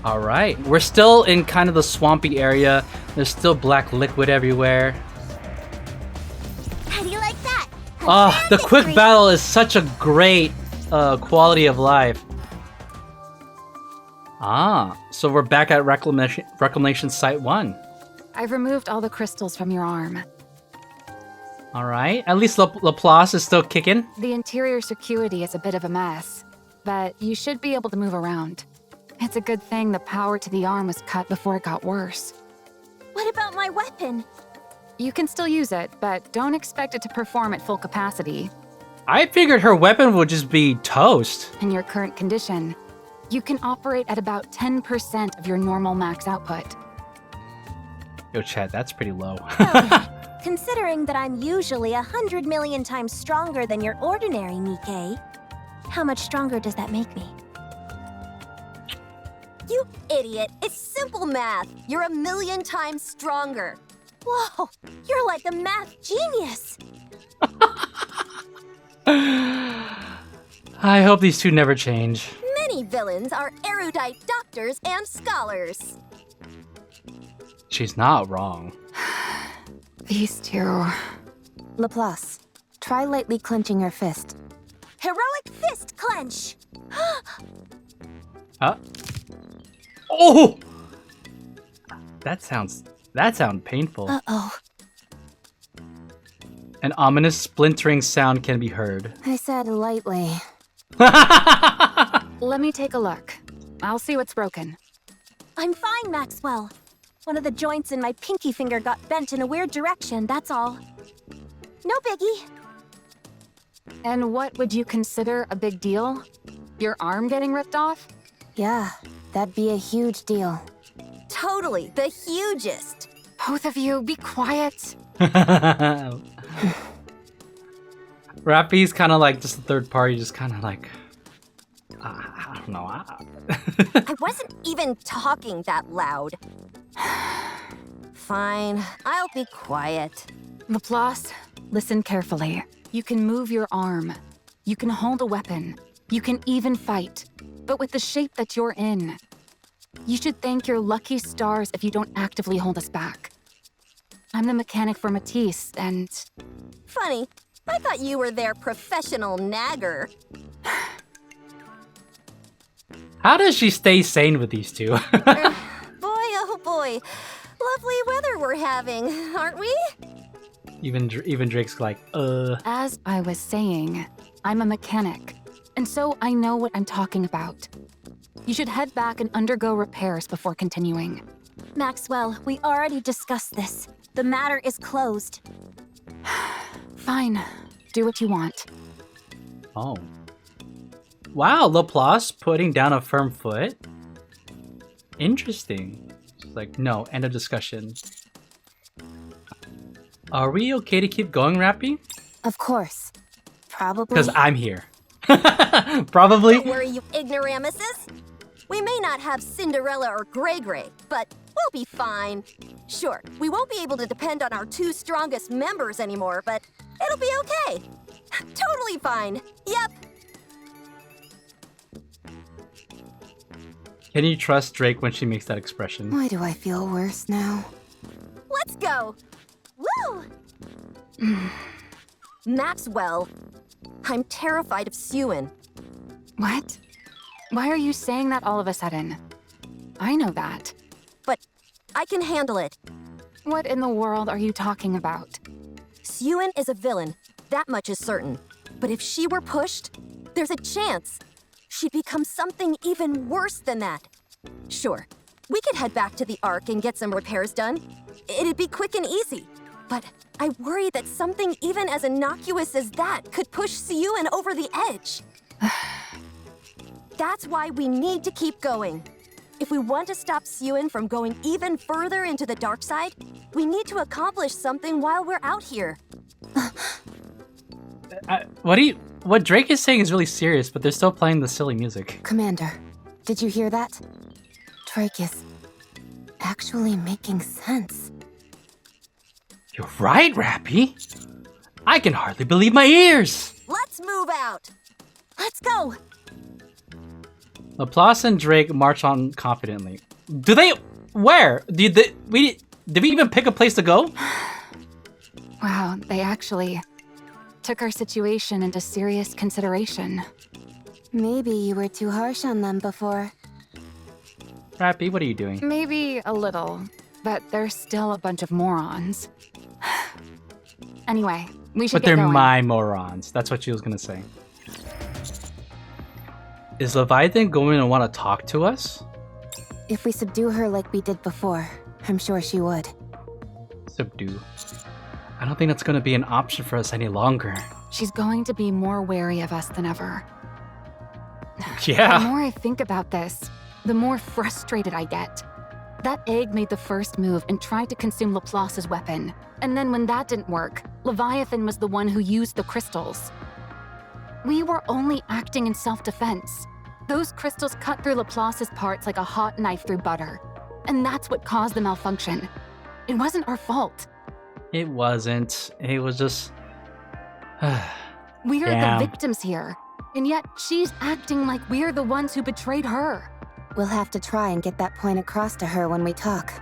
Alright, we're still in kind of the swampy area. There's still black liquid everywhere. How do you like that? The quick battle is such a great quality of life. So we're back at Reclamation Site 1. I've removed all the crystals from your arm. Alright, at least Laplace is still kicking. The interior circuity is a bit of a mess, but you should be able to move around. It's a good thing the power to the arm was cut before it got worse. What about my weapon? You can still use it, but don't expect it to perform at full capacity. I figured her weapon would just be toast. In your current condition, you can operate at about 10% of your normal max output. Yo, Chad, that's pretty low. Considering that I'm usually 100 million times stronger than your ordinary NIKKE, how much stronger does that make me? You idiot! It's simple math! You're 1,000,000 times stronger! Whoa! You're like a math genius! I hope these two never change. Many villains are erudite doctors and scholars. She's not wrong. These two... Laplace, try lightly clenching your fist. Heroic fist clench! Oh! That sounds painful. Uh-oh. An ominous splintering sound can be heard. I said lightly. Let me take a look. I'll see what's broken. I'm fine, Maxwell. One of the joints in my pinky finger got bent in a weird direction, that's all. No biggie. And what would you consider a big deal? Your arm getting ripped off? Yeah, that'd be a huge deal. Totally, the hugest. Both of you, be quiet. Rapi's kind of like just a third party, just kind of like... I don't know. I wasn't even talking that loud. Fine, I'll be quiet. Laplace, listen carefully. You can move your arm. You can hold a weapon. You can even fight. But with the shape that you're in, you should thank your lucky stars if you don't actively hold us back. I'm the mechanic for Matisse, and... Funny, I thought you were their professional nagger. How does she stay sane with these two? Boy, oh boy. Lovely weather we're having, aren't we? Even Drake's like, As I was saying, I'm a mechanic, and so I know what I'm talking about. You should head back and undergo repairs before continuing. Maxwell, we already discussed this. The matter is closed. Fine. Do what you want. Oh. Wow, Laplace putting down a firm foot. Interesting. She's like, no, end of discussion. Are we okay to keep going, Rapi? Of course. Probably. Because I'm here. Probably. Don't worry, you ignoramuses. We may not have Cinderella or Grey Grey, but we'll be fine. Sure, we won't be able to depend on our two strongest members anymore, but it'll be okay. Totally fine. Yep. Can you trust Drake when she makes that expression? Why do I feel worse now? Let's go. Woo! Maxwell, I'm terrified of Suen. What? Why are you saying that all of a sudden? I know that. But I can handle it. What in the world are you talking about? Suen is a villain, that much is certain. But if she were pushed, there's a chance she'd become something even worse than that. Sure, we could head back to the Ark and get some repairs done. It'd be quick and easy. But I worry that something even as innocuous as that could push Suen over the edge. That's why we need to keep going. If we want to stop Suen from going even further into the dark side, we need to accomplish something while we're out here. What Drake is saying is really serious, but they're still playing the silly music. Commander, did you hear that? Drake is actually making sense. You're right, Rapi. I can hardly believe my ears. Let's move out. Let's go. Laplace and Drake march on confidently. Do they? Where? Did we even pick a place to go? Wow, they actually took our situation into serious consideration. Maybe you were too harsh on them before. Rapi, what are you doing? Maybe a little, but they're still a bunch of morons. Anyway, we should But get they're going. my morons. That's what she was gonna say. Is Leviathan going to want to talk to us? If we subdue her like we did before, I'm sure she would. Subdue. I don't think that's going to be an option for us any longer. She's going to be more wary of us than ever. The Yeah. more I think about this, the more frustrated I get. That egg made the first move and tried to consume Laplace's weapon. And then when that didn't work, Leviathan was the one who used the crystals. We were only acting in self-defense. Those crystals cut through Laplace's parts like a hot knife through butter. And that's what caused the malfunction. It wasn't our fault. It wasn't. It was just... We're Damn. the victims here. And yet she's acting like we're the ones who betrayed her. We'll have to try and get that point across to her when we talk.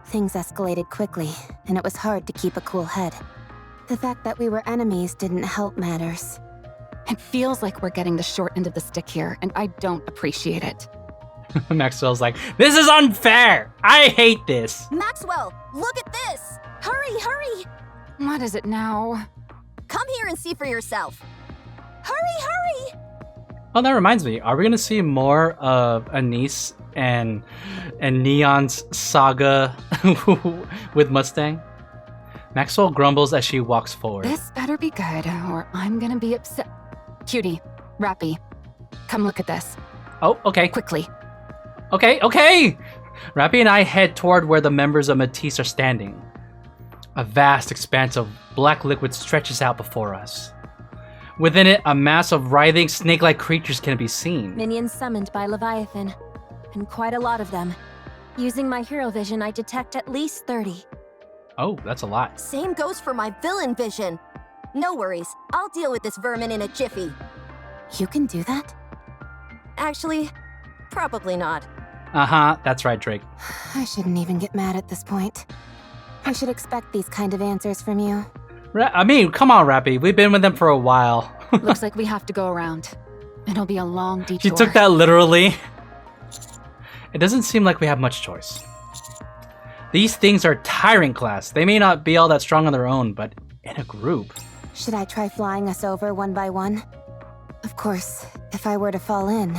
Things escalated quickly, and it was hard to keep a cool head. The fact that we were enemies didn't help matters. It feels like we're getting the short end of the stick here, and I don't appreciate it. Maxwell's like, this is unfair! I hate this! Maxwell, look at this! Hurry, hurry! What is it now? Come here and see for yourself. Hurry, hurry! Oh, that reminds me. Are we going to see more of Anise and Neon's saga with Mustang? Maxwell grumbles as she walks forward. This better be good, or I'm gonna be upset. Cutie, Rapi, come look at this. Oh, okay. Quickly. Okay. Rapi and I head toward where the members of Matisse are standing. A vast expanse of black liquid stretches out before us. Within it, a mass of writhing, snake-like creatures can be seen. Minions summoned by Leviathan, and quite a lot of them. Using my hero vision, I detect at least 30. Oh, that's a lot. Same goes for my villain vision. No worries, I'll deal with this vermin in a jiffy. You can do that? Actually, probably not. Uh-huh, that's right, Drake. I shouldn't even get mad at this point. I should expect these kind of answers from you. I mean, come on, Rapi. We've been with them for a while. Looks like we have to go around. It'll be a long detour. She took that literally. It doesn't seem like we have much choice. These things are tyrant class. They may not be all that strong on their own, but in a group. Should I try flying us over one by one? Of course, if I were to fall in,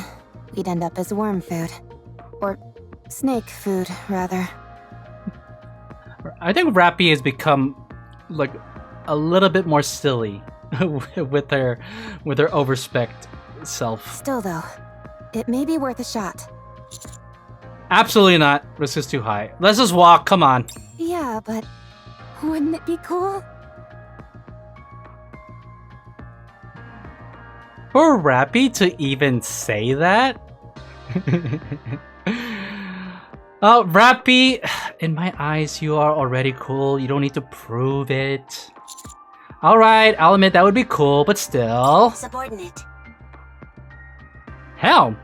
we'd end up as worm food. Or snake food, rather. I think Rapi has become, like, a little bit more silly with her overspec self. Still though, it may be worth a shot. Absolutely not. Risk is too high. Let's just walk. Come on. Yeah, but wouldn't it be cool? For Rapi to even say that? Oh, Rapi, in my eyes, you are already cool. You don't need to prove it. Alright, I'll admit that would be cool, but still. Subordinate. Helm!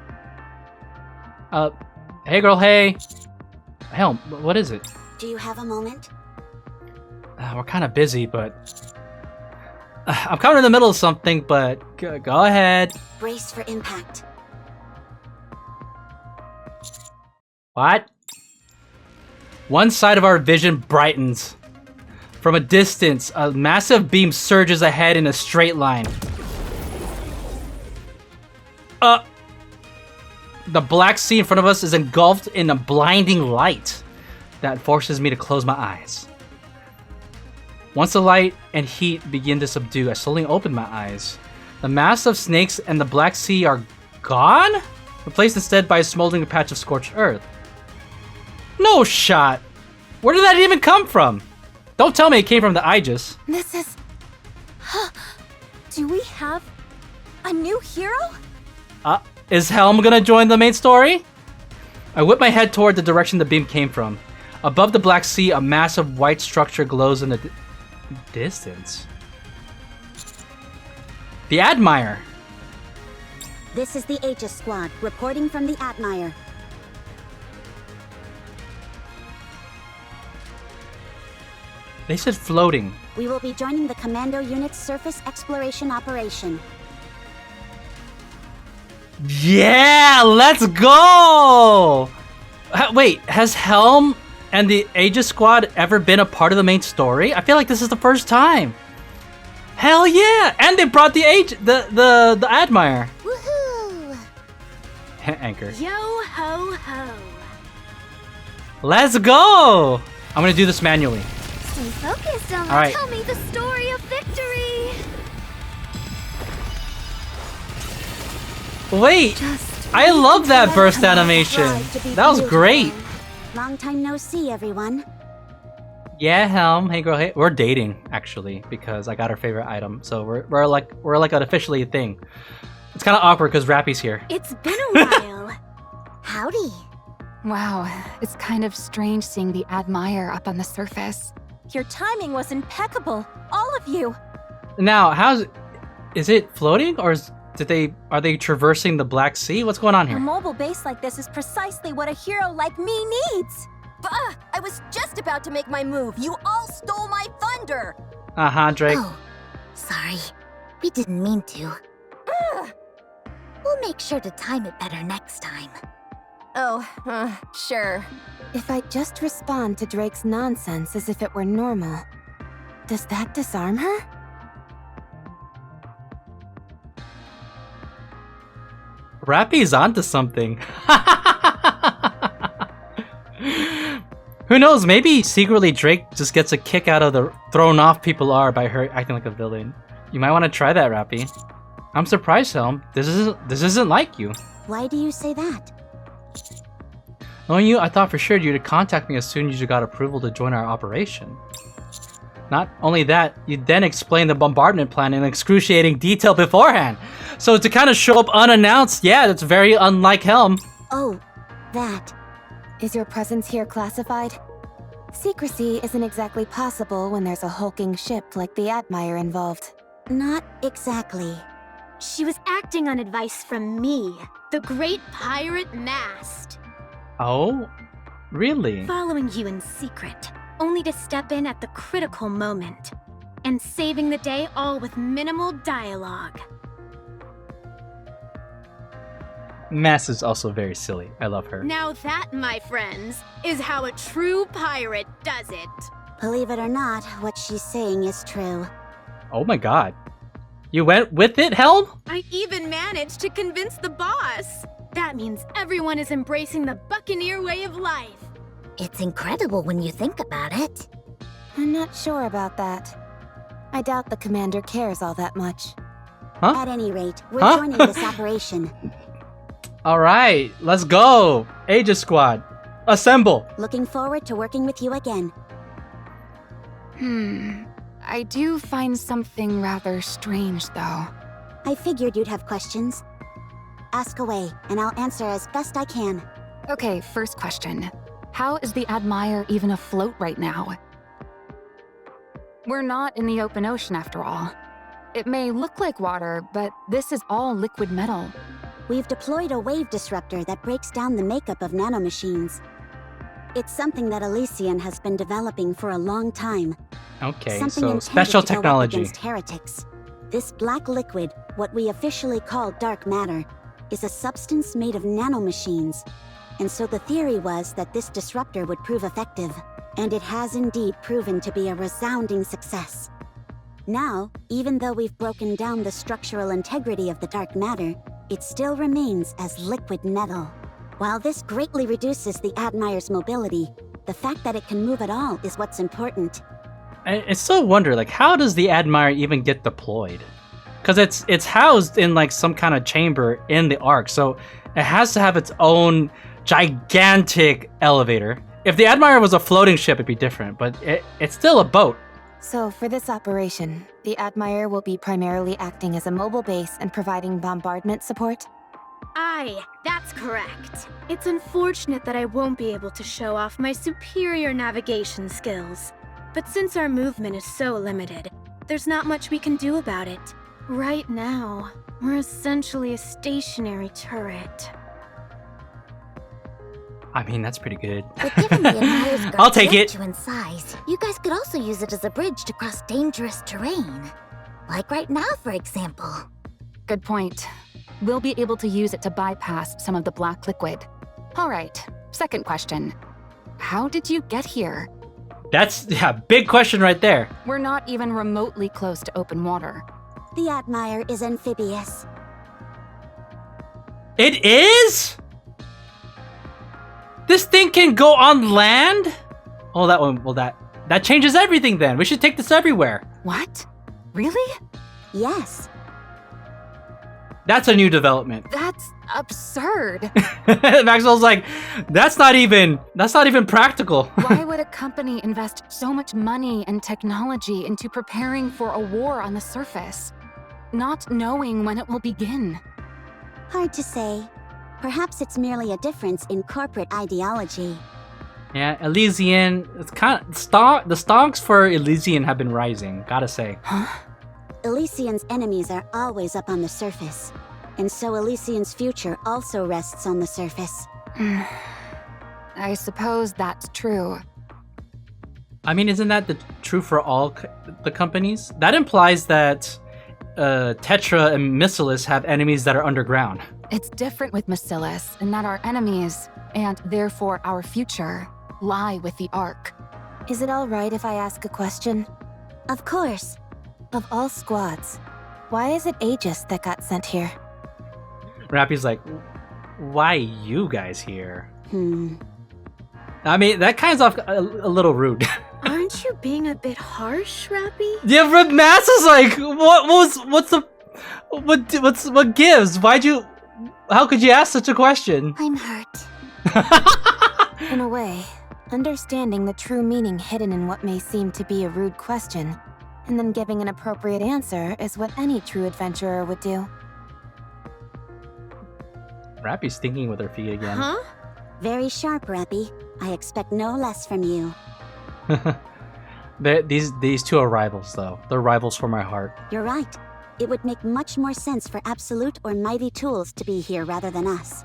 Hey girl, hey. Helm, what is it? Do you have a moment? We're kind of busy, but... I'm kind of in the middle of something, but go ahead. Brace for impact. What? One side of our vision brightens. From a distance, a massive beam surges ahead in a straight line. The black sea in front of us is engulfed in a blinding light that forces me to close my eyes. Once the light and heat begin to subdue, I slowly open my eyes. The mass of snakes and the black sea are gone? Replaced instead by a smoldering patch of scorched earth. No shot! Where did that even come from? Don't tell me it came from the Aegis. This is... Do we have a new hero? Is Helm gonna join the main story? I whip my head toward the direction the beam came from. Above the Black Sea, a massive white structure glows in the distance. The Admire. This is the Aegis Squad, reporting from the Atmire. They said floating. We will be joining the Commando Unit's surface exploration operation. Yeah, let's go! Wait, has Helm and the Aegis Squad ever been a part of the main story? I feel like this is the first time. Hell yeah! And they brought the Admire. Woohoo! Anchor. Yo ho ho. Let's go! I'm gonna do this manually. Stay focused, Elma. All right. Tell me the story of victory. Wait, I love that burst animation. That was great. Long time no see, everyone. Yeah, Helm. Hey, girl. Hey, we're dating actually because I got her favorite item, so we're like an officially a thing. It's kind of awkward because Rapi's here. It's been a while. Howdy. Wow, it's kind of strange seeing the Admire up on the surface. Your timing was impeccable, all of you. Now, is it floating or are they traversing the Black Sea? What's going on A here? mobile base like this is precisely what a hero like me needs. Bah! I was just about to make my move. You all stole my thunder. Drake. Oh, sorry. We didn't mean to. We'll make sure to time it better next time. Oh, sure. If I just respond to Drake's nonsense as if it were normal, does that disarm her? Rapi's onto something. Who knows? Maybe secretly Drake just gets a kick out of the thrown off people are by her acting like a villain. You might want to try that, Rapi. I'm surprised, Helm. This isn't like you. Why do you say that? Knowing you, I thought for sure you'd contact me as soon as you got approval to join our operation. Not only that, you then explained the bombardment plan in excruciating detail beforehand. So to kind of show up unannounced, yeah, that's very unlike Helm. Oh, that. Is your presence here classified? Secrecy isn't exactly possible when there's a hulking ship like the Admire involved. Not exactly. She was acting on advice from me, the great pirate Mast. Oh, really? Following you in secret, only to step in at the critical moment. And saving the day all with minimal dialogue. Mass is also very silly. I love her. Now that, my friends, is how a true pirate does it. Believe it or not, what she's saying is true. Oh my god. You went with it, Helm? I even managed to convince the boss. That means everyone is embracing the Buccaneer way of life. It's incredible when you think about it. I'm not sure about that. I doubt the commander cares all that much. Huh? At any rate, we're Huh? joining this operation. Alright, let's go! Aegis Squad, assemble! Looking forward to working with you again. I do find something rather strange, though. I figured you'd have questions. Ask away, and I'll answer as best I can. Okay, first question. How is the Admire even afloat right now? We're not in the open ocean after all. It may look like water, but this is all liquid metal. We've deployed a wave disruptor that breaks down the makeup of nanomachines. It's something that Elysian has been developing for a long time. Okay, Something so intended special to go up technology. against heretics. This black liquid, what we officially call dark matter, is a substance made of nanomachines. And so the theory was that this disruptor would prove effective. And it has indeed proven to be a resounding success. Now, even though we've broken down the structural integrity of the dark matter, it still remains as liquid metal. While this greatly reduces the Admire's mobility, the fact that it can move at all is what's important. I still wonder, like, how does the Admire even get deployed? Because it's housed in, like, some kind of chamber in the Ark, so it has to have its own gigantic elevator. If the Admire was a floating ship, it'd be different, but it's still a boat. So for this operation, the Admire will be primarily acting as a mobile base and providing bombardment support? Aye, that's correct. It's unfortunate that I won't be able to show off my superior navigation skills. But since our movement is so limited, there's not much we can do about it. Right now. We're essentially a stationary turret. I mean, that's pretty good. But given the Admire's I'll take it. gargantuan size, you guys could also use it as a bridge to cross dangerous terrain. Like right now, for example. Good point. We'll be able to use it to bypass some of the black liquid. All right, second question. How did you get here? That's, yeah, big question right there. We're not even remotely close to open water. The Admire is amphibious. It is? This thing can go on land? Oh, that one, well, that changes everything then. We should take this everywhere. What? Really? Yes. That's a new development. That's absurd. Maxwell's like, that's not even practical. Why would a company invest so much money and technology into preparing for a war on the surface, not knowing when it will begin? Hard to say. Perhaps it's merely a difference in corporate ideology. Yeah, Elysian, it's kind of, the stocks for Elysian have been rising, gotta say. Huh? Elysian's enemies are always up on the surface, and so Elysian's future also rests on the surface. I suppose that's true. I mean, isn't that true for all the companies? That implies that Tetra and Missilis have enemies that are underground. It's different with Macillus in that our enemies, and therefore our future, lie with the Ark. Is it all right if I ask a question? Of course. Of all squads, why is it Aegis that got sent here? Rapi's like, why you guys here? I mean, that kind of a little rude. Aren't you being a bit harsh, Rapi? Yeah, but Mass is like, what gives? How could you ask such a question? I'm hurt. In a way, understanding the true meaning hidden in what may seem to be a rude question, and then giving an appropriate answer is what any true adventurer would do. Rapi's thinking with her feet again. Huh? Very sharp, Rapi. I expect no less from you. These two are rivals, though. They're rivals for my heart. You're right. It would make much more sense for absolute or mighty tools to be here rather than us.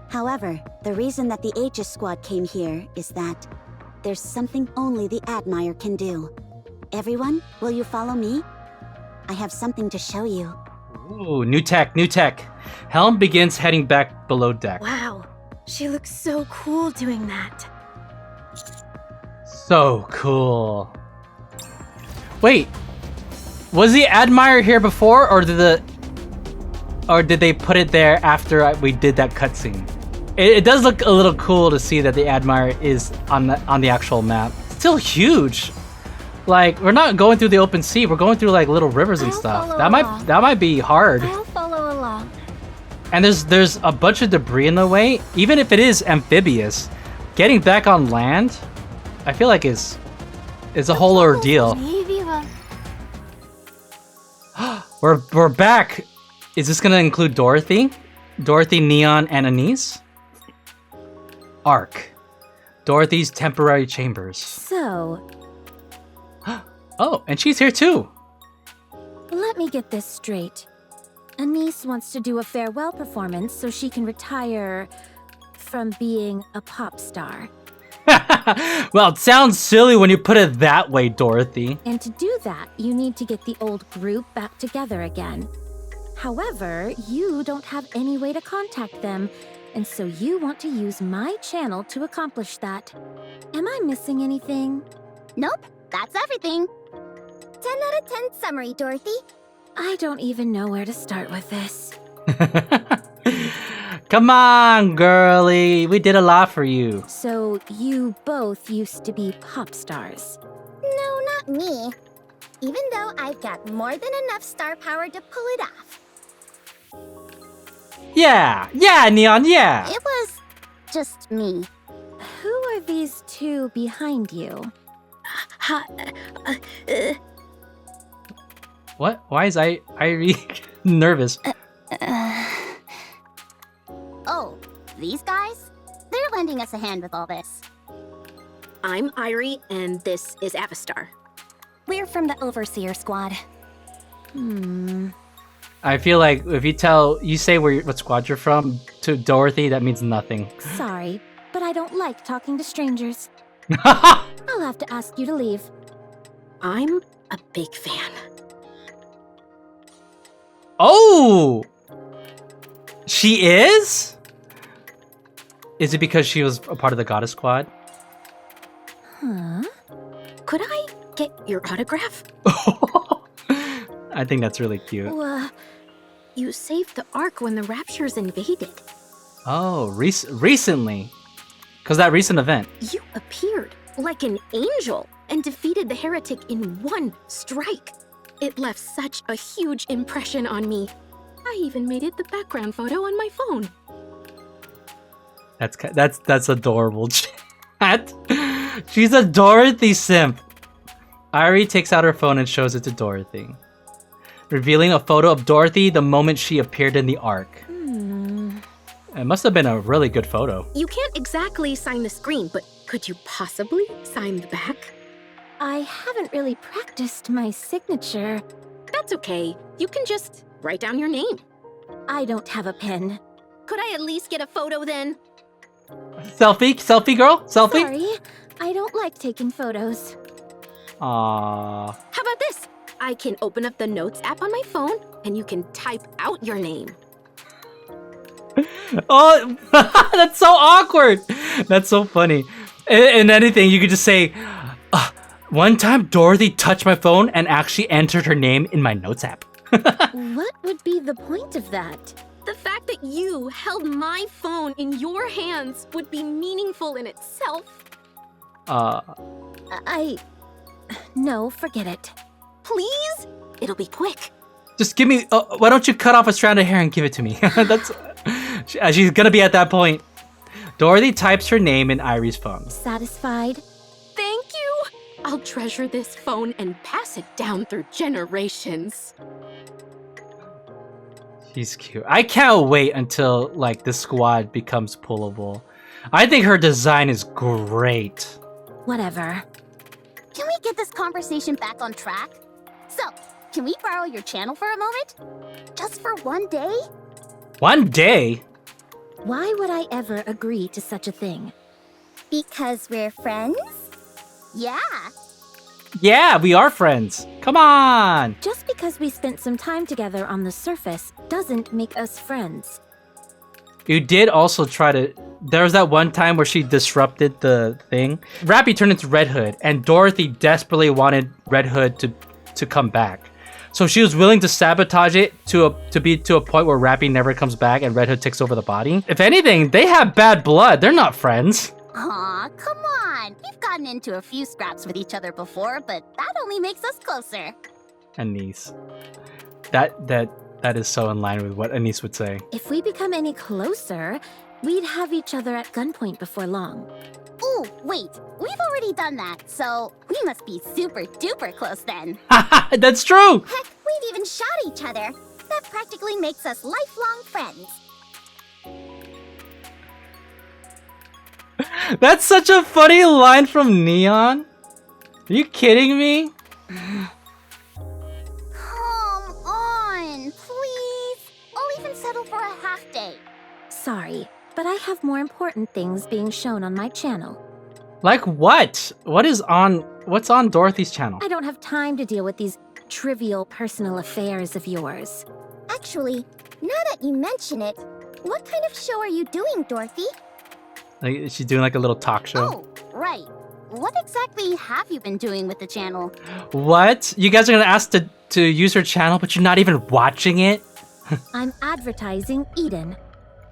However, the reason that the Aegis Squad came here is that there's something only the Admire can do. Everyone, will you follow me? I have something to show you. Ooh, new tech, new tech. Helm begins heading back below deck. Wow, she looks so cool doing that. So cool. Wait, was the Admire here before, or did they put it there after we did that cutscene? It does look a little cool to see that the Admire is on the actual map. Still huge. Like, we're not going through the open sea. We're going through like little rivers and I'll stuff. follow That along. might be hard. I'll follow along. And there's a bunch of debris in the way. Even if it is amphibious, getting back on land, I feel like is a whole ordeal. We're back. Is this gonna include Dorothy? Dorothy, Neon, and Anise? Ark. Dorothy's temporary chambers. So, Oh, and she's here too. let me get this straight. Anise wants to do a farewell performance so she can retire from being a pop star. Well, it sounds silly when you put it that way, Dorothy. And to do that, you need to get the old group back together again. However, you don't have any way to contact them, and so you want to use my channel to accomplish that. Am I missing anything? Nope, that's everything. 10 out of 10 summary, Dorothy. I don't even know where to start with this. Come on, girly. We did a lot for you. So, you both used to be pop stars. No, not me. Even though I've got more than enough star power to pull it off. Yeah, Neon, yeah. It was just me. Who are these two behind you? What? Why is Irie nervous? Oh, these guys? They're lending us a hand with all this. I'm Irie, and this is Avistar. We're from the Overseer Squad. I feel like if you say what squad you're from to Dorothy, that means nothing. Sorry, but I don't like talking to strangers. I'll have to ask you to leave. I'm a big fan. Oh! She is? Is it because she was a part of the Goddess Squad? Huh? Could I get your autograph? I think that's really cute. You saved the Ark when the Raptures invaded. Oh, recently? Because that recent event. You appeared like an angel and defeated the Heretic in one strike. It left such a huge impression on me. I even made it the background photo on my phone. That's adorable. Chat. She's a Dorothy simp. Irie takes out her phone and shows it to Dorothy, revealing a photo of Dorothy the moment she appeared in the Ark. It must have been a really good photo. You can't exactly sign the screen, but could you possibly sign the back? I haven't really practiced my signature. That's okay. You can just write down your name. I don't have a pen. Could I at least get a photo then? Selfie girl? Selfie? Sorry, I don't like taking photos. Aww. How about this? I can open up the Notes app on my phone, and you can type out your name. Oh, that's so awkward. That's so funny. In anything, you could just say, one time Dorothy touched my phone and actually entered her name in my Notes app. What would be the point of that? The fact that you held my phone in your hands would be meaningful in itself. No, forget it. Please? It'll be quick. Just give me, why don't you cut off a strand of hair and give it to me? She's gonna be at that point. Dorothy types her name in Irie's phone. Satisfied? Thank you. I'll treasure this phone and pass it down through generations. She's cute. I can't wait until like the squad becomes pullable. I think her design is great. Whatever. Can we get this conversation back on track? So, can we borrow your channel for a moment? Just for one day? One day? Why would I ever agree to such a thing? Because we're friends? Yeah. Yeah, we are friends. Come on. Just because we spent some time together on the surface doesn't make us friends. You did also try to... There was that one time where she disrupted the thing. Rapi turned into Red Hood, and Dorothy desperately wanted Red Hood to come back. So she was willing to sabotage it to a point where Rapi never comes back and Red Hood takes over the body. If anything, they have bad blood. They're not friends. Aw, come on. We've gotten into a few scraps with each other before, but that only makes us closer. Anise. That is so in line with what Anise would say. If we become any closer, we'd have each other at gunpoint before long. Ooh, wait. We've already done that, so we must be super duper close then. That's true! Heck, we'd even shot each other. That practically makes us lifelong friends. That's such a funny line from Neon. Are you kidding me? Come on, please. I'll even settle for a half day. Sorry, but I have more important things being shown on my channel. Like what? What's on Dorothy's channel? I don't have time to deal with these trivial personal affairs of yours. Actually, now that you mention it, what kind of show are you doing, Dorothy? Like, is she doing like a little talk show? Oh, right. What exactly have you been doing with the channel? What? You guys are gonna ask to use her channel, but you're not even watching it? I'm advertising Eden.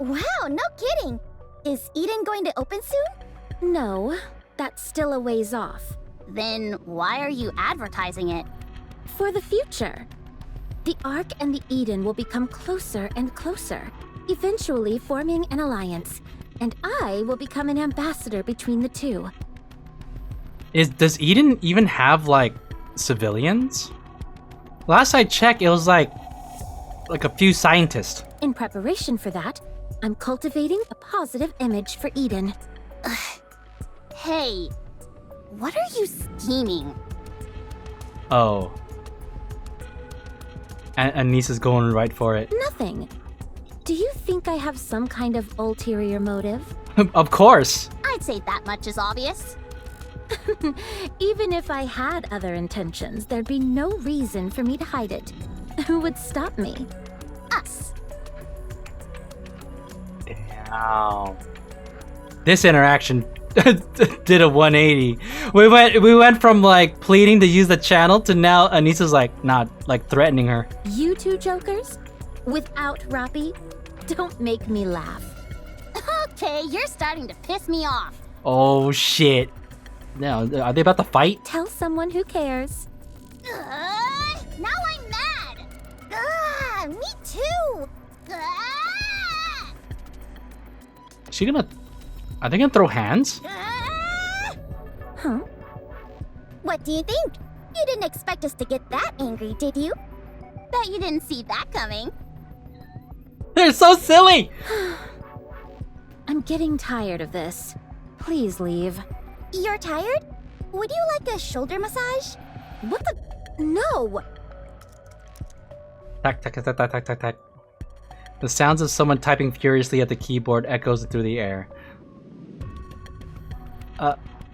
Wow, no kidding. Is Eden going to open soon? No, that's still a ways off. Then why are you advertising it? For the future. The Ark and the Eden will become closer and closer, eventually forming an alliance, and I will become an ambassador between the two. Does Eden even have like civilians? Last I checked, it was like a few scientists. In preparation for that, I'm cultivating a positive image for Eden. Hey, what are you scheming? Oh. And Anise is going right for it. Nothing. Do you think I have some kind of ulterior motive? Of course. I'd say that much is obvious. Even if I had other intentions, there'd be no reason for me to hide it. Who would stop me? Us. Damn. This interaction did a 180. We went from like pleading to use the channel to now Anissa's like not like threatening her. You two jokers? Without Rapi? Don't make me laugh. Okay, you're starting to piss me off. Oh shit. Now, are they about to fight? Tell someone who cares. Now I'm mad. Me too. She gonna... Are they gonna throw hands? Huh? What do you think? You didn't expect us to get that angry, did you? Bet you didn't see that coming. They're so silly! I'm getting tired of this. Please leave. You're tired? Would you like a shoulder massage? What the? No! Tack, tack, tack, tack, tack, tack, tack. The sounds of someone typing furiously at the keyboard echoes through the air.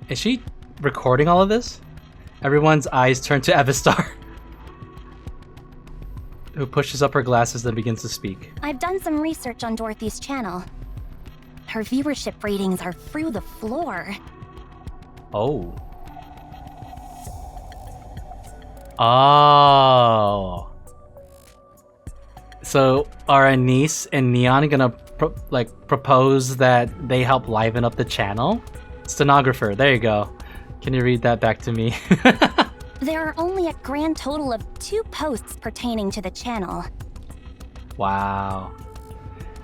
Is she recording all of this? Everyone's eyes turn to Avistar, who pushes up her glasses and begins to speak. I've done some research on Dorothy's channel. Her viewership ratings are through the floor. Oh. Oh. So are Anise and Neon gonna propose that they help liven up the channel? Stenographer, there you go. Can you read that back to me? There are only a grand total of 2 posts pertaining to the channel. Wow.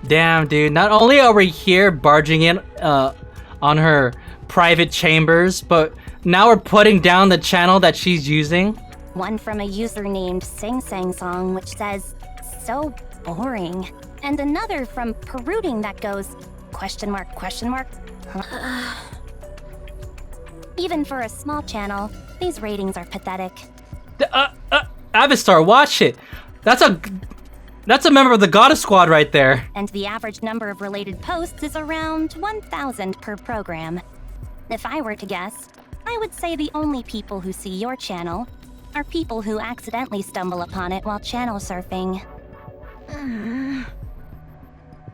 Damn, dude. Not only are we here barging in on her private chambers, but now we're putting down the channel that she's using. One from a user named Sing Sang Song, which says, "So boring." And another from Perooting that goes, question mark, question mark. Even for a small channel, these ratings are pathetic. Avistar, watch it. That's a member of the Goddess Squad right there. And the average number of related posts is around 1,000 per program. If I were to guess, I would say the only people who see your channel are people who accidentally stumble upon it while channel surfing.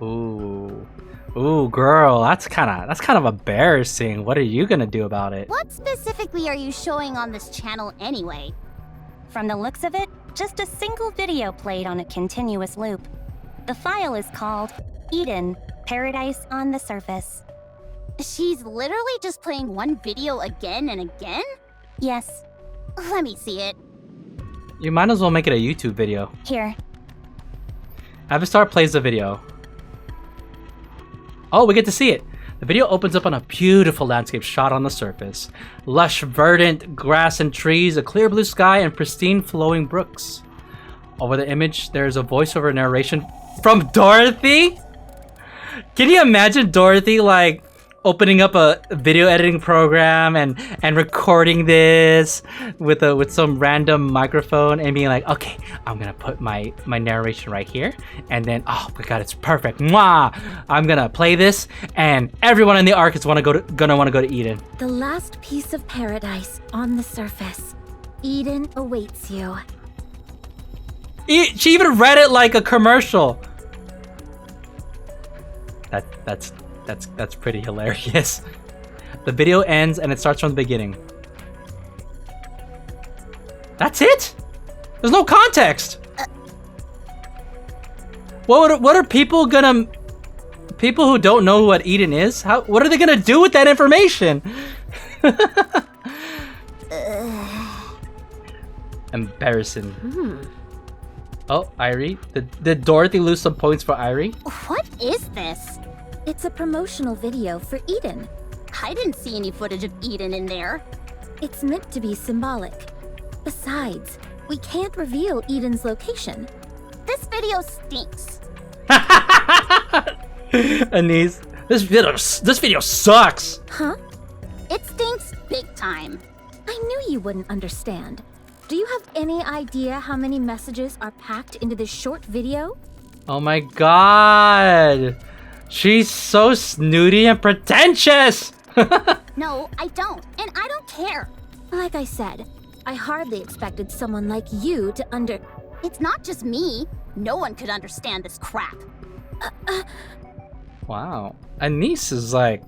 Ooh, girl, that's kind of embarrassing. What are you gonna do about it? What specifically are you showing on this channel anyway? From the looks of it, just a single video played on a continuous loop. The file is called Eden, Paradise on the Surface. She's literally just playing one video again and again? Yes. Let me see it. You might as well make it a YouTube video. Here. Avistar plays the video. Oh, we get to see it. The video opens up on a beautiful landscape shot on the surface. Lush, verdant grass and trees, a clear blue sky, and pristine flowing brooks. Over the image, there's a voiceover narration from Dorothy? Can you imagine Dorothy, like, opening up a video editing program and recording this with some random microphone and being like, okay, I'm gonna put my narration right here, and then oh my god, it's perfect. Mwah! I'm gonna play this, and everyone in the arc is gonna want to go to Eden. The last piece of paradise on the surface. Eden awaits you. She even read it like a commercial. That's pretty hilarious. The video ends and it starts from the beginning. That's it? There's no context. What are people gonna... People who don't know what Eden is? What are they gonna do with that information? Embarrassing. Oh, Irie? Did Dorothy lose some points for Irie? What is this? It's a promotional video for Eden. I didn't see any footage of Eden in there. It's meant to be symbolic. Besides, we can't reveal Eden's location. This video stinks. Anise, this video sucks. Huh? It stinks big time. I knew you wouldn't understand. Do you have any idea how many messages are packed into this short video? Oh my god! She's so snooty and pretentious! No, I don't, and I don't care. Like I said, I hardly expected someone like you to It's not just me. No one could understand this crap. Wow. Anise is like,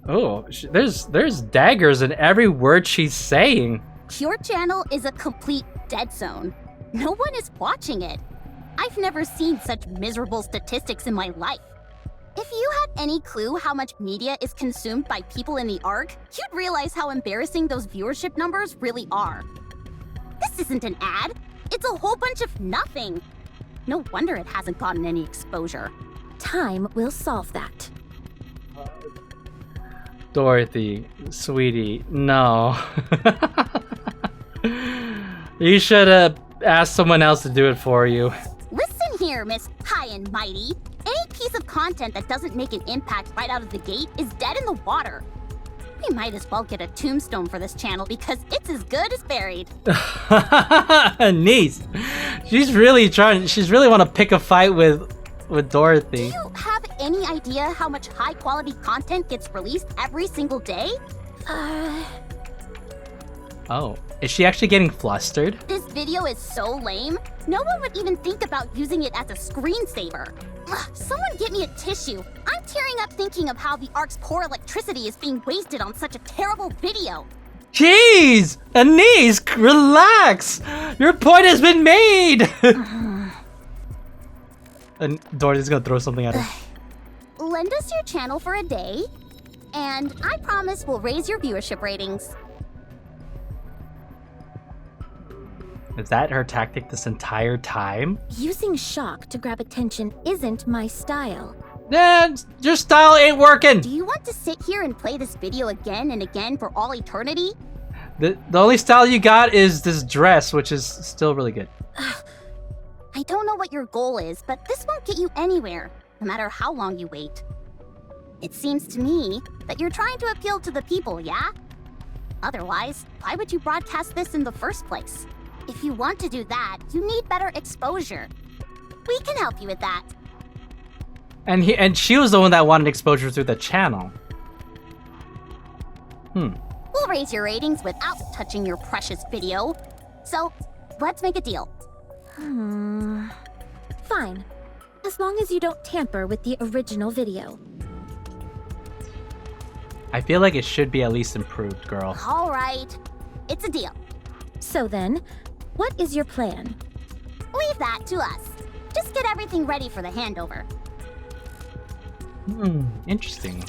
oh, there's daggers in every word she's saying. Your channel is a complete dead zone. No one is watching it. I've never seen such miserable statistics in my life. If you had any clue how much media is consumed by people in the ARC, you'd realize how embarrassing those viewership numbers really are. This isn't an ad. It's a whole bunch of nothing. No wonder it hasn't gotten any exposure. Time will solve that. Dorothy, sweetie, no. You should have asked someone else to do it for you. Listen here, Miss High and Mighty. Any piece of content that doesn't make an impact right out of the gate is dead in the water. We might as well get a tombstone for this channel because it's as good as buried. Niece, she's really want to pick a fight with Dorothy. Do you have any idea how much high quality content gets released every single day? Oh, is she actually getting flustered? This video is so lame, no one would even think about using it as a screensaver. Ugh, someone get me a tissue. I'm tearing up thinking of how the ARC's poor electricity is being wasted on such a terrible video. Jeez! Anise, relax! Your point has been made! And Dorothy's gonna throw something at her. Lend us your channel for a day, and I promise we'll raise your viewership ratings. Is that her tactic this entire time? Using shock to grab attention isn't my style. Your style ain't working! Do you want to sit here and play this video again and again for all eternity? The only style you got is this dress, which is still really good. I don't know what your goal is, but this won't get you anywhere, no matter how long you wait. It seems to me that you're trying to appeal to the people, yeah? Otherwise, why would you broadcast this in the first place? If you want to do that, you need better exposure. We can help you with that. And she was the one that wanted exposure through the channel. We'll raise your ratings without touching your precious video. So, let's make a deal. Fine. As long as you don't tamper with the original video. I feel like it should be at least improved, girl. All right. It's a deal. So then, what is your plan? Leave that to us. Just get everything ready for the handover. Interesting.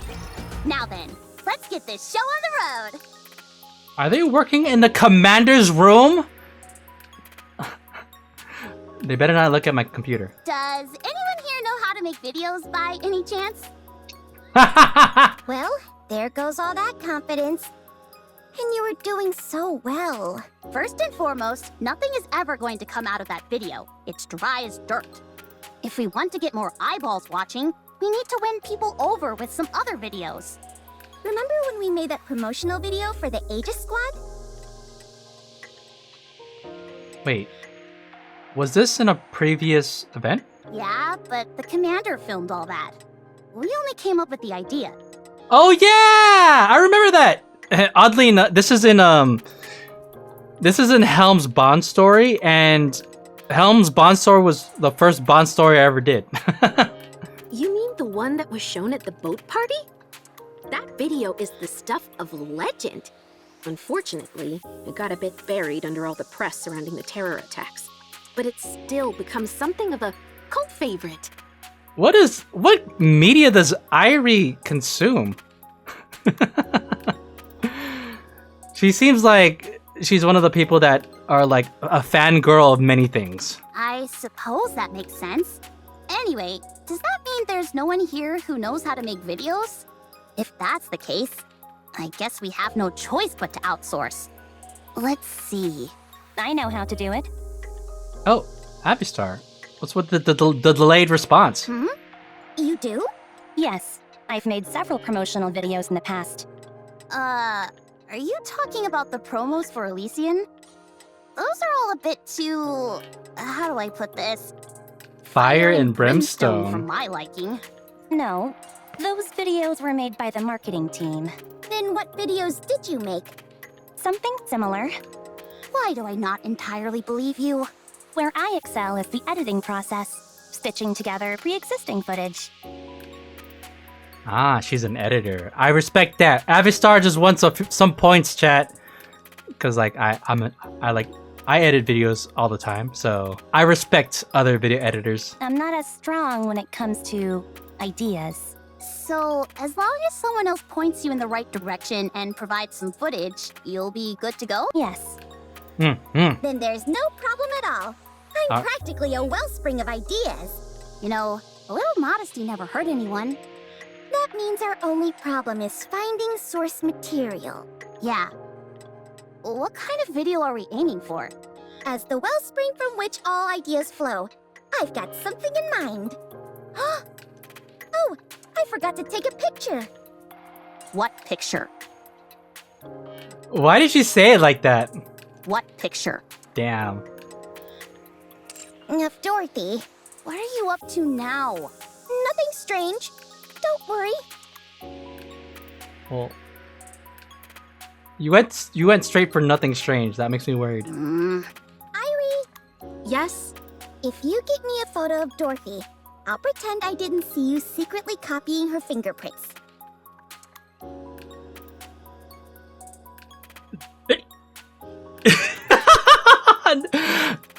Now then, let's get this show on the road. Are they working in the commander's room? They better not look at my computer. Does anyone here know how to make videos by any chance? Well, there goes all that confidence. And you were doing so well. First and foremost, nothing is ever going to come out of that video. It's dry as dirt. If we want to get more eyeballs watching, we need to win people over with some other videos. Remember when we made that promotional video for the Aegis Squad? Wait, was this in a previous event? Yeah, but the commander filmed all that. We only came up with the idea. Oh yeah, I remember that. Oddly enough, this is in Helm's Bond story, and Helm's Bond story was the first Bond story I ever did. You mean the one that was shown at the boat party? That video is the stuff of legend. Unfortunately, it got a bit buried under all the press surrounding the terror attacks. But it's still become something of a cult favorite. What media does Irie consume? She seems like she's one of the people that are like a fangirl of many things. I suppose that makes sense. Anyway, does that mean there's no one here who knows how to make videos? If that's the case, I guess we have no choice but to outsource. Let's see. I know how to do it. Oh, POPSTAR. What's with the delayed response? You do? Yes, I've made several promotional videos in the past. Are you talking about the promos for Elysian? Those are all a bit too... how do I put this? Fire and for brimstone. my liking. No, those videos were made by the marketing team. Then what videos did you make? Something similar. Why do I not entirely believe you? Where I excel is the editing process, stitching together pre-existing footage. Ah, she's an editor. I respect that. Avistar just wants some points, chat. Cause like I edit videos all the time, so I respect other video editors. I'm not as strong when it comes to ideas. So, as long as someone else points you in the right direction and provides some footage, you'll be good to go? Yes. Then there's no problem at all. I'm practically a wellspring of ideas. You know, a little modesty never hurt anyone. That means our only problem is finding source material. Yeah. What kind of video are we aiming for? As the wellspring from which all ideas flow, I've got something in mind. Oh, I forgot to take a picture. What picture? Why did she say it like that? What picture? Damn. Dorothy, what are you up to now? Nothing strange. Don't worry. Well, you went straight for nothing strange. That makes me worried. Irie, Yes? if you get me a photo of Dorothy, I'll pretend I didn't see you secretly copying her fingerprints.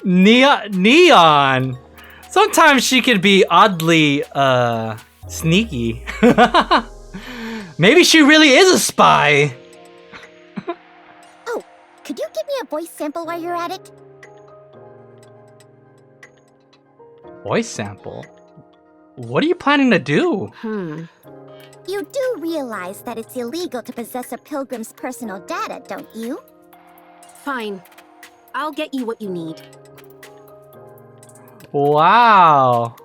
Neon. Sometimes she could be oddly sneaky. Maybe she really is a spy. Oh, could you give me a voice sample while you're at it? Voice sample? What are you planning to do? You do realize that it's illegal to possess a pilgrim's personal data, don't you? Fine. I'll get you what you need. Wow.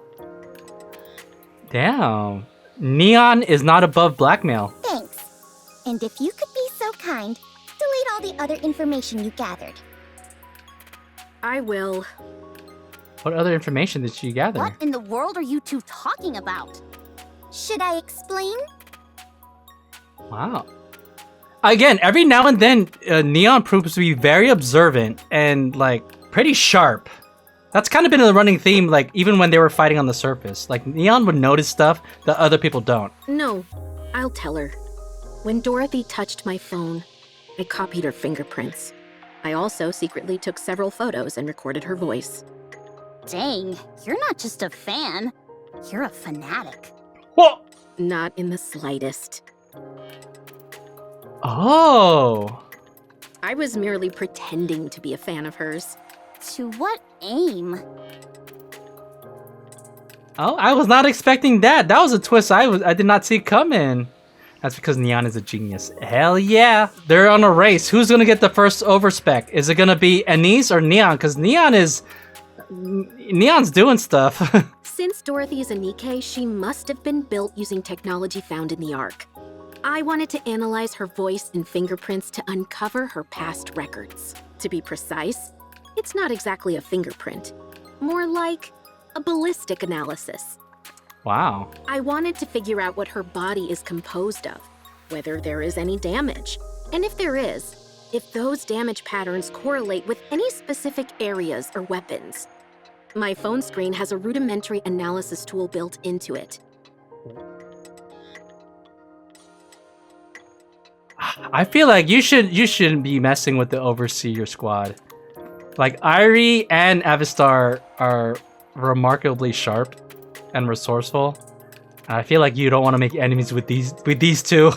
Damn. Neon is not above blackmail. Thanks. And if you could be so kind, delete all the other information you gathered. I will. What other information did she gather? What in the world are you two talking about? Should I explain? Wow. Again, every now and then, Neon proves to be very observant and, like, pretty sharp. That's kind of been a running theme, like, even when they were fighting on the surface. Like, Neon would notice stuff that other people don't. No, I'll tell her. When Dorothy touched my phone, I copied her fingerprints. I also secretly took several photos and recorded her voice. Dang, you're not just a fan. You're a fanatic. Whoa! Not in the slightest. Oh! I was merely pretending to be a fan of hers. To what aim? Oh, I was not expecting that. That was a twist I did not see coming. That's because Neon is a genius. Hell yeah! They're on a race. Who's gonna get the first overspec? Is it gonna be Anise or Neon? Because Neon's doing stuff. Since Dorothy is a NIKKE, she must have been built using technology found in the Ark. I wanted to analyze her voice and fingerprints to uncover her past records. To be precise, it's not exactly a fingerprint. More like a ballistic analysis. Wow. I wanted to figure out what her body is composed of, whether there is any damage, and if there is, if those damage patterns correlate with any specific areas or weapons. My phone screen has a rudimentary analysis tool built into it. I feel like you shouldn't be messing with the Overseer squad. Like, Irie and Avistar are remarkably sharp and resourceful. And I feel like you don't want to make enemies with these two.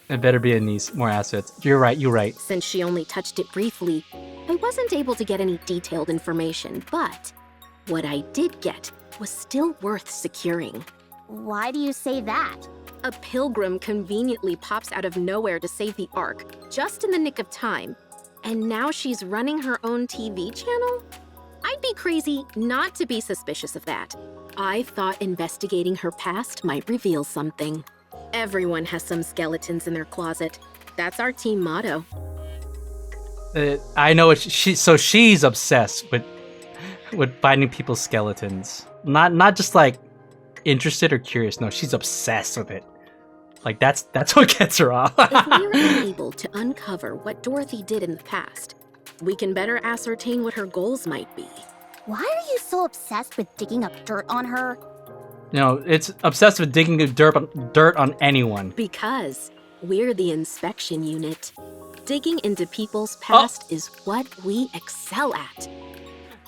It better be Anise, more assets. You're right. Since she only touched it briefly, I wasn't able to get any detailed information, but what I did get was still worth securing. Why do you say that? A pilgrim conveniently pops out of nowhere to save the Ark, just in the nick of time. And now she's running her own TV channel? I'd be crazy not to be suspicious of that. I thought investigating her past might reveal something. Everyone has some skeletons in their closet. That's our team motto. I know what so she's obsessed with finding people's skeletons. Not just like interested or curious. No, she's obsessed with it. Like that's what gets her off. If we're unable to uncover what Dorothy did in the past, we can better ascertain what her goals might be. Why are you so obsessed with digging up dirt on her? You know, it's obsessed with digging dirt on anyone. Because we're the inspection unit. Digging into people's past is what we excel at.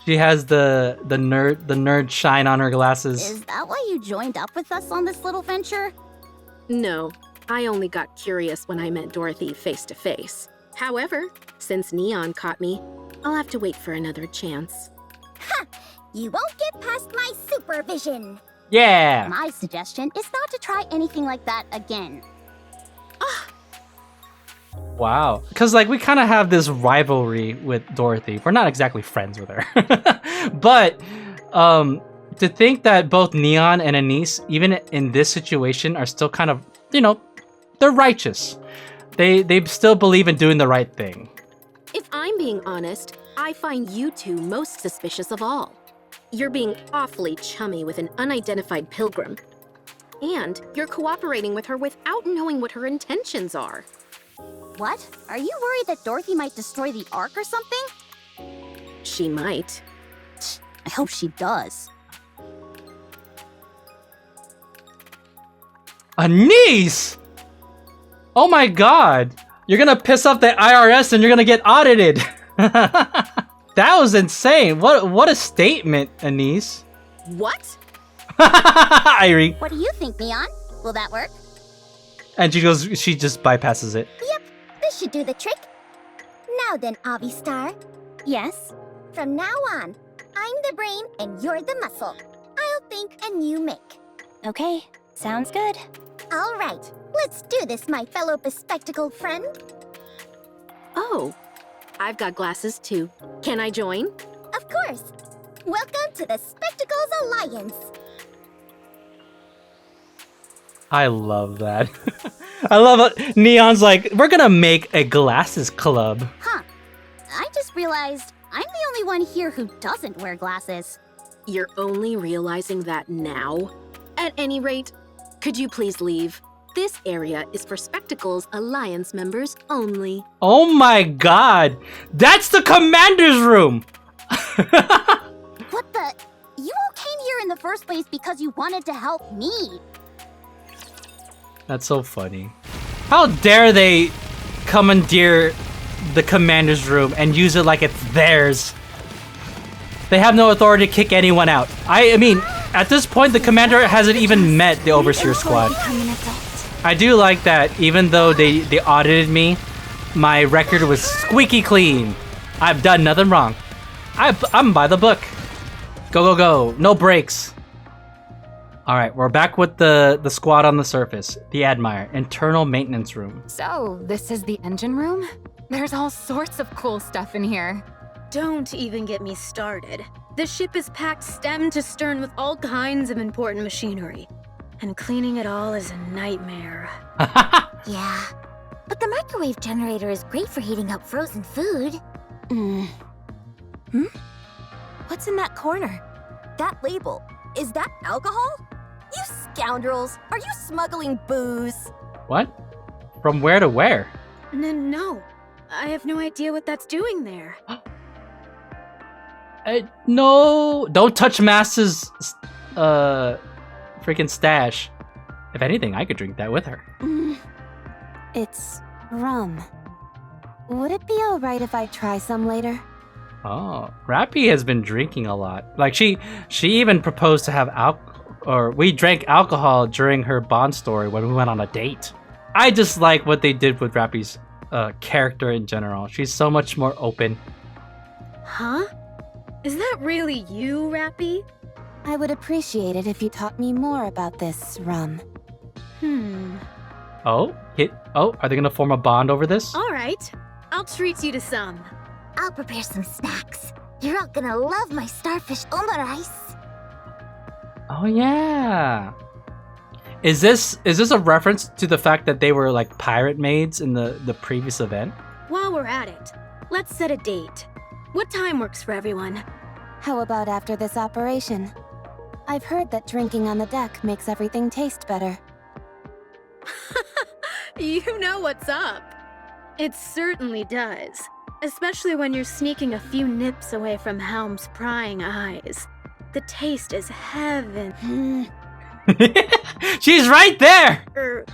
She has the nerd shine on her glasses. Is that why you joined up with us on this little venture? No, I only got curious when I met Dorothy face to face. However, since Neon caught me, I'll have to wait for another chance. Ha! You won't get past my supervision. Yeah. My suggestion is not to try anything like that again. Wow. Because, like, we kind of have this rivalry with Dorothy. We're not exactly friends with her. But to think that both Neon and Anise, even in this situation, are still kind of, you know, they're righteous. They still believe in doing the right thing. If I'm being honest, I find you two most suspicious of all. You're being awfully chummy with an unidentified pilgrim. And you're cooperating with her without knowing what her intentions are. What? Are you worried that Dorothy might destroy the Ark or something? She might. I hope she does. Anise! Oh my god! You're gonna piss off the IRS and you're gonna get audited! That was insane! What a statement, Anise. What? Irie. What do you think, Neon? Will that work? And she just bypasses it. Yep, this should do the trick. Now then, POPSTAR. Yes? From now on, I'm the brain and you're the muscle. I'll think and you make. Okay, sounds good. All right, let's do this, my fellow bespectacled friend. Oh, I've got glasses too. Can I join? Of course. Welcome to the Spectacles Alliance. I love that. I love it. Neon's like, we're gonna make a glasses club. Huh. I just realized I'm the only one here who doesn't wear glasses. You're only realizing that now? At any rate, could you please leave? This area is for Spectacles Alliance members only. Oh my god! That's the commander's room! What the? You all came here in the first place because you wanted to help me. That's so funny. How dare they commandeer the commander's room and use it like it's theirs? They have no authority to kick anyone out. I mean, at this point, the commander hasn't even met the Overseer Squad. I do like that even though they audited me, my record was squeaky clean. I've done nothing wrong. I'm by the book. Go, go, go. No breaks. Alright, we're back with the squad on the surface. The Admire, internal maintenance room. So, this is the engine room? There's all sorts of cool stuff in here. Don't even get me started. The ship is packed stem to stern with all kinds of important machinery. And cleaning it all is a nightmare. Yeah, but the microwave generator is great for heating up frozen food. What's in that corner? That label. Is that alcohol? You scoundrels! Are you smuggling booze? What? From where to where? No. I have no idea what that's doing there. No! Don't touch Mass's freaking stash. If anything, I could drink that with her. It's rum. Would it be alright if I try some later? Oh, Rapi has been drinking a lot. Like she even proposed to have we drank alcohol during her Bond story when we went on a date. I just like what they did with Rapi's character in general. She's so much more open. Huh? Is that really you, Rapi? I would appreciate it if you taught me more about this rum. Oh, are they gonna form a bond over this? All right. I'll treat you to some. I'll prepare some snacks. You're all gonna love my starfish omurice. Oh yeah. Is this a reference to the fact that they were like pirate maids in the previous event? While we're at it, let's set a date. What time works for everyone? How about after this operation? I've heard that drinking on the deck makes everything taste better. You know what's up. It certainly does. Especially when you're sneaking a few nips away from Helm's prying eyes. The taste is heaven. She's right there!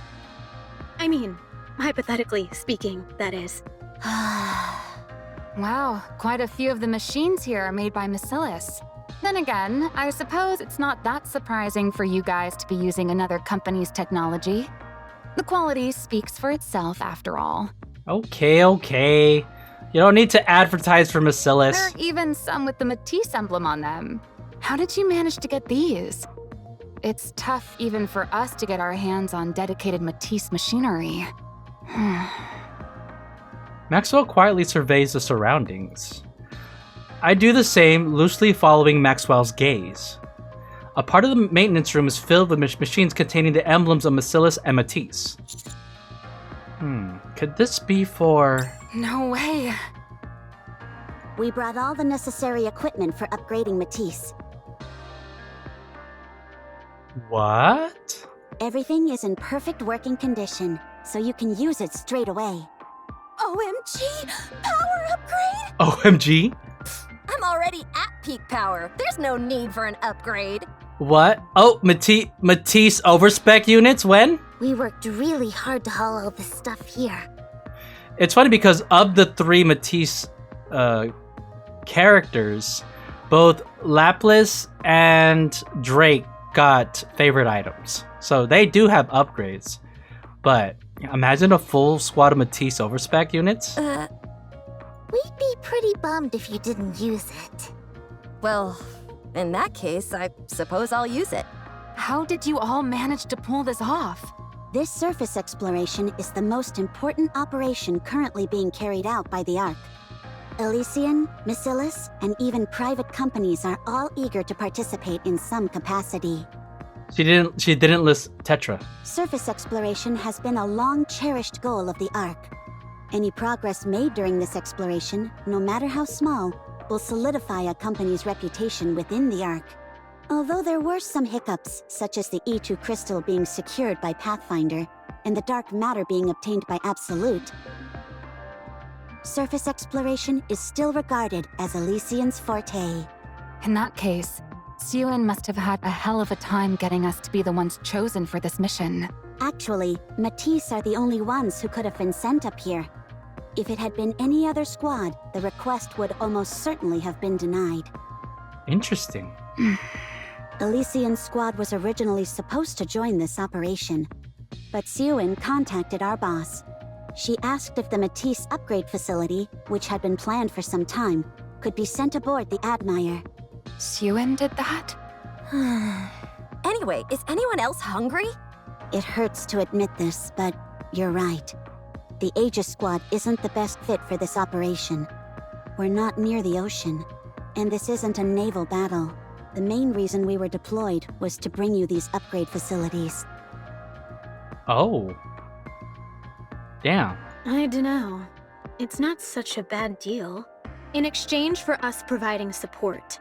I mean, hypothetically speaking, that is. Wow, quite a few of the machines here are made by Bacillus. Then again, I suppose it's not that surprising for you guys to be using another company's technology. The quality speaks for itself after all. Okay. You don't need to advertise for Bacillus. There are even some with the Matisse emblem on them. How did you manage to get these? It's tough even for us to get our hands on dedicated Matisse machinery. Maxwell quietly surveys the surroundings. I do the same, loosely following Maxwell's gaze. A part of the maintenance room is filled with machines containing the emblems of Bacillus and Matisse. Could this be for... No way. We brought all the necessary equipment for upgrading Matisse. What? Everything is in perfect working condition, so you can use it straight away. OMG! Power upgrade? OMG? I'm already at peak power. There's no need for an upgrade. What? Oh, Matisse overspec units? When? We worked really hard to haul all this stuff here. It's funny because of the 3 Matisse characters, both Lapis and Drake got favorite items. So they do have upgrades. But imagine a full squad of Matisse overspec units. We'd be pretty bummed if you didn't use it. Well, in that case, I suppose I'll use it. How did you all manage to pull this off? This surface exploration is the most important operation currently being carried out by the Ark. Elysian, Bacillus, and even private companies are all eager to participate in some capacity. She didn't list Tetra. Surface exploration has been a long-cherished goal of the Ark. Any progress made during this exploration, no matter how small, will solidify a company's reputation within the Ark. Although there were some hiccups, such as the E2 crystal being secured by Pathfinder, and the dark matter being obtained by Absolute, surface exploration is still regarded as Elysian's forte. In that case, Siuan must have had a hell of a time getting us to be the ones chosen for this mission. Actually, Matisse are the only ones who could have been sent up here. If it had been any other squad, the request would almost certainly have been denied. Interesting. Elysian's squad was originally supposed to join this operation, but Siuan contacted our boss. She asked if the Matisse upgrade facility, which had been planned for some time, could be sent aboard the Admire. Siuan did that? Anyway, is anyone else hungry? It hurts to admit this, but you're right. The Aegis Squad isn't the best fit for this operation. We're not near the ocean, and this isn't a naval battle. The main reason we were deployed was to bring you these upgrade facilities. Oh. Damn. I dunno. It's not such a bad deal. In exchange for us providing support,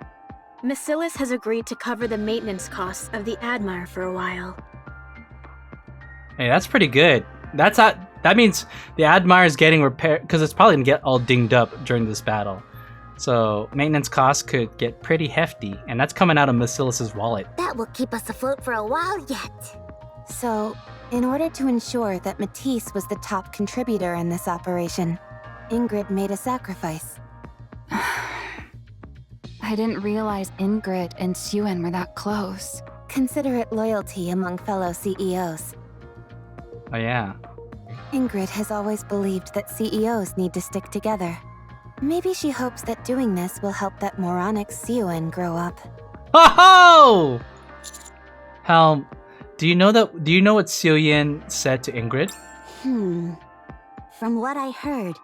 Bacillus has agreed to cover the maintenance costs of the Admire for a while. Hey, that's pretty good. That means the Admire is getting repaired, because it's probably gonna get all dinged up during this battle. So maintenance costs could get pretty hefty, and that's coming out of Bacillus's wallet. That will keep us afloat for a while yet. So, in order to ensure that Matisse was the top contributor in this operation, Ingrid made a sacrifice. I didn't realize Ingrid and Siuan were that close. Consider it loyalty among fellow CEOs. Oh yeah. Ingrid has always believed that CEOs need to stick together. Maybe she hopes that doing this will help that moronic Siuan grow up. Ho-ho! Helm, do you know what Siuan said to Ingrid? From what I heard,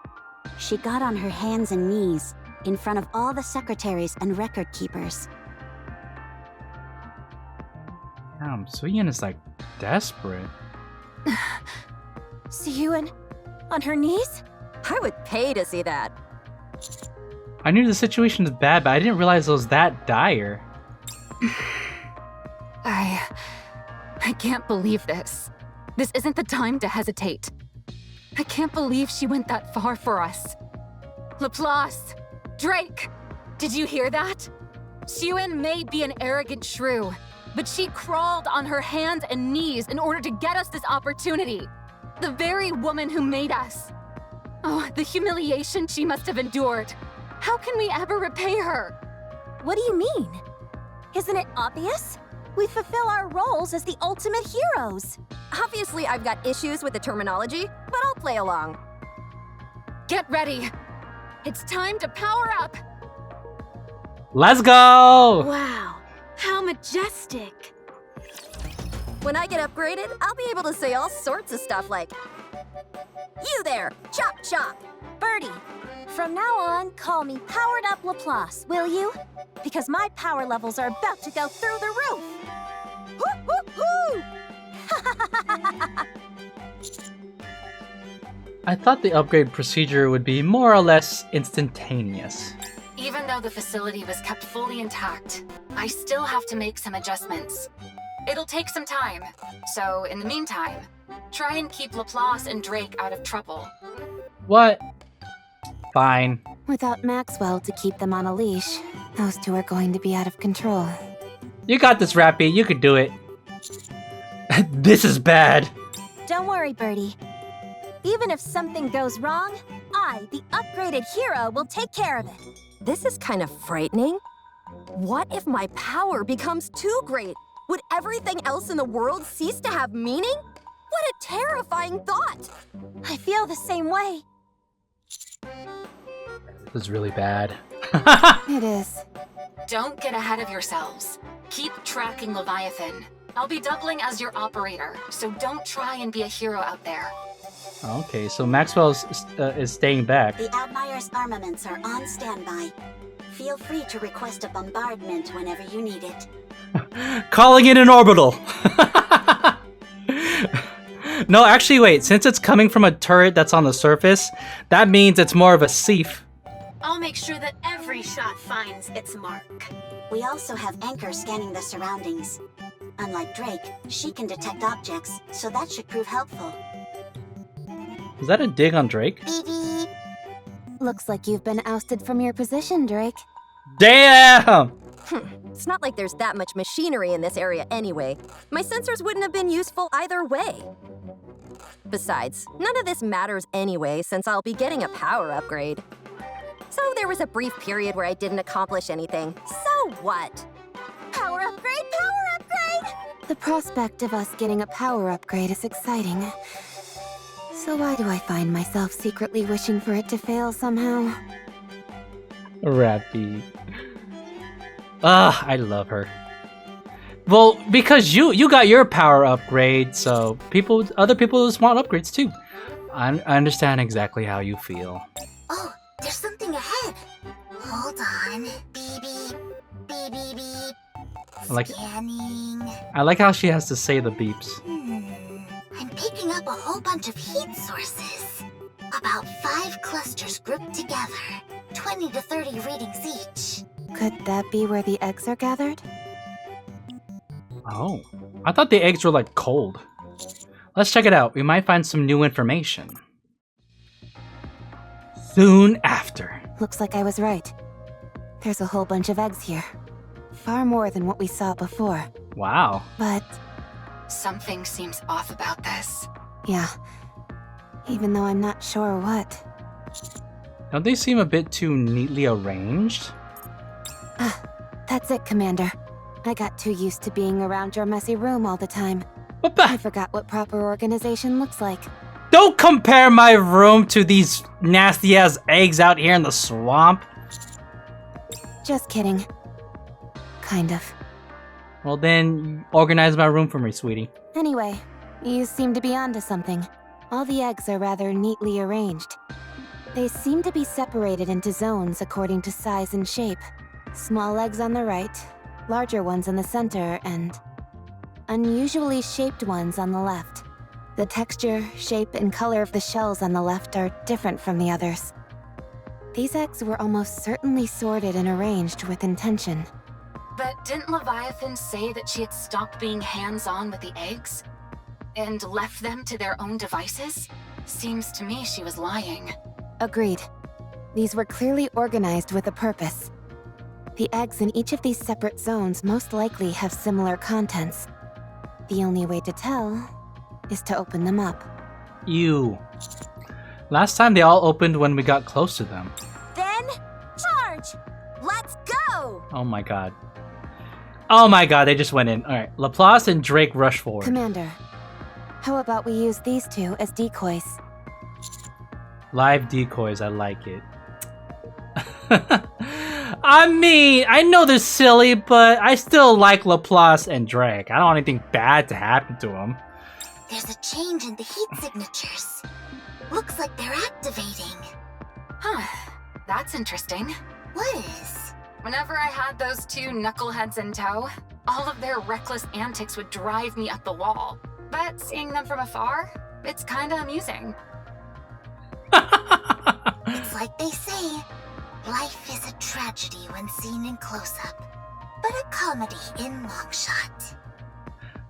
she got on her hands and knees in front of all the secretaries and record keepers. Damn, Siuan is like desperate. Siuan? On her knees? I would pay to see that. I knew the situation was bad, but I didn't realize it was that dire. I can't believe this. This isn't the time to hesitate. I can't believe she went that far for us. Laplace! Drake! Did you hear that? Xuan may be an arrogant shrew, but she crawled on her hands and knees in order to get us this opportunity. The very woman who made us. Oh, the humiliation she must have endured. How can we ever repay her? What do you mean? Isn't it obvious? We fulfill our roles as the ultimate heroes. Obviously, I've got issues with the terminology, but I'll play along. Get ready. It's time to power up. Let's go! Wow, how majestic. When I get upgraded, I'll be able to say all sorts of stuff like, "You there, chop chop." Birdie, from now on, call me Powered Up Laplace, will you? Because my power levels are about to go through the roof. Hoo hoo hoo! I thought the upgrade procedure would be more or less instantaneous. Even though the facility was kept fully intact, I still have to make some adjustments. It'll take some time, so in the meantime, try and keep Laplace and Drake out of trouble. What? Fine. Without Maxwell to keep them on a leash, those two are going to be out of control. You got this, Rapi. You could do it. This is bad. Don't worry, Birdie. Even if something goes wrong, I, the upgraded hero, will take care of it. This is kind of frightening. What if my power becomes too great? Would everything else in the world cease to have meaning? What a terrifying thought! I feel the same way. This is really bad. It is. Don't get ahead of yourselves. Keep tracking Leviathan. I'll be doubling as your operator, so don't try and be a hero out there. Okay, so Maxwell is staying back. The Outliers armaments are on standby. Feel free to request a bombardment whenever you need it. Calling in an orbital! No, actually wait, since it's coming from a turret that's on the surface, that means it's more of a sieve. I'll make sure that every shot finds its mark. We also have Anchor scanning the surroundings. Unlike Drake, she can detect objects, so that should prove helpful. Is that a dig on Drake? Looks like you've been ousted from your position, Drake. Damn! It's not like there's that much machinery in this area anyway. My sensors wouldn't have been useful either way. Besides, none of this matters anyway, since I'll be getting a power upgrade. So there was a brief period where I didn't accomplish anything. So what? Power upgrade, power upgrade! The prospect of us getting a power upgrade is exciting. So why do I find myself secretly wishing for it to fail somehow? Rapi. Ah, I love her. Well, because you got your power upgrade, so other people just want upgrades too. I understand exactly how you feel. Oh, there's something ahead. Hold on. Beep, beep, beep, beep, beep. Scanning. I like how she has to say the beeps. I'm picking up a whole bunch of heat sources. About 5 clusters grouped together. 20 to 30 readings each. Could that be where the eggs are gathered? Oh, I thought the eggs were like cold. Let's check it out. We might find some new information. Soon after. Looks like I was right. There's a whole bunch of eggs here. Far more than what we saw before. Wow. But Something seems off about this. yeah, even though I'm not sure what. Don't they seem a bit too neatly arranged? That's it, Commander. I got too used to being around your messy room all the time. What I the? forgot what proper organization looks like. Don't compare my room to these nasty ass eggs out here in the swamp. Just kidding. Kind of. Well then, organize my room for me, sweetie. Anyway, you seem to be onto something. All the eggs are rather neatly arranged. They seem to be separated into zones according to size and shape. Small eggs on the right, larger ones in the center, and unusually shaped ones on the left. The texture, shape, and color of the shells on the left are different from the others. These eggs were almost certainly sorted and arranged with intention. But didn't Leviathan say that she had stopped being hands-on with the eggs? And left them to their own devices? Seems to me she was lying. Agreed. These were clearly organized with a purpose. The eggs in each of these separate zones most likely have similar contents. The only way to tell is to open them up. Ew. Last time they all opened when we got close to them. Then, charge! Let's go! Oh my god. Oh my god, they just went in. Alright, Laplace and Drake rush forward. Commander, how about we use these two as decoys? Live decoys, I like it. I mean, I know they're silly, but I still like Laplace and Drake. I don't want anything bad to happen to them. There's a change in the heat signatures. Looks like they're activating. Huh, that's interesting. What is? Whenever I had those two knuckleheads in tow, all of their reckless antics would drive me up the wall. But seeing them from afar, it's kinda amusing. It's like they say, life is a tragedy when seen in close-up, but a comedy in long shot.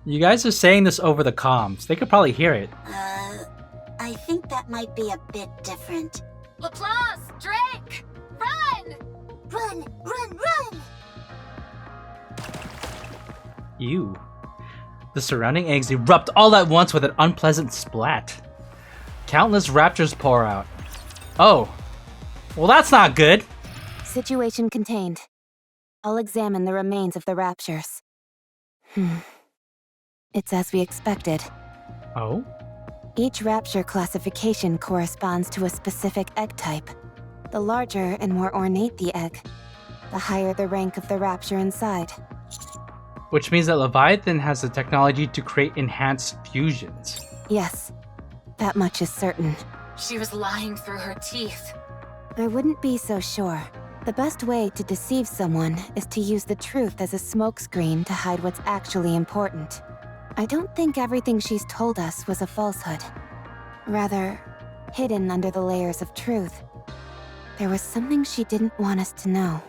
You guys are saying this over the comms. They could probably hear it. I think that might be a bit different. Laplace! Drake! Run! Run, run, run! Ew. The surrounding eggs erupt all at once with an unpleasant splat. Countless raptors pour out. Oh. Well, that's not good. Situation contained. I'll examine the remains of the raptures. It's as we expected. Oh? Each rapture classification corresponds to a specific egg type. The larger and more ornate the egg, the higher the rank of the rapture inside. Which means that Leviathan has the technology to create enhanced fusions. Yes, that much is certain. She was lying through her teeth. I wouldn't be so sure. The best way to deceive someone is to use the truth as a smokescreen to hide what's actually important. I don't think everything she's told us was a falsehood. Rather, hidden under the layers of truth. There was something she didn't want us to know.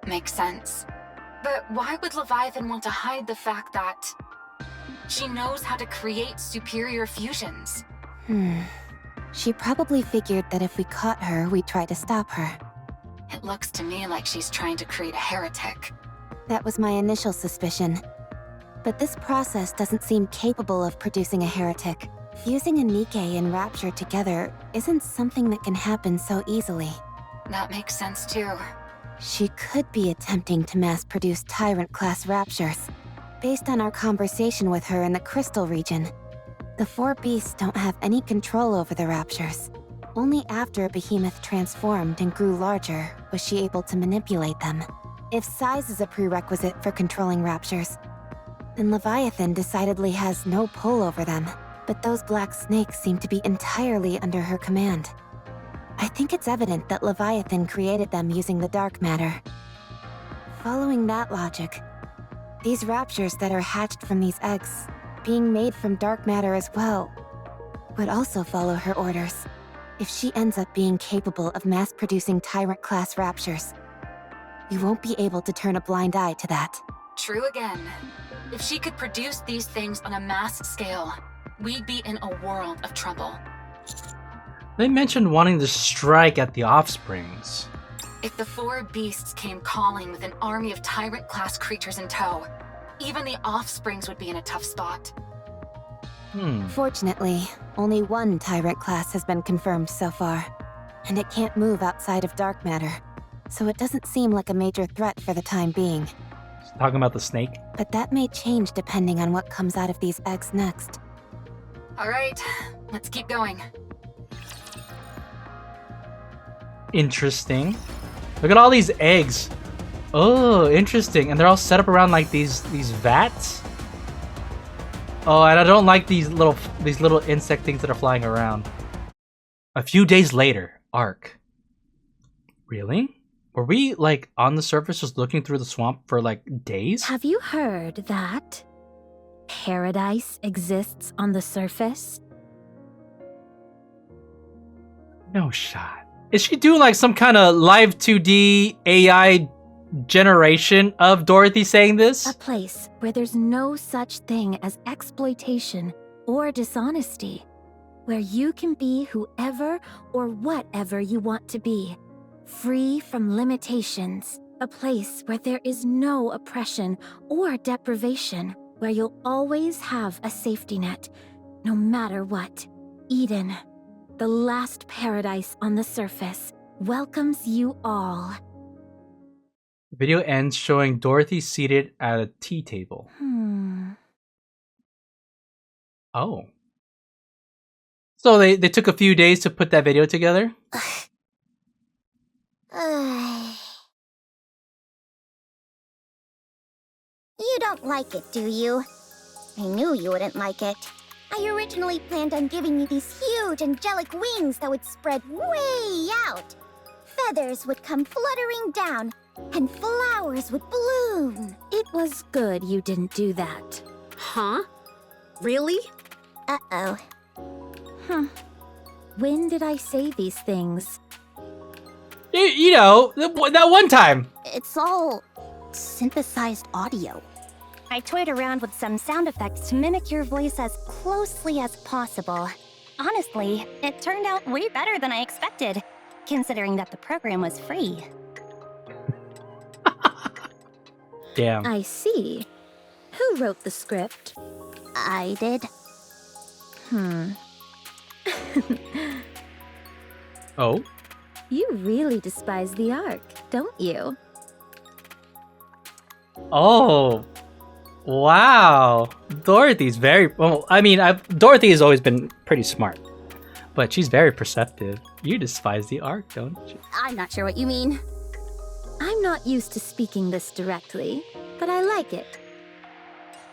Makes sense. But why would Leviathan want to hide the fact that she knows how to create superior fusions? She probably figured that if we caught her, we'd try to stop her. It looks to me like she's trying to create a heretic. That was my initial suspicion. But this process doesn't seem capable of producing a heretic. Fusing a NIKKE and Rapture together isn't something that can happen so easily. That makes sense too. She could be attempting to mass-produce Tyrant-class Raptures. Based on our conversation with her in the Crystal region, the four beasts don't have any control over the Raptures. Only after a behemoth transformed and grew larger was she able to manipulate them. If size is a prerequisite for controlling Raptures, then Leviathan decidedly has no pull over them. But those black snakes seem to be entirely under her command. I think it's evident that Leviathan created them using the dark matter. Following that logic, these raptures that are hatched from these eggs, being made from dark matter as well, would also follow her orders. If she ends up being capable of mass-producing Tyrant-class raptures, we won't be able to turn a blind eye to that. True again. If she could produce these things on a mass scale, we'd be in a world of trouble. They mentioned wanting to strike at the offsprings. If the four beasts came calling with an army of Tyrant-class creatures in tow, even the offsprings would be in a tough spot. Fortunately, only one Tyrant class has been confirmed so far, and it can't move outside of dark matter, so it doesn't seem like a major threat for the time being. Talking about the snake? But that may change depending on what comes out of these eggs next. Alright, let's keep going. Interesting. Look at all these eggs. Oh, interesting. And they're all set up around like these vats. Oh, and I don't like these little insect things that are flying around. A few days later, Ark. Really? Were we like on the surface just looking through the swamp for like days? Have you heard that paradise exists on the surface? No shot. Is she doing like some kind of live 2D AI generation of Dorothy saying this? A place where there's no such thing as exploitation or dishonesty. Where you can be whoever or whatever you want to be. Free from limitations. A place where there is no oppression or deprivation. Where you'll always have a safety net, no matter what. Eden, the last paradise on the surface, welcomes you all. The video ends showing Dorothy seated at a tea table. Oh. So they took a few days to put that video together? You don't like it, do you? I knew you wouldn't like it. I originally planned on giving you these huge angelic wings that would spread way out. Feathers would come fluttering down, and flowers would bloom. It was good you didn't do that. Huh? Really? Uh-oh. When did I say these things? You know, that one time. It's all synthesized audio. I toyed around with some sound effects to mimic your voice as closely as possible. Honestly, it turned out way better than I expected, considering that the program was free. Damn. I see. Who wrote the script? I did. Oh? You really despise the Ark, don't you? Oh. Wow. Dorothy's very... Well, I mean, Dorothy has always been pretty smart. But she's very perceptive. You despise the Ark, don't you? I'm not sure what you mean. I'm not used to speaking this directly, but I like it.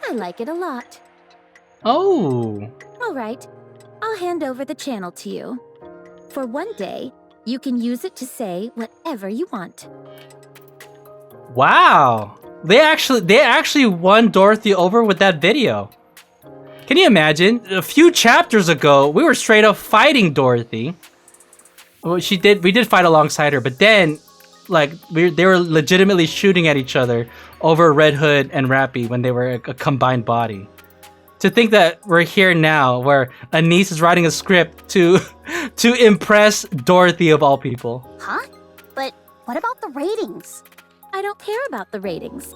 I like it a lot. Oh. All right, I'll hand over the channel to you. For one day, you can use it to say whatever you want. Wow. They actually won Dorothy over with that video. Can you imagine? A few chapters ago, we were straight up fighting Dorothy. Well, we did fight alongside her, but then, like, they were legitimately shooting at each other over Red Hood and Rapi when they were a combined body. To think that we're here now, where Anise is writing a script to impress Dorothy of all people. Huh? But what about the ratings? I don't care about the ratings.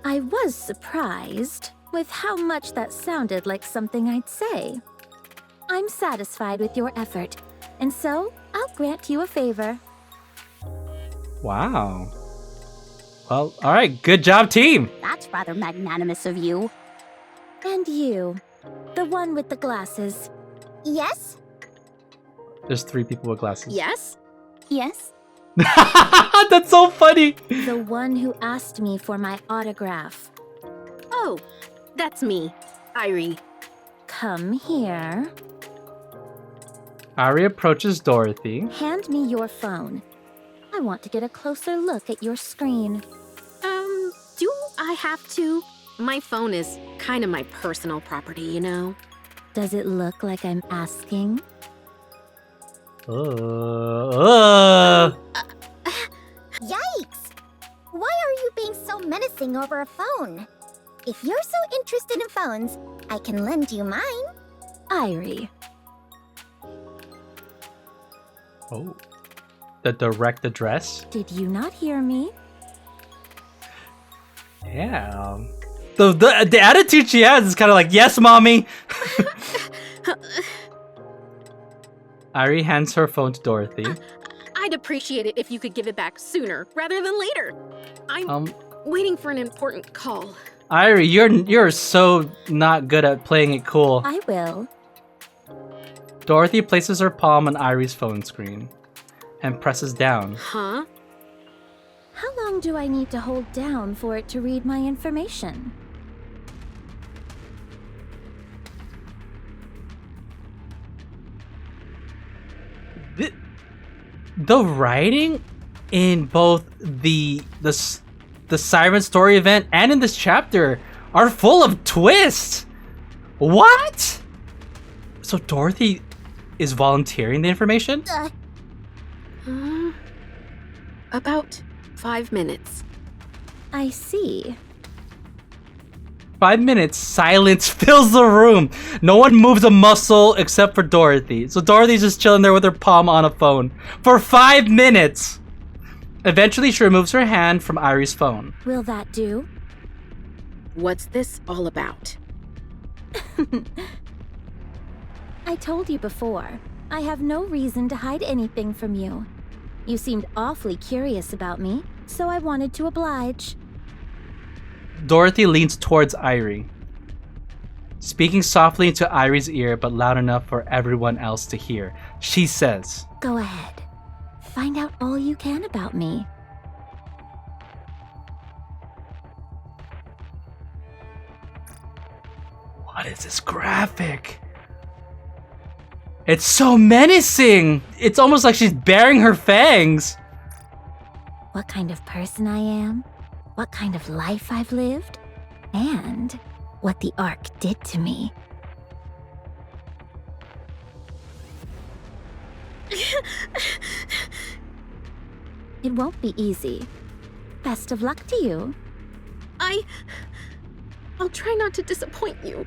I was surprised with how much that sounded like something I'd say. I'm satisfied with your effort, and so I'll grant you a favor. Wow. Well, alright, good job, team! That's rather magnanimous of you. And you, the one with the glasses. Yes? There's 3 people with glasses. Yes? Yes? That's so funny! The one who asked me for my autograph. Oh, that's me, Irie. Come here. Ari approaches Dorothy. Hand me your phone. I want to get a closer look at your screen. Do I have to? My phone is kind of my personal property, you know? Does it look like I'm asking? Yikes! Why are you being so menacing over a phone? If you're so interested in phones, I can lend you mine. Irie. Oh. The direct address? Did you not hear me? Yeah. The attitude she has is kind of like, yes, mommy! Irie hands her phone to Dorothy. I'd appreciate it if you could give it back sooner rather than later. I'm waiting for an important call. Irie, you're so not good at playing it cool. I will. Dorothy places her palm on Irie's phone screen and presses down. Huh? How long do I need to hold down for it to read my information? The writing in both the Siren story event and in this chapter are full of twists. What? So Dorothy is volunteering the information? About 5 minutes. I see. 5 minutes, silence fills the room. No one moves a muscle except for Dorothy. So Dorothy's just chilling there with her palm on a phone for 5 minutes. Eventually, she removes her hand from Irie's phone. Will that do? What's this all about? I told you before, I have no reason to hide anything from you. You seemed awfully curious about me, so I wanted to oblige. Dorothy leans towards Irie, speaking softly into Irie's ear but loud enough for everyone else to hear. She says, Go ahead. Find out all you can about me. What is this graphic? It's so menacing! It's almost like she's baring her fangs. What kind of person I am, what kind of life I've lived, and what the Ark did to me. It won't be easy. Best of luck to you. I'll try not to disappoint you.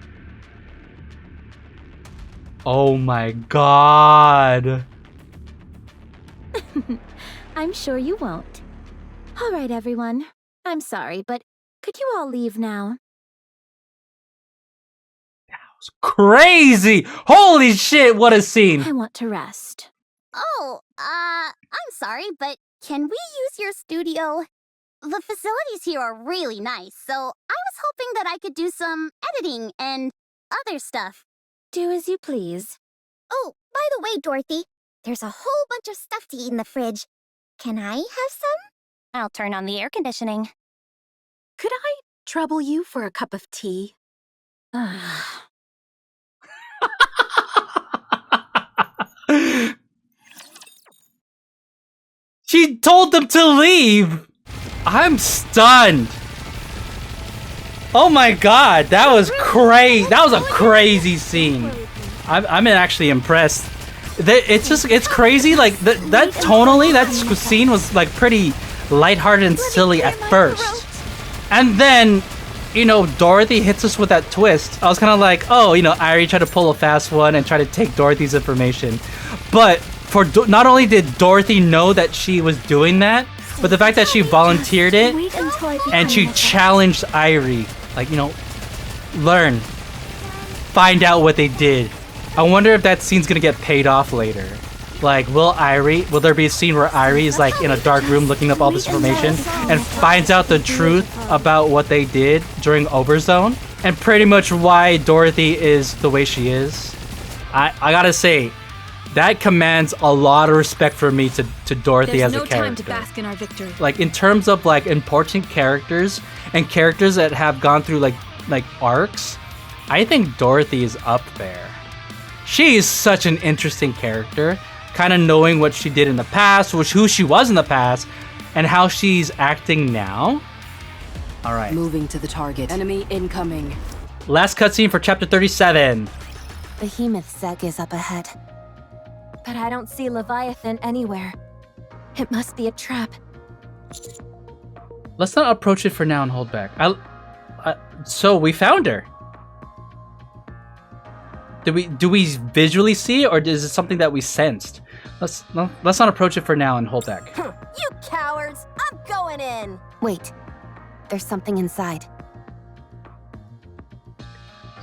Oh my god. I'm sure you won't. All right, everyone. I'm sorry, but could you all leave now? It's crazy! Holy shit, what a scene! I want to rest. Oh, I'm sorry, but can we use your studio? The facilities here are really nice, so I was hoping that I could do some editing and other stuff. Do as you please. Oh, by the way, Dorothy, there's a whole bunch of stuff to eat in the fridge. Can I have some? I'll turn on the air conditioning. Could I trouble you for a cup of tea? She told them to leave! I'm stunned. Oh my god, that was crazy. That was a crazy scene. I'm actually impressed. It's crazy. Like that tonally, that scene was like pretty lighthearted and silly at first, and then, you know, Dorothy hits us with that twist. I was kind of like, oh, you know, Irie tried to pull a fast one and try to take Dorothy's information, but not only did Dorothy know that she was doing that, but the fact that she volunteered it and she challenged Irie, like, you know, learn, find out what they did. I wonder if that scene's gonna get paid off later. Like, will there be a scene where Irie is like in a dark room looking up all this information and finds out the truth about what they did during Overzone and pretty much why Dorothy is the way she is? I gotta say, that commands a lot of respect for me to Dorothy as a character. There's no time to bask in our victory. Like, in terms of like important characters and characters that have gone through like arcs, I think Dorothy is up there. She is such an interesting character, kind of knowing what she did in the past, who she was in the past, and how she's acting now. All right. Moving to the target. Enemy incoming. Last cutscene for chapter 37. Behemoth's Zeg is up ahead. But I don't see Leviathan anywhere. It must be a trap. Let's not approach it for now and hold back. So we found her. Do we visually see it, or is it something that we sensed? Let's not approach it for now and hold back. You cowards! I'm going in! Wait. There's something inside.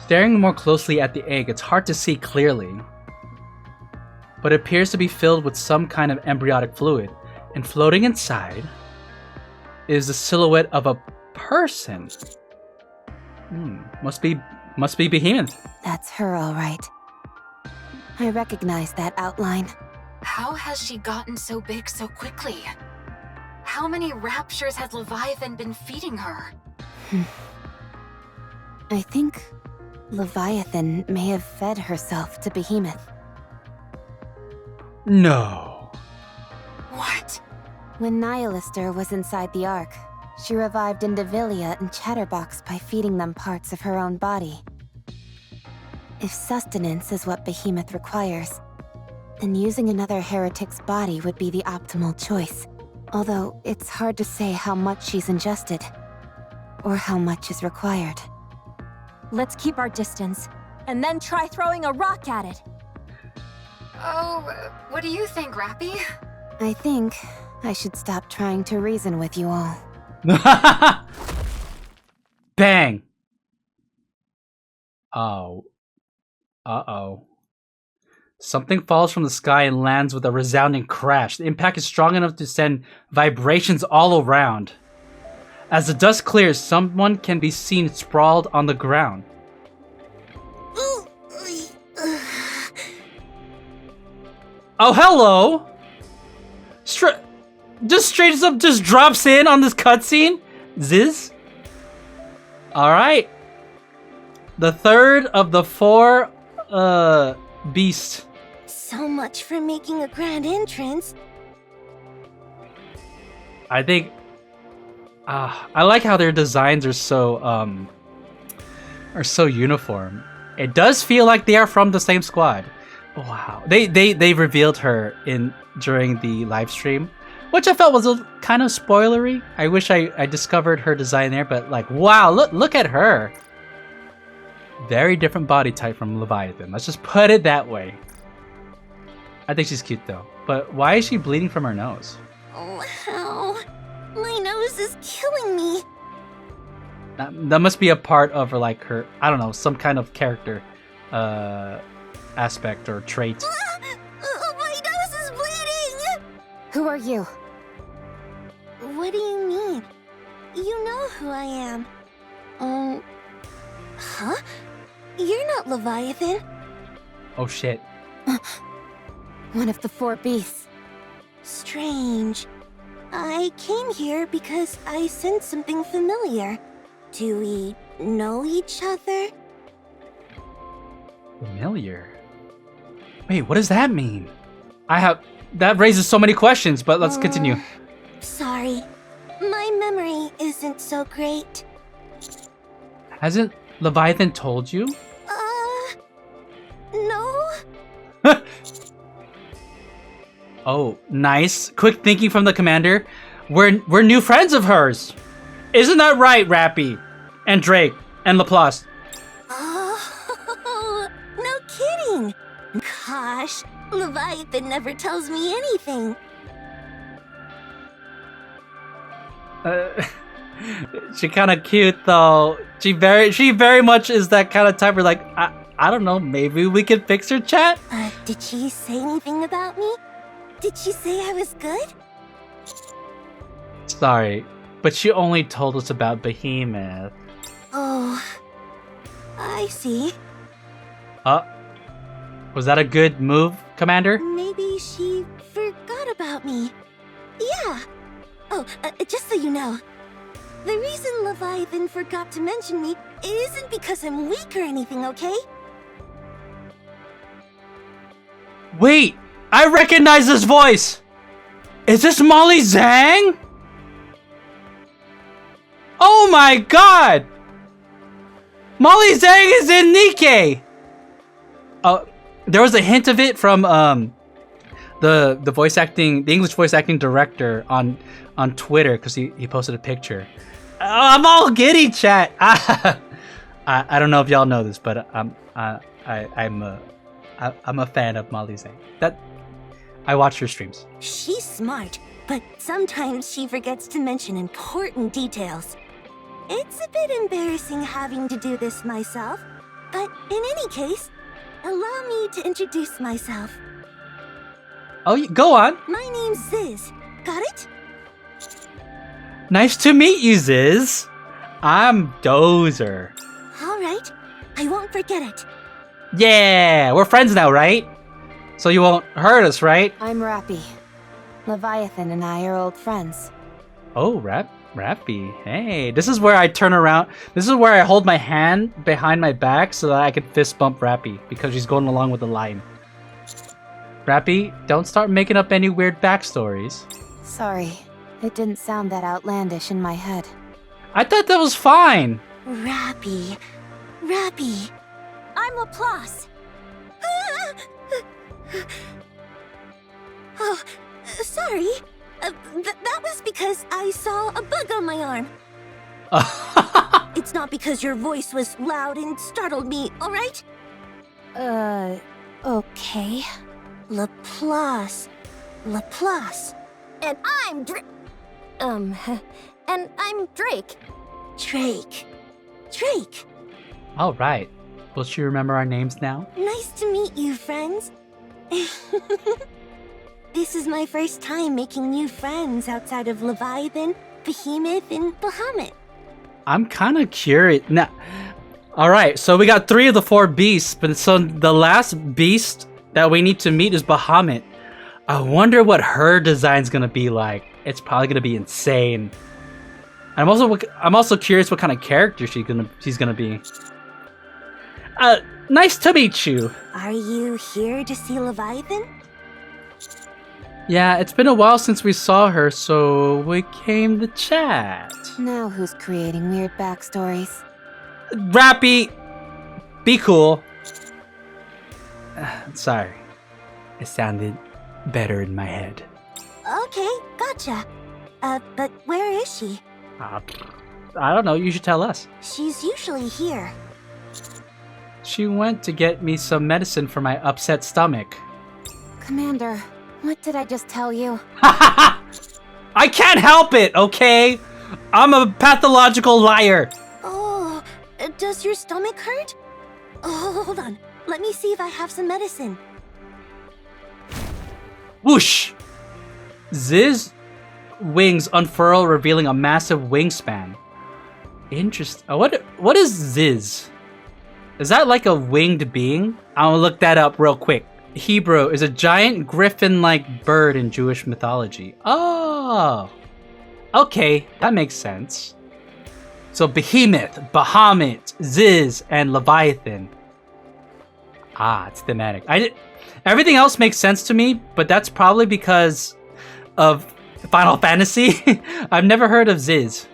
Staring more closely at the egg, it's hard to see clearly, but it appears to be filled with some kind of embryonic fluid, and floating inside is the silhouette of a person. Must be Behemoth. That's her, all right. I recognize that outline. How has she gotten so big so quickly? How many raptures has Leviathan been feeding her? I think Leviathan may have fed herself to Behemoth. No. What? When Nihilister was inside the Ark, she revived Indivilia and Chatterbox by feeding them parts of her own body. If sustenance is what Behemoth requires, then using another heretic's body would be the optimal choice. Although, it's hard to say how much she's ingested, or how much is required. Let's keep our distance, and then try throwing a rock at it. Oh, what do you think, Rapi? I think I should stop trying to reason with you all. Bang! Oh. Uh-oh. Something falls from the sky and lands with a resounding crash. The impact is strong enough to send vibrations all around. As the dust clears, someone can be seen sprawled on the ground. Oh, hello! Just straight up just drops in on this cutscene? Ziz? Alright. The third of the 4 beasts. So much for making a grand entrance. I think I like how their designs are so uniform. It does feel like they are from the same squad. Wow. They revealed her during the live stream, which I felt was kind of spoilery. I wish I discovered her design there, but like, wow, look at her. Very different body type from Leviathan. Let's just put it that way. I think she's cute though. But why is she bleeding from her nose? Oh, how? My nose is killing me. That must be a part of her, like her, I don't know, some kind of character aspect or trait. My nose is bleeding! Who are you? What do you mean? You know who I am. Huh? You're not Leviathan. Oh shit. One of the 4 beasts. Strange. I came here because I sensed something familiar. Do we know each other? Familiar? Wait, what does that mean? That raises so many questions, but let's continue. Sorry. My memory isn't so great. Hasn't Leviathan told you? No? Oh, nice. Quick thinking from the commander. We're new friends of hers. Isn't that right, Rapi? And Drake? And Laplace? Oh, no kidding. Gosh, Leviathan never tells me anything. She kind of cute though. She very much is that kind of type where like, I don't know, maybe we could fix her chat? Did she say anything about me? Did she say I was good? Sorry, but she only told us about Behemoth. Oh, I see. Was that a good move, Commander? Maybe she forgot about me. Yeah. Oh, just so you know, the reason Leviathan forgot to mention me isn't because I'm weak or anything, okay? Wait! I recognize this voice! Is this Molly Zhang? Oh my god! Molly Zhang is in NIKKE! There was a hint of it from the English voice acting director on Twitter because he posted a picture. I'm all giddy, chat. I don't know if y'all know this, but I'm a fan of Molly Zhang. I watch her streams. She's smart, but sometimes she forgets to mention important details. It's a bit embarrassing having to do this myself, but in any case, allow me to introduce myself. Oh, go on. My name's Ziz. Got it? Nice to meet you, Ziz. I'm Dozer. All right. I won't forget it. Yeah, we're friends now, right? So you won't hurt us, right? I'm Rapi. Leviathan and I are old friends. Oh, Rapi. Hey, this is where I turn around. This is where I hold my hand behind my back so that I can fist bump Rapi because she's going along with the line. Rapi, don't start making up any weird backstories. Sorry, it didn't sound that outlandish in my head. I thought that was fine. Rapi. I'm Laplace. Oh, sorry. That was because I saw a bug on my arm. It's not because your voice was loud and startled me, alright? Okay. Laplace. And I'm and I'm Drake. Drake. All right. Will she remember our names now? Nice to meet you, friends. This is my first time making new friends outside of Leviathan, Behemoth, and Bahamut. I'm kind of curious. Now, all right, so we got 3 of the 4 beasts, but so the last beast that we need to meet is Bahamut. I wonder what her design's gonna be like. It's probably gonna be insane. I'm also curious what kind of character she's gonna be. Nice to meet you. Are you here to see Leviathan? Yeah, it's been a while since we saw her, so we came to chat. Now who's creating weird backstories? Rapi, be cool. Sorry, it sounded better in my head. Okay, gotcha. But where is she? I don't know, you should tell us. She's usually here. She went to get me some medicine for my upset stomach. Commander, what did I just tell you? I can't help it, okay? I'm a pathological liar. Oh, does your stomach hurt? Oh, hold on. Let me see if I have some medicine. Whoosh! Ziz wings unfurl, revealing a massive wingspan. Interesting. What is Ziz? Is that like a winged being? I'll look that up real quick. Hebrew is a giant griffin-like bird in Jewish mythology. Oh! Okay, that makes sense. So Behemoth, Bahamut, Ziz, and Leviathan. Ah, it's thematic. Everything else makes sense to me, but that's probably because of Final Fantasy. I've never heard of Ziz.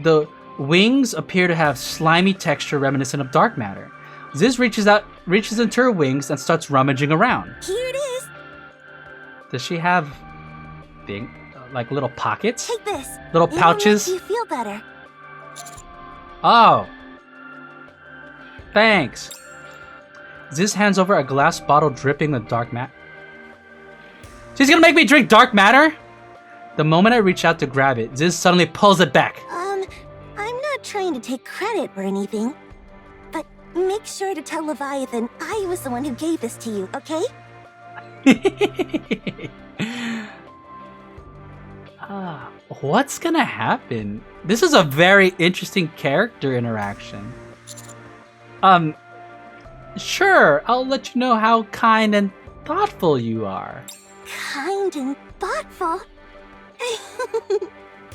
The wings appear to have slimy texture reminiscent of dark matter. Ziz reaches into her wings and starts rummaging around. Here it is. Does she have like little pockets? Take this. Little pouches? It'll make you feel better. Oh. Thanks. Ziz hands over a glass bottle dripping with dark matter. She's gonna make me drink dark matter? The moment I reach out to grab it, Ziz suddenly pulls it back. I'm not trying to take credit or anything, but make sure to tell Leviathan I was the one who gave this to you, okay? What's gonna happen? This is a very interesting character interaction. Sure, I'll let you know how kind and thoughtful you are. Kind and thoughtful?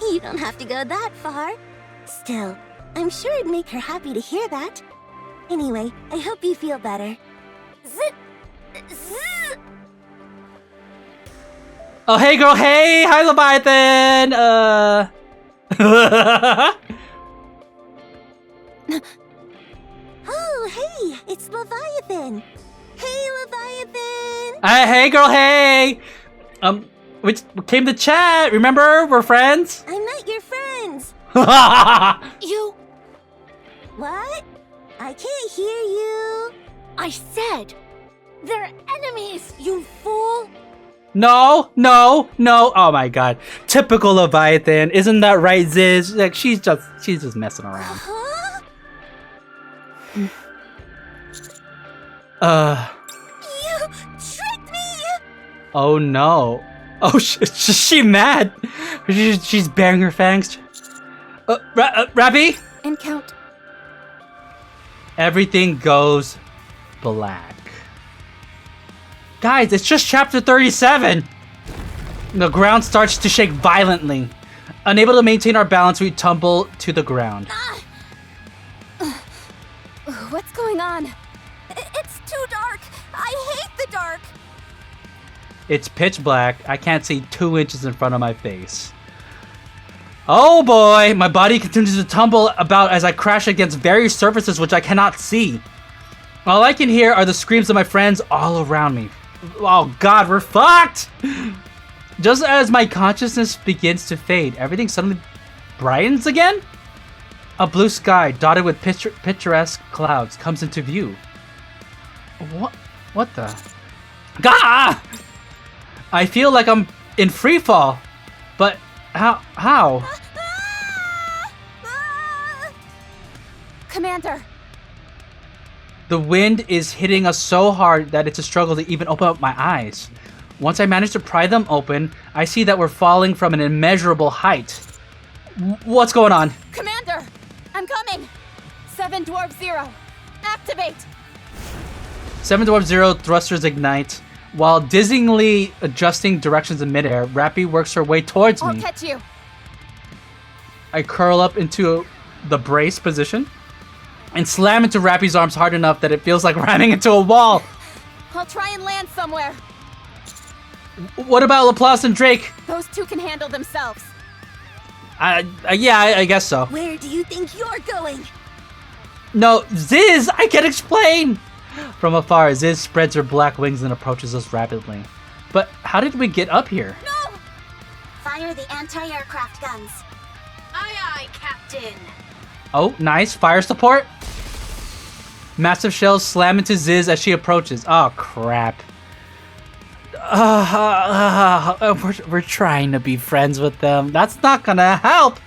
You don't have to go that far. Still, I'm sure it'd make her happy to hear that. Anyway, I hope you feel better. Oh, hey girl, hey! Hi Leviathan! Oh, hey! It's Leviathan! Hey, Leviathan! Hey girl, hey! We came to chat, remember? We're friends? I'm not your friends! You... What? I can't hear you. I said... They're enemies, you fool! No. Oh my god. Typical Leviathan. Isn't that right, Ziz? Like, she's just messing around. Huh? You tricked me! Oh no. Oh, she mad. She's baring her fangs. Rapi? And Count. Everything goes black. Guys, it's just chapter 37. The ground starts to shake violently. Unable to maintain our balance, we tumble to the ground. What's going on? It's too dark. I hate the dark. It's pitch black. I can't see 2 inches in front of my face. Oh boy, my body continues to tumble about as I crash against various surfaces which I cannot see. All I can hear are the screams of my friends all around me. Oh god, we're fucked! Just as my consciousness begins to fade, everything suddenly brightens again? A blue sky dotted with picturesque clouds comes into view. What the? Gah! I feel like I'm in free fall, but how? Commander! The wind is hitting us so hard that it's a struggle to even open up my eyes. Once I manage to pry them open, I see that we're falling from an immeasurable height. What's going on? Commander! I'm coming! 7 Dwarf 0. Activate! 7 Dwarf 0 thrusters ignite. While dizzyingly adjusting directions in midair, Rapi works her way towards me. I'll catch you! I curl up into the brace position and slam into Rapi's arms hard enough that it feels like ramming into a wall. I'll try and land somewhere. What about Laplace and Drake? Those two can handle themselves. Yeah, I guess so. Where do you think you're going? No, Ziz, I can explain! From afar, Ziz spreads her black wings and approaches us rapidly. But how did we get up here? No! Fire the anti-aircraft guns. Aye, aye, Captain. Oh, nice. Fire support. Massive shells slam into Ziz as she approaches. Oh, crap. We're trying to be friends with them. That's not gonna help.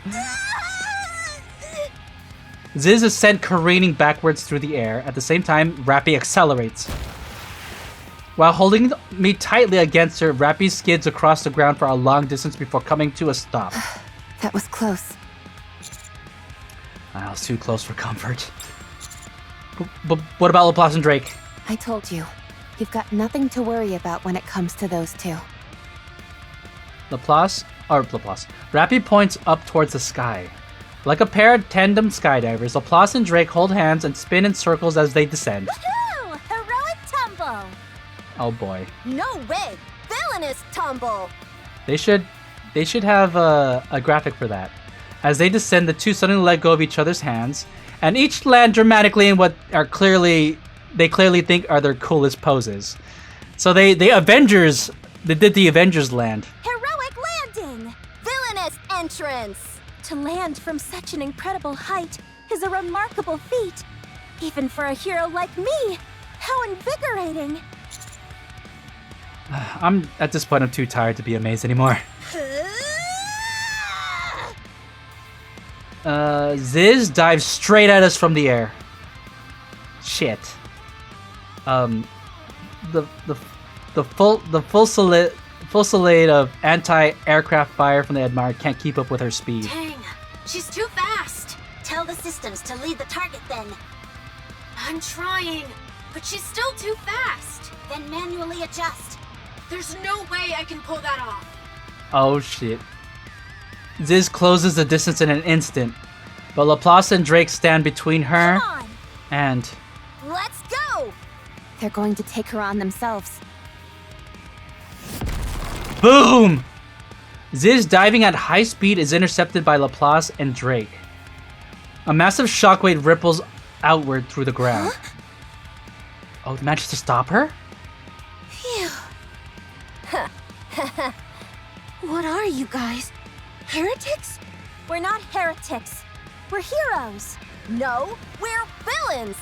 Ziz is sent careening backwards through the air. At the same time, Rapi accelerates. While holding me tightly against her, Rapi skids across the ground for a long distance before coming to a stop. That was close. I was too close for comfort. But what about Laplace and Drake? I told you. You've got nothing to worry about when it comes to those two. Laplace. Rapi points up towards the sky. Like a pair of tandem skydivers, Laplace and Drake hold hands and spin in circles as they descend. Woohoo! Heroic tumble! Oh boy. No way! Villainous tumble! They should have a graphic for that. As they descend, the two suddenly let go of each other's hands, and each land dramatically in what are they clearly think are their coolest poses. So they did the Avengers land. Heroic landing! Villainous entrance! To land from such an incredible height is a remarkable feat. Even for a hero like me. How invigorating! At this point, I'm too tired to be amazed anymore. Ziz dives straight at us from the air. Shit. The full salade of anti-aircraft fire from the Admire can't keep up with her speed. Dang, she's too fast. Tell the systems to lead the target then. I'm trying, but she's still too fast. Then manually adjust. There's no way I can pull that off. Oh shit. Ziz closes the distance in an instant, but Laplace and Drake stand between her and... Let's go! They're going to take her on themselves. Boom! Ziz diving at high speed is intercepted by Laplace and Drake. A massive shockwave ripples outward through the ground. Huh? Oh, it managed to stop her? Phew. What are you guys? Heretics? We're not heretics. We're heroes. No, we're villains.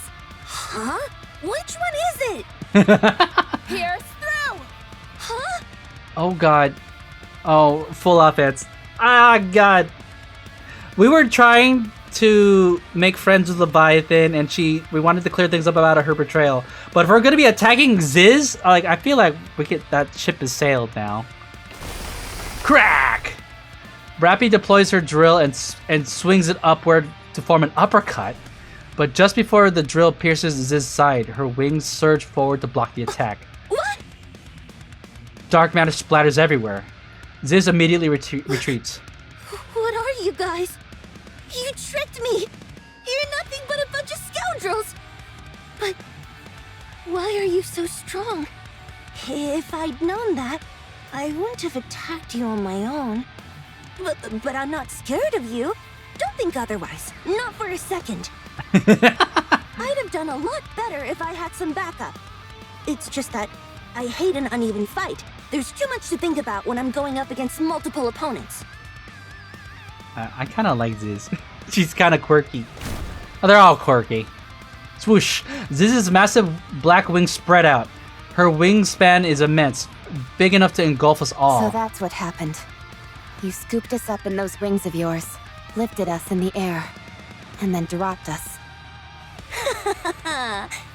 Huh? Which one is it? Pierce through. Huh? Oh god. Oh, full offense. Ah, god. We were trying to make friends with Leviathan, and we wanted to clear things up about her betrayal. But if we're gonna be attacking Ziz, I feel like that ship has sailed now. Crack! Rapi deploys her drill and swings it upward to form an uppercut. But just before the drill pierces Ziz's side, her wings surge forward to block the attack. What? Dark matter splatters everywhere. Ziz immediately retreats. What are you guys? You tricked me! You're nothing but a bunch of scoundrels! But why are you so strong? If I'd known that, I wouldn't have attacked you on my own. But I'm not scared of you. Don't think otherwise. Not for a second. I'd have done a lot better if I had some backup. It's just that I hate an uneven fight. There's too much to think about when I'm going up against multiple opponents. I kind of like Ziz. She's kind of quirky. Oh, they're all quirky. Swoosh. Ziz's massive black wings spread out. Her wingspan is immense, big enough to engulf us all. So that's what happened. You scooped us up in those wings of yours, lifted us in the air, and then dropped us.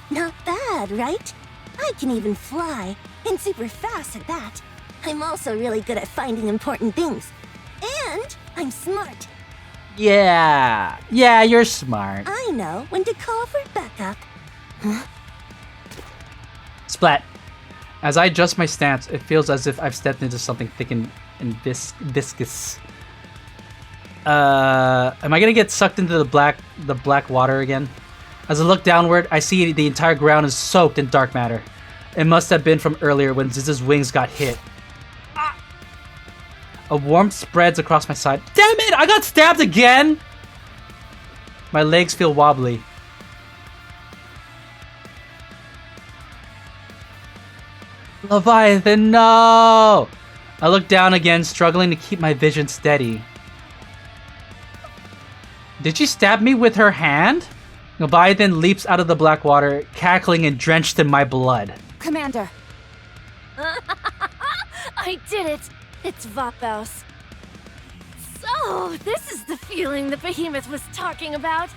Not bad, right? I can even fly, and super fast at that. I'm also really good at finding important things. And I'm smart. Yeah, you're smart. I know when to call for backup. Huh? Splat. As I adjust my stance, it feels as if I've stepped into something thick and viscous. Am I gonna get sucked into the black water again? As I look downward, I see the entire ground is soaked in dark matter. It must have been from earlier when Ziz's wings got hit. A warmth spreads across my side. Damn it! I got stabbed again! My legs feel wobbly. Leviathan, no! I look down again, struggling to keep my vision steady. Did she stab me with her hand? Leviathan leaps out of the black water, cackling and drenched in my blood. Commander! I did it! It's Vapos. So, this is the feeling the behemoth was talking about.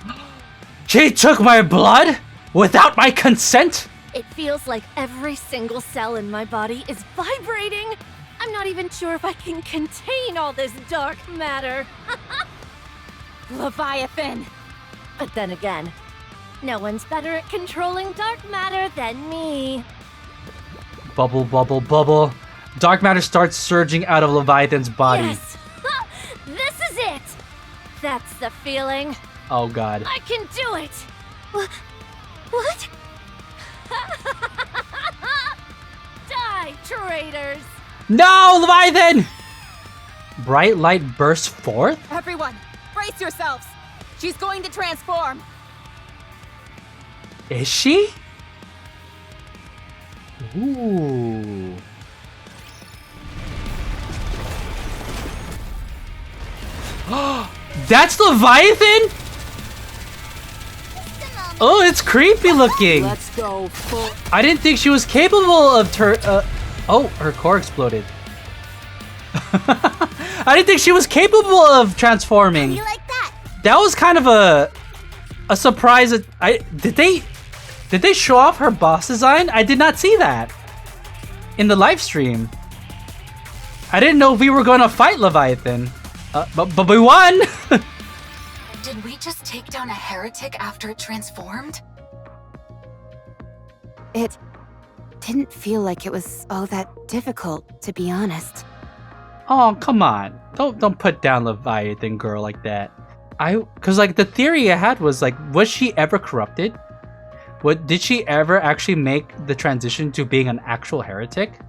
She took my blood? Without my consent? It feels like every single cell in my body is vibrating. I'm not even sure if I can contain all this dark matter. Leviathan! But then again, no one's better at controlling dark matter than me. Bubble, bubble, bubble. Dark matter starts surging out of Leviathan's body. Yes! This is it! That's the feeling. Oh god. I can do it! What? Die, traitors! No, Leviathan! Bright light bursts forth? Everyone, brace yourselves! She's going to transform! Is she? Ooh. That's Leviathan? Oh, it's creepy looking. Let's go. I didn't think she was capable of oh, her core exploded. I didn't think she was capable of transforming. You like that? That was kind of a surprise. Did they show off her boss design? I did not see that in the live stream. I didn't know we were going to fight Leviathan. But we won! Did we just take down a heretic after it transformed? It didn't feel like it was all that difficult, to be honest. Oh, come on. Don't put down Leviathan girl like that. Cause like the theory I had was like, was she ever corrupted? Did she ever actually make the transition to being an actual heretic?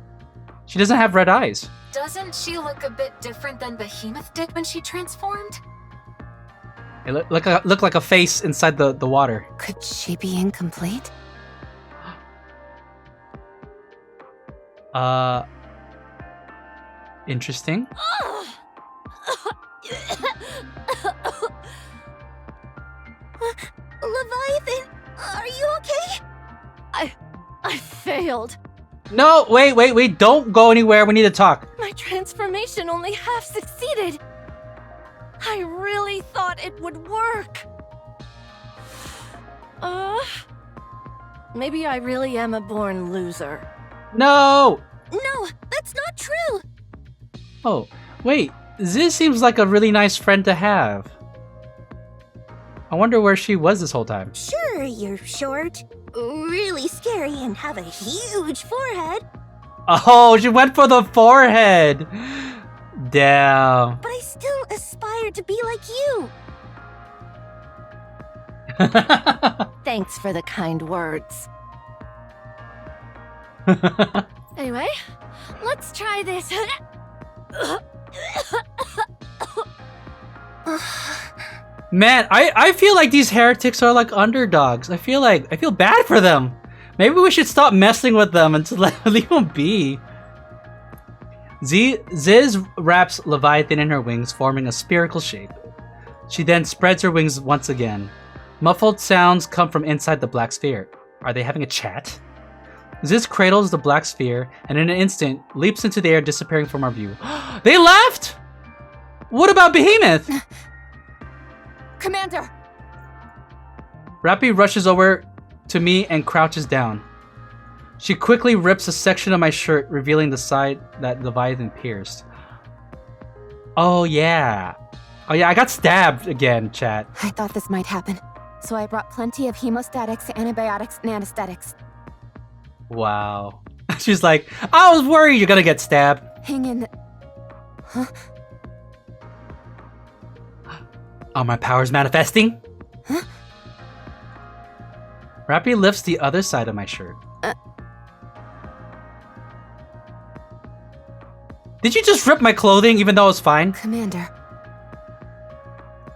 She doesn't have red eyes. Doesn't she look a bit different than Behemoth did when she transformed? It looked like a face inside the water. Could she be incomplete? Interesting. Leviathan, are you okay? I failed. No, wait, don't go anywhere. We need to talk. My transformation only half succeeded. I really thought it would work. Maybe I really am a born loser. No! No, that's not true. Oh, wait. Ziz seems like a really nice friend to have. I wonder where she was this whole time. Sure, you're short, really scary, and have a huge forehead. Oh, she went for the forehead. Damn. But I still aspire to be like you. Thanks for the kind words. Anyway, let's try this. Man, I feel like these heretics are like underdogs. I feel bad for them. Maybe we should stop messing with them and to leave them be. Ziz wraps Leviathan in her wings, forming a spherical shape. She then spreads her wings once again. Muffled sounds come from inside the black sphere. Are they having a chat? Ziz cradles the black sphere and in an instant leaps into the air, disappearing from our view. They left! What about Behemoth? Commander! Rapi rushes over to me and crouches down. She quickly rips a section of my shirt, revealing the side that Leviathan pierced. Oh yeah. Oh yeah, I got stabbed again, chat. I thought this might happen, so I brought plenty of hemostatics, antibiotics, and anesthetics. Wow. She's like, I was worried you're gonna get stabbed. Hang in. Huh? Are my powers manifesting? Huh? Rapi lifts the other side of my shirt. Did you just rip my clothing even though it was fine? Commander,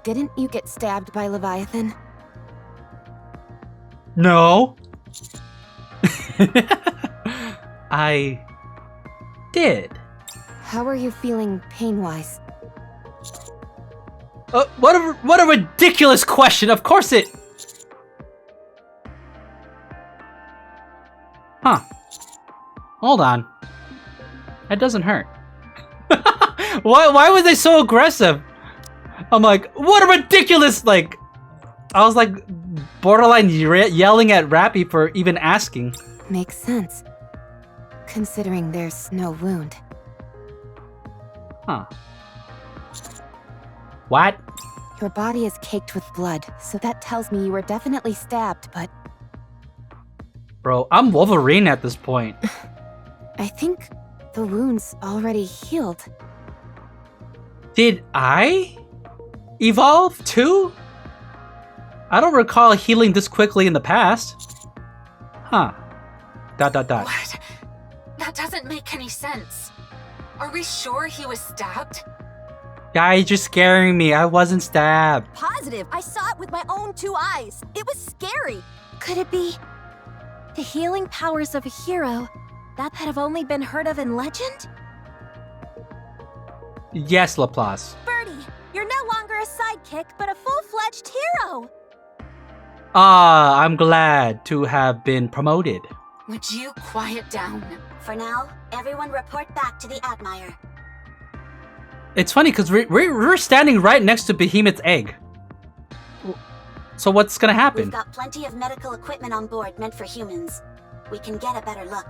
didn't you get stabbed by Leviathan? No. I did. How are you feeling pain-wise? What a ridiculous question. Of course it... Huh. Hold on. That doesn't hurt. Why was they so aggressive? I'm like, what a ridiculous, like... I was like borderline yelling at Rapi for even asking. Makes sense, considering there's no wound. Huh. What? Your body is caked with blood, so that tells me you were definitely stabbed, but... Bro, I'm Wolverine at this point. I think the wound's already healed. Did I evolve too? I don't recall healing this quickly in the past. Huh. ... What? That doesn't make any sense. Are we sure he was stabbed? Guys, you're scaring me. I wasn't stabbed. Positive. I saw it with my own 2 eyes. It was scary. Could it be the healing powers of a hero that have only been heard of in legend? Yes, Laplace. Birdie, you're no longer a sidekick, but a full-fledged hero. Ah, I'm glad to have been promoted. Would you quiet down? For now, everyone report back to the Admire. It's funny because we're standing right next to Behemoth's egg. So what's gonna happen? We've got plenty of medical equipment on board meant for humans. We can get a better look.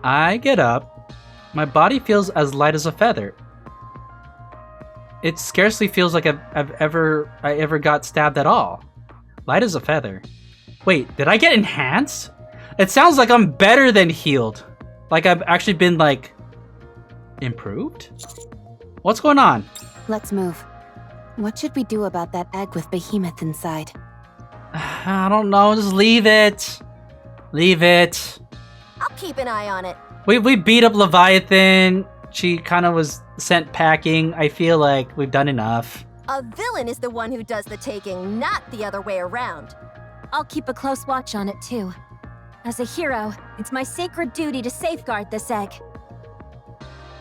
I get up. My body feels as light as a feather. It scarcely feels like I ever got stabbed at all. Light as a feather. Wait, did I get enhanced? It sounds like I'm better than healed. Like I've actually been like improved? What's going on? Let's move. What should we do about that egg with Behemoth inside? I don't know, just leave it. Leave it. I'll keep an eye on it. We beat up Leviathan. She kind of was sent packing. I feel like we've done enough. A villain is the one who does the taking, not the other way around. I'll keep a close watch on it too. As a hero, it's my sacred duty to safeguard this egg.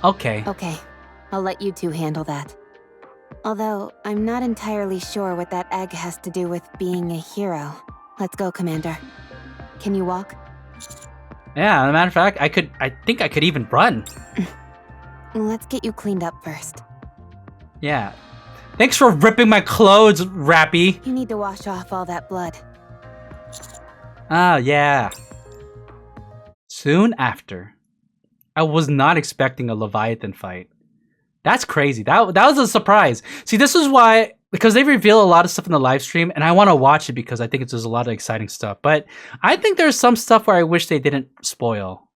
Okay. Okay, I'll let you two handle that. Although, I'm not entirely sure what that egg has to do with being a hero. Let's go, Commander. Can you walk? Yeah, as a matter of fact, I think I could even run. Let's get you cleaned up first. Yeah. Thanks for ripping my clothes, Rapi. You need to wash off all that blood. Ah, yeah. Soon after. I was not expecting a Leviathan fight. That's crazy. That was a surprise. See, this is why, because they reveal a lot of stuff in the live stream, and I want to watch it because I think there's a lot of exciting stuff. But I think there's some stuff where I wish they didn't spoil.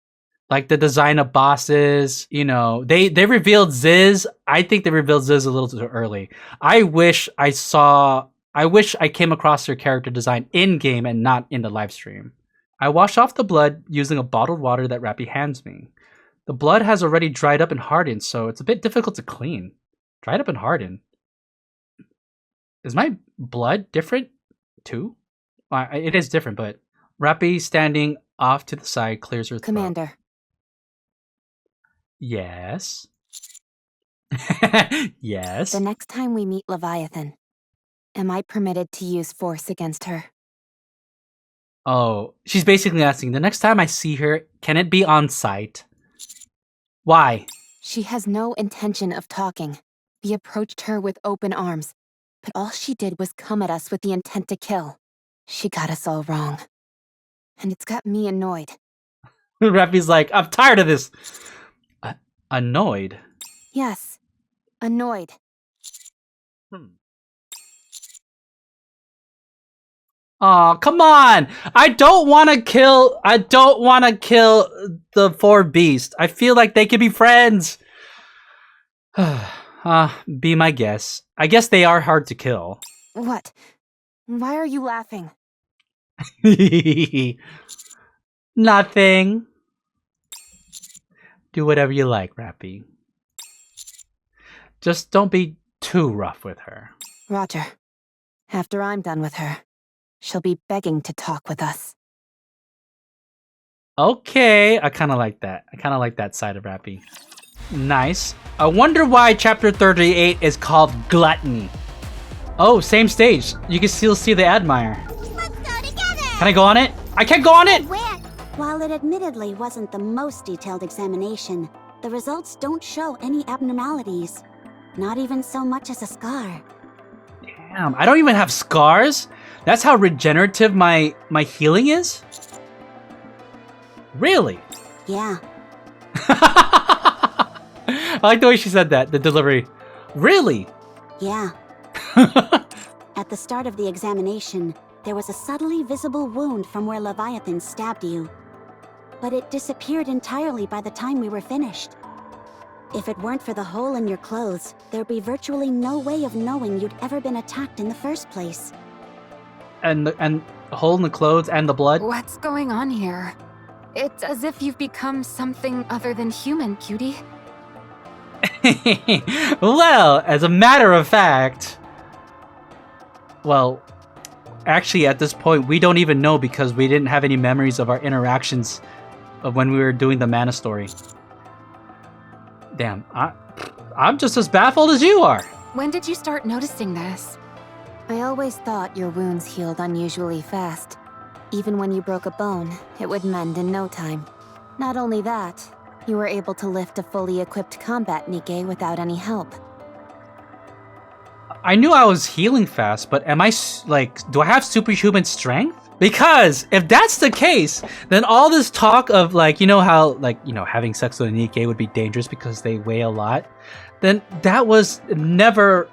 Like the design of bosses, you know, they revealed Ziz. I think they revealed Ziz a little too early. I wish I came across their character design in-game and not in the live stream. I wash off the blood using a bottled water that Rapi hands me. The blood has already dried up and hardened, so it's a bit difficult to clean. Dried up and hardened. Is my blood different too? It is different, but Rapi, standing off to the side, clears her throat. Commander. Yes. Yes. The next time we meet Leviathan, am I permitted to use force against her? Oh, she's basically asking, the next time I see her, can it be on sight? Why? She has no intention of talking. We approached her with open arms, but all she did was come at us with the intent to kill. She got us all wrong. And it's got me annoyed. Rapi's like, I'm tired of this. Annoyed? Yes, annoyed. Aw, come on! I don't want to kill the 4 beasts. I feel like they could be friends. Be my guess. I guess they are hard to kill. What? Why are you laughing? Nothing. Do whatever you like, Rapi. Just don't be too rough with her. Roger. After I'm done with her, she'll be begging to talk with us. Okay, I kind of like that. I kind of like that side of Rapi. Nice. I wonder why chapter 38 is called Gluttony. Oh, same stage. You can still see the Admire. Let's go together! Can I go on it? I can't go on it! Where? While it admittedly wasn't the most detailed examination, the results don't show any abnormalities. Not even so much as a scar. Damn, I don't even have scars? That's how regenerative my healing is? Really? Yeah. I like the way she said that, the delivery. Really? Yeah. At the start of the examination, there was a subtly visible wound from where Leviathan stabbed you. But it disappeared entirely by the time we were finished. If it weren't for the hole in your clothes, there'd be virtually no way of knowing you'd ever been attacked in the first place. And the hole in the clothes and the blood? What's going on here? It's as if you've become something other than human, cutie. Well, as a matter of fact... Well, actually at this point, we don't even know because we didn't have any memories of our interactions of when we were doing the Mana story. Damn, I'm just as baffled as you are. When did you start noticing this? I always thought your wounds healed unusually fast. Even when you broke a bone, it would mend in no time. Not only that, you were able to lift a fully equipped combat NIKKE without any help. I knew I was healing fast, but am I, like, do I have superhuman strength? Because if that's the case, then all this talk of, like, you know how, like, you know, having sex with a NIKKE would be dangerous because they weigh a lot, then that was never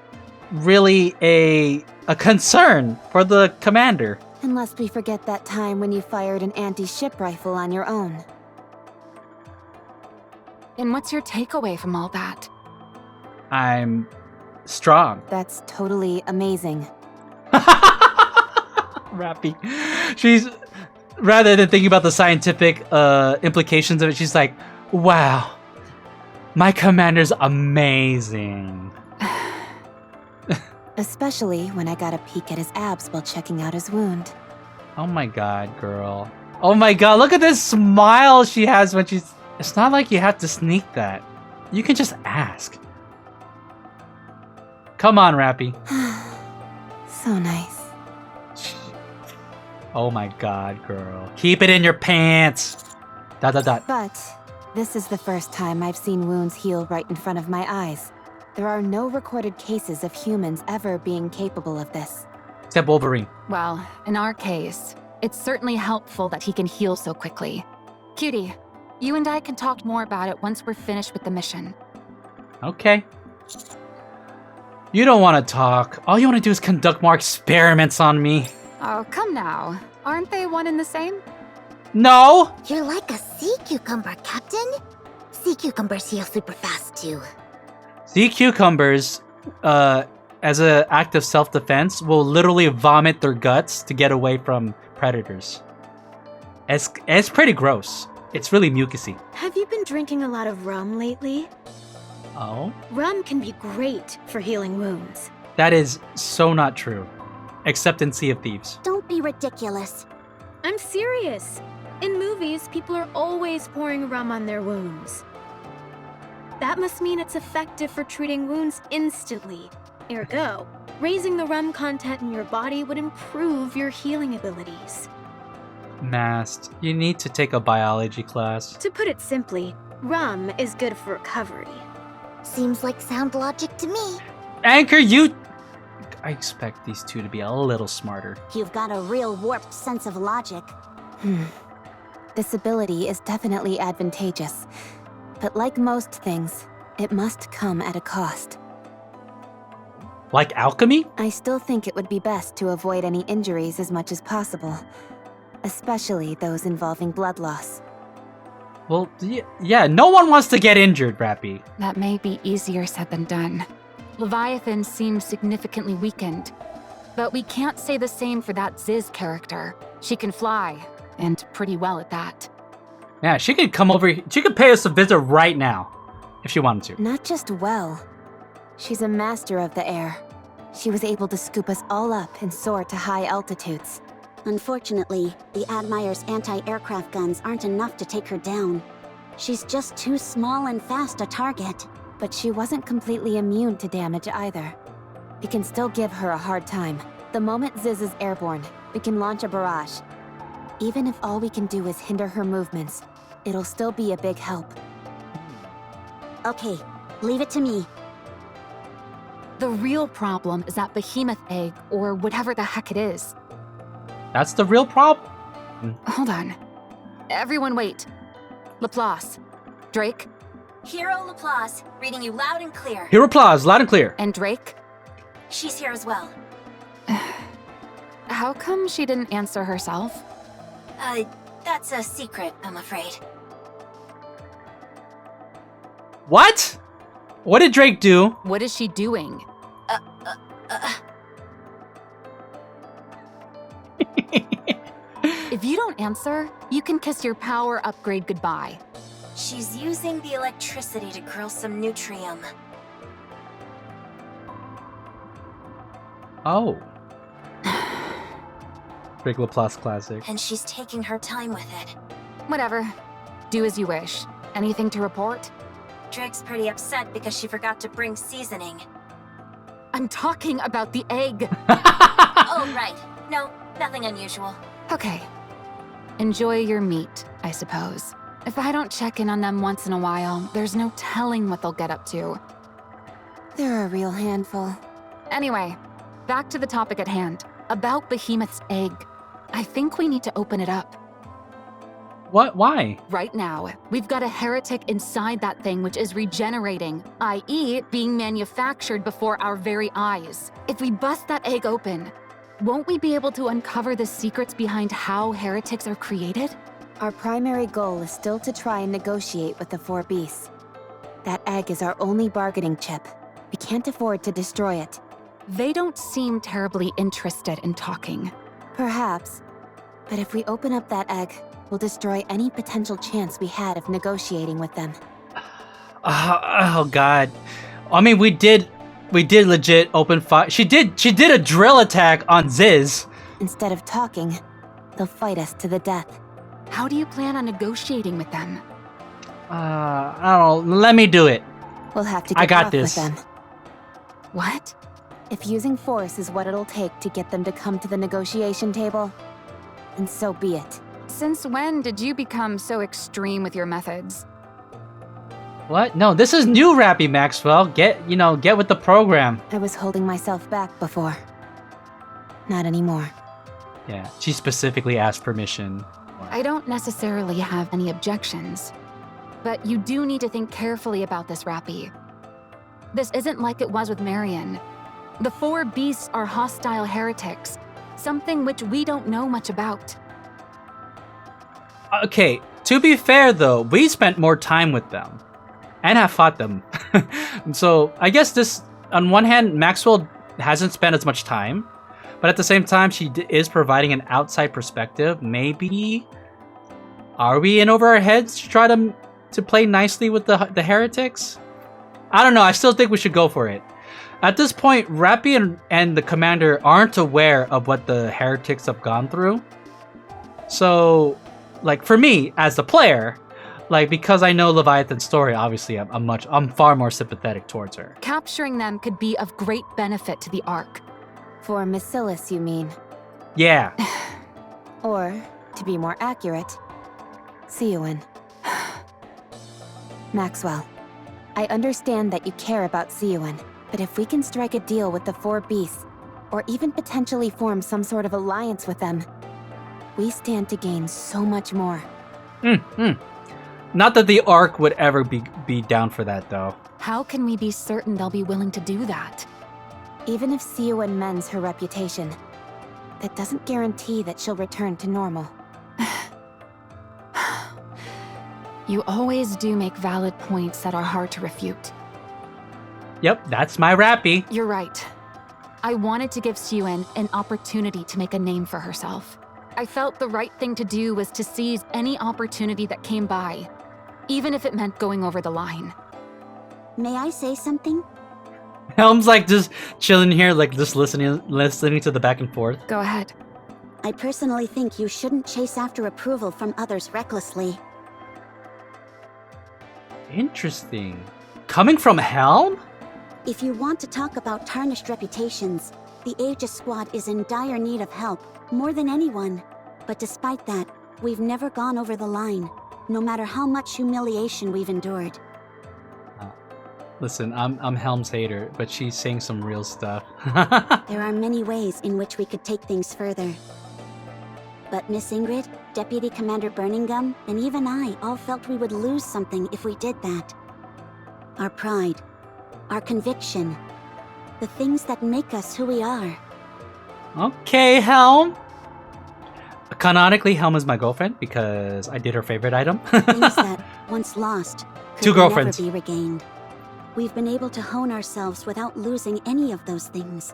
really a concern for the commander. Unless we forget that time when you fired an anti-ship rifle on your own. And what's your takeaway from all that? I'm strong. That's totally amazing. Rapi. She's, rather than thinking about the scientific implications of it, she's like, wow, my commander's amazing. Especially when I got a peek at his abs while checking out his wound. Oh my god, girl. Oh my god, look at this smile she has when she's... It's not like you have to sneak that. You can just ask. Come on, Rapi. So nice. Oh my god, girl. Keep it in your pants. ... But this is the first time I've seen wounds heal right in front of my eyes. There are no recorded cases of humans ever being capable of this. Except Wolverine. Well, in our case, it's certainly helpful that he can heal so quickly. Cutie, you and I can talk more about it once we're finished with the mission. Okay. You don't want to talk. All you want to do is conduct more experiments on me. Oh, come now. Aren't they one and the same? No! You're like a sea cucumber, Captain. Sea cucumbers heal super fast, too. Sea cucumbers, as an act of self-defense, will literally vomit their guts to get away from predators. It's pretty gross. It's really mucusy. Have you been drinking a lot of rum lately? Oh? Rum can be great for healing wounds. That is so not true. Except in Sea of Thieves. Don't be ridiculous. I'm serious. In movies, people are always pouring rum on their wounds. That must mean it's effective for treating wounds instantly. Ergo, raising the rum content in your body would improve your healing abilities. Mast, you need to take a biology class. To put it simply, rum is good for recovery. Seems like sound logic to me. Anchor, you... I expect these two to be a little smarter. You've got a real warped sense of logic. This ability is definitely advantageous. But like most things, it must come at a cost. Like alchemy? I still think it would be best to avoid any injuries as much as possible. Especially those involving blood loss. Well, yeah, no one wants to get injured, Rapi. That may be easier said than done. Leviathan seems significantly weakened. But we can't say the same for that Ziz character. She can fly, and pretty well at that. Yeah, she could come over. She could pay us a visit right now, if she wanted to. Not just well. She's a master of the air. She was able to scoop us all up and soar to high altitudes. Unfortunately, the Admire's anti-aircraft guns aren't enough to take her down. She's just too small and fast a target. But she wasn't completely immune to damage either. We can still give her a hard time. The moment Ziz is airborne, we can launch a barrage. Even if all we can do is hinder her movements, it'll still be a big help. Okay, leave it to me. The real problem is that behemoth egg, or whatever the heck it is. That's the real problem? Hold on. Everyone wait. Laplace. Drake. Hero Laplace, reading you loud and clear. Here applause, loud and clear. And Drake? She's here as well. How come she didn't answer herself? That's a secret, I'm afraid. What? What did Drake do? What is she doing? If you don't answer, you can kiss your power upgrade goodbye. She's using the electricity to grill some nutrium. Oh. Big Laplace classic. And she's taking her time with it. Whatever. Do as you wish. Anything to report? Drake's pretty upset because she forgot to bring seasoning. I'm talking about the egg. Oh, right. No, nothing unusual. Okay. Enjoy your meat, I suppose. If I don't check in on them once in a while, there's no telling what they'll get up to. They're a real handful. Anyway, back to the topic at hand. About Behemoth's egg. I think we need to open it up. What? Why? Right now, we've got a heretic inside that thing which is regenerating, i.e. being manufactured before our very eyes. If we bust that egg open, won't we be able to uncover the secrets behind how heretics are created? Our primary goal is still to try and negotiate with the four beasts. That egg is our only bargaining chip. We can't afford to destroy it. They don't seem terribly interested in talking. Perhaps. But if we open up that egg, we'll destroy any potential chance we had of negotiating with them. Oh God. I mean, we did legit open fire. She did a drill attack on Ziz. Instead of talking, they'll fight us to the death. How do you plan on negotiating with them? I don't know. Let me do it. We'll have to get I got rough this. with them. What? If using force is what it'll take to get them to come to the negotiation table, then so be it. Since when did you become so extreme with your methods? What? No, this is new, Rapi Maxwell. Get with the program. I was holding myself back before. Not anymore. Yeah, she specifically asked permission. I don't necessarily have any objections. But you do need to think carefully about this, Rapi. This isn't like it was with Marion. The four beasts are hostile heretics, something which we don't know much about. Okay, to be fair though, we spent more time with them. And have fought them. So, I guess this, on one hand, Maxwell hasn't spent as much time. But at the same time, she is providing an outside perspective. Maybe... Are we in over our heads to try to play nicely with the heretics? I don't know, I still think we should go for it. At this point, Rapi and the commander aren't aware of what the heretics have gone through. So, like, for me, as the player, like, because I know Leviathan's story, obviously, I'm far more sympathetic towards her. Capturing them could be of great benefit to the Ark. For Macilis, you mean? Yeah. Or, to be more accurate, Siouan. Maxwell, I understand that you care about Siouan, but if we can strike a deal with the 4 beasts, or even potentially form some sort of alliance with them, we stand to gain so much more. Not that the Ark would ever be down for that, though. How can we be certain they'll be willing to do that? Even if Siouan mends her reputation, that doesn't guarantee that she'll return to normal. You always do make valid points that are hard to refute. Yep, that's my Rapi. You're right. I wanted to give Siouan an opportunity to make a name for herself. I felt the right thing to do was to seize any opportunity that came by, even if it meant going over the line. May I say something? Helm's like just chilling here, like just listening to the back and forth. Go ahead. I personally think you shouldn't chase after approval from others recklessly. Interesting. Coming from Helm? If you want to talk about tarnished reputations, the Aegis Squad is in dire need of help, more than anyone. But despite that, we've never gone over the line, no matter how much humiliation we've endured. Listen, I'm Helm's hater, but she's saying some real stuff. There are many ways in which we could take things further. But Miss Ingrid, Deputy Commander Burningham, and even I all felt we would lose something if we did that. Our pride, our conviction, the things that make us who we are. Okay, Helm. Canonically, Helm is my girlfriend because I did her favorite item. Things that, once lost, could 2 girlfriends. never be regained. We've been able to hone ourselves without losing any of those things.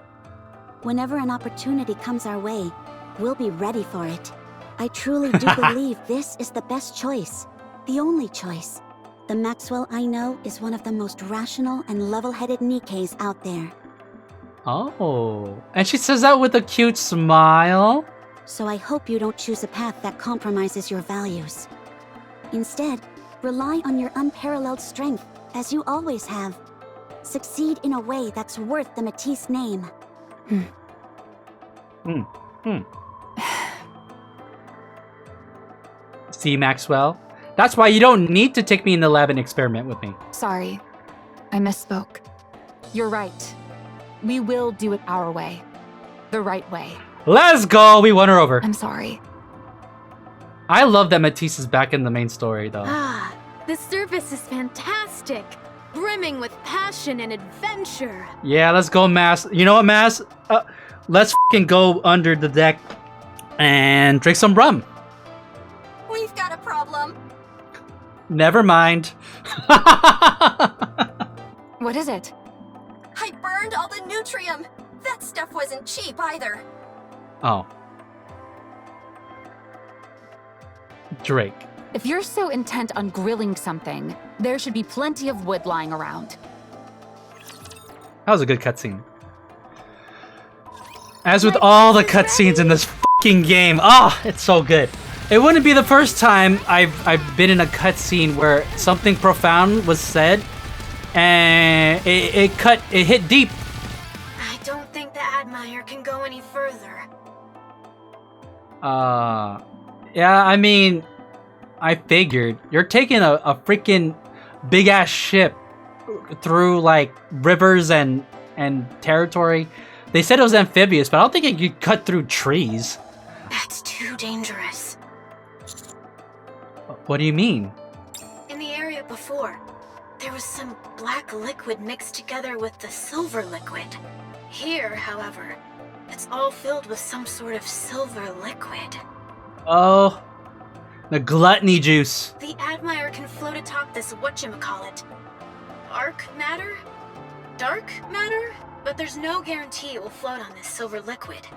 Whenever an opportunity comes our way, we'll be ready for it. I truly do believe this is the best choice, the only choice. The Maxwell I know is one of the most rational and level-headed NIKKEs out there. Oh, and she says that with a cute smile. So I hope you don't choose a path that compromises your values. Instead, rely on your unparalleled strength, as you always have. Succeed in a way that's worth the Matisse name. See, Maxwell? That's why you don't need to take me in the lab and experiment with me. Sorry, I misspoke. You're right. We will do it our way. The right way. Let's go! We won her over. I'm sorry. I love that Matisse is back in the main story, though. Ah, the surface is fantastic. Brimming with passion and adventure. Yeah, let's go, Mass. You know what, Mass? Let's f***ing go under the deck and drink some rum. We've got a problem. Never mind. What is it? I burned all the Nutrium. That stuff wasn't cheap either. Oh. Drake. If you're so intent on grilling something, there should be plenty of wood lying around. That was a good cutscene. As with all the cutscenes in this fucking game, it's so good. It wouldn't be the first time I've been in a cutscene where something profound was said, and it hit deep. I don't think the Admire can go any further. Yeah, I mean, I figured. You're taking a freaking big ass ship through like rivers and territory. They said it was amphibious, but I don't think it could cut through trees. That's too dangerous. What do you mean? In the area before, there was some black liquid mixed together with the silver liquid. Here, however, it's all filled with some sort of silver liquid. Oh, the gluttony juice. The Admire can float atop this whatchamacallit. Arc matter? Dark matter? But there's no guarantee it will float on this silver liquid.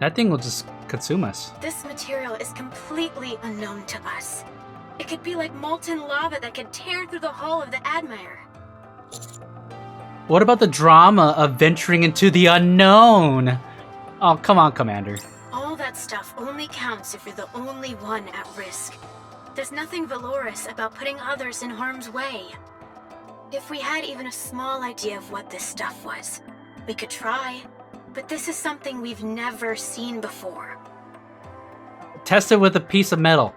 That thing will just consume us. This material is completely unknown to us. It could be like molten lava that could tear through the hull of the Admire. What about the drama of venturing into the unknown? Oh, come on, Commander. All that stuff only counts if you're the only one at risk. There's nothing valorous about putting others in harm's way. If we had even a small idea of what this stuff was, we could try. But this is something we've never seen before. Test it with a piece of metal.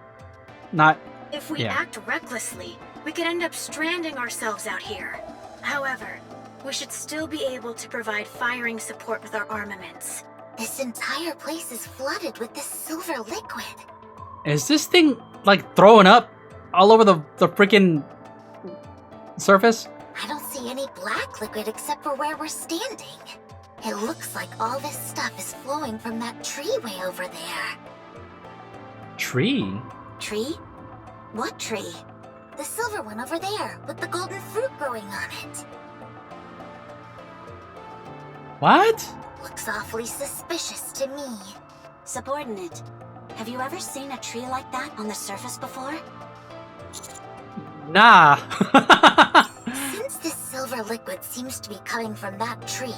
Not... If we act recklessly, we could end up stranding ourselves out here. However, we should still be able to provide firing support with our armaments. This entire place is flooded with this silver liquid. Is this thing, like, throwing up all over the freaking surface? I don't see any black liquid except for where we're standing. It looks like all this stuff is flowing from that tree way over there. Tree? Tree? What tree? The silver one over there, with the golden fruit growing on it. What? Looks awfully suspicious to me. Subordinate, have you ever seen a tree like that on the surface before? Nah. Since this silver liquid seems to be coming from that tree,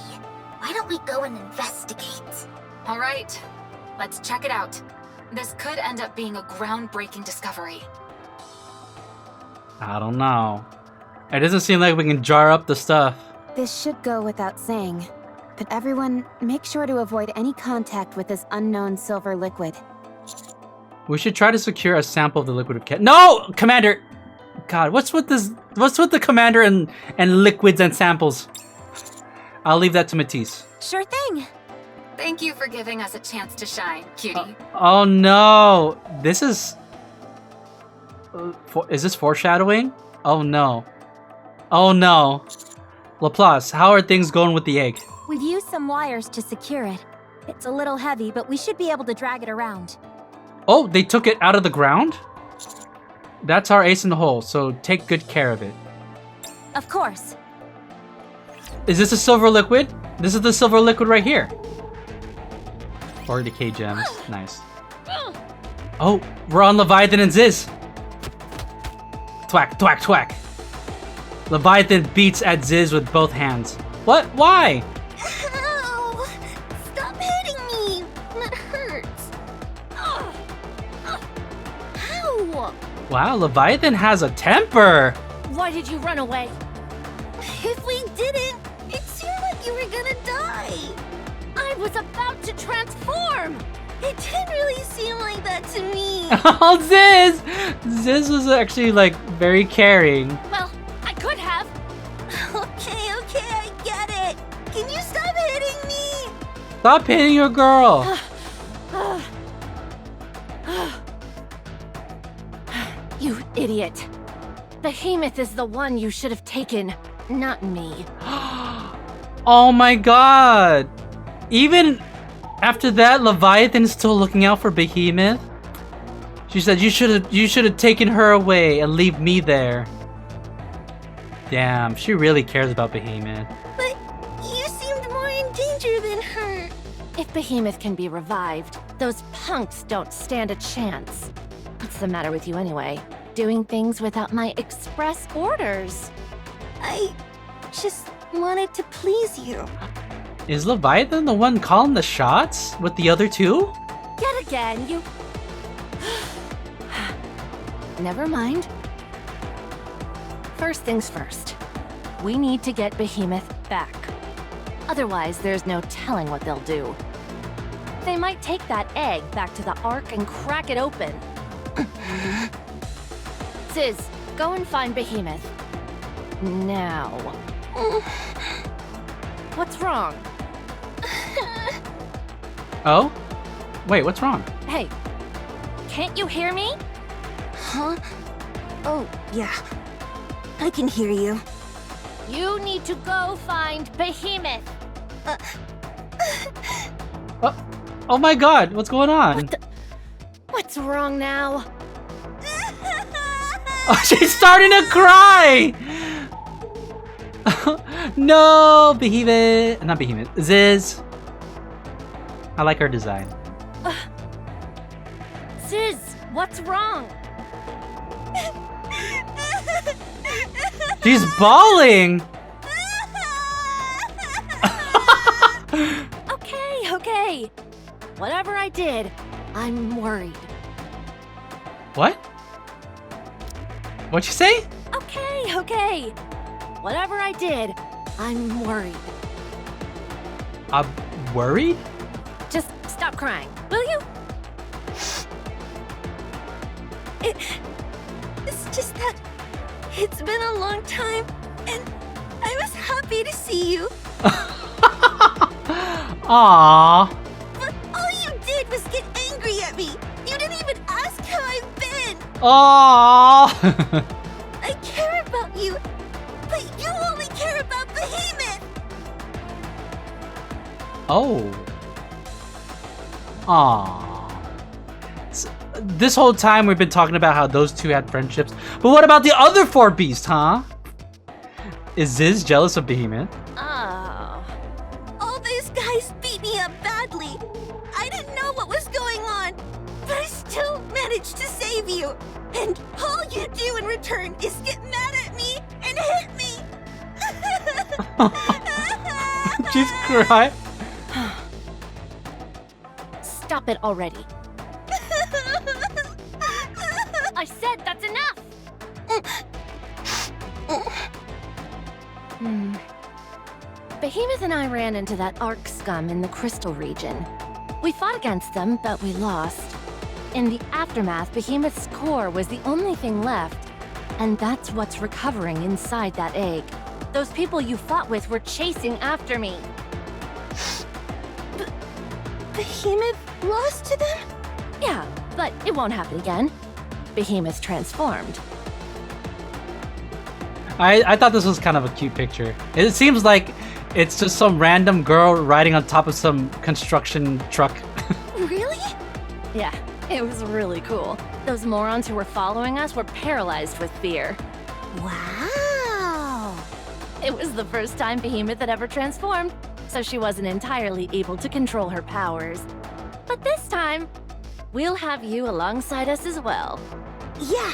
why don't we go and investigate? All right, let's check it out. This could end up being a groundbreaking discovery. I don't know. It doesn't seem like we can jar up the stuff. This should go without saying, but everyone, make sure to avoid any contact with this unknown silver liquid. We should try to secure a sample of the liquid of cat. No, Commander. God, what's with this? What's with the Commander and liquids and samples? I'll leave that to Matisse. Sure thing. Thank you for giving us a chance to shine, cutie. Oh no, this is. Is this foreshadowing? Oh no. Oh no. Laplace, how are things going with the egg? We've used some wires to secure it. It's a little heavy, but we should be able to drag it around. Oh, they took it out of the ground? That's our ace in the hole, so take good care of it. Of course. Is this a silver liquid? This is the silver liquid right here. 40k gems. Nice. Oh, we're on Leviathan and Ziz. Thwack, thwack, thwack. Leviathan beats at Ziz with both hands. What? Why? Ow! Stop hitting me! That hurts. Ow! Wow, Leviathan has a temper. Why did you run away? If we didn't, it seemed like you were gonna die. I was about to transform. It didn't really seem like that to me. Oh, Ziz! Ziz was actually, like, very caring. Well, I could have. Okay, I get it. Can you stop hitting me? Stop hitting your girl. You idiot. Behemoth is the one you should have taken, not me. Oh my god. Even after that, Leviathan's still looking out for Behemoth. She said you should have taken her away and leave me there. Damn, she really cares about Behemoth. But you seemed more in danger than her. If Behemoth can be revived, those punks don't stand a chance. What's the matter with you anyway? Doing things without my express orders. I just wanted to please you. Is Leviathan the one calling the shots with the other two? Yet again, you... Never mind. First things first. We need to get Behemoth back. Otherwise, there's no telling what they'll do. They might take that egg back to the Ark and crack it open. Ziz, go and find Behemoth. Now. What's wrong? Oh? Wait, what's wrong? Hey, can't you hear me? Huh? Oh, yeah. I can hear you. You need to go find Behemoth. Oh my god, what's going on? What's wrong now? Oh, she's starting to cry! No, Behemoth. Not Behemoth. Ziz. I like her design. Ziz, what's wrong? She's bawling! Okay. Whatever I did, I'm worried. What? What'd you say? Okay. Whatever I did, I'm worried. I'm worried? Just stop crying, will you? It's just that it's been a long time, and I was happy to see you. Aww. But all you did was get angry at me. You didn't even ask how I've been. Aww. I care about you, but you only care about Behemoth. Oh. Aww. This whole time we've been talking about how those two had friendships, but what about the other 4 beasts, huh? Is Ziz jealous of Behemoth? Oh. All these guys beat me up badly. I didn't know what was going on, but I still managed to save you. And all you do in return is get mad at me and hit me. She's crying. Stop it already. I said that's enough! Behemoth and I ran into that Ark scum in the Crystal region. We fought against them, but we lost. In the aftermath, Behemoth's core was the only thing left, and that's what's recovering inside that egg. Those people you fought with were chasing after me. Behemoth lost to them? Yeah, but it won't happen again. Behemoth transformed. I thought this was kind of a cute picture. It seems like it's just some random girl riding on top of some construction truck. Really? Yeah, it was really cool. Those morons who were following us were paralyzed with fear. Wow! It was the first time Behemoth had ever transformed, so she wasn't entirely able to control her powers. But this time, we'll have you alongside us as well. Yeah,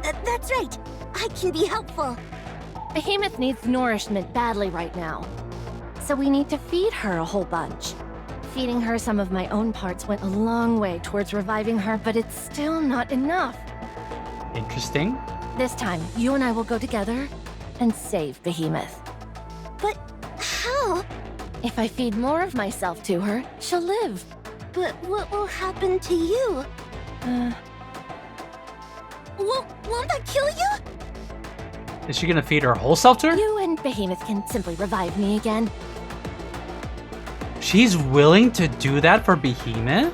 that's right. I can be helpful. Behemoth needs nourishment badly right now, so we need to feed her a whole bunch. Feeding her some of my own parts went a long way towards reviving her, but it's still not enough. Interesting. This time, you and I will go together and save Behemoth. But how? If I feed more of myself to her, she'll live. But what will happen to you? Won't that kill you? Is she gonna feed her whole self to her? You and Behemoth can simply revive me again. She's willing to do that for Behemoth?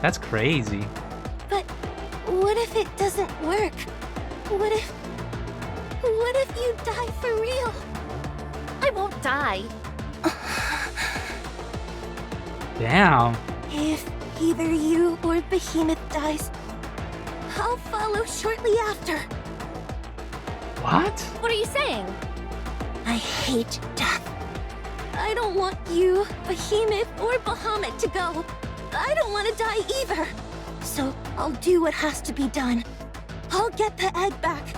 That's crazy. But what if it doesn't work? What if you die for real? I won't die. Damn. If either you or Behemoth dies, I'll follow shortly after. What? What are you saying? I hate death. I don't want you, Behemoth, or Bahamut to go. I don't want to die either. So I'll do what has to be done. I'll get the egg back.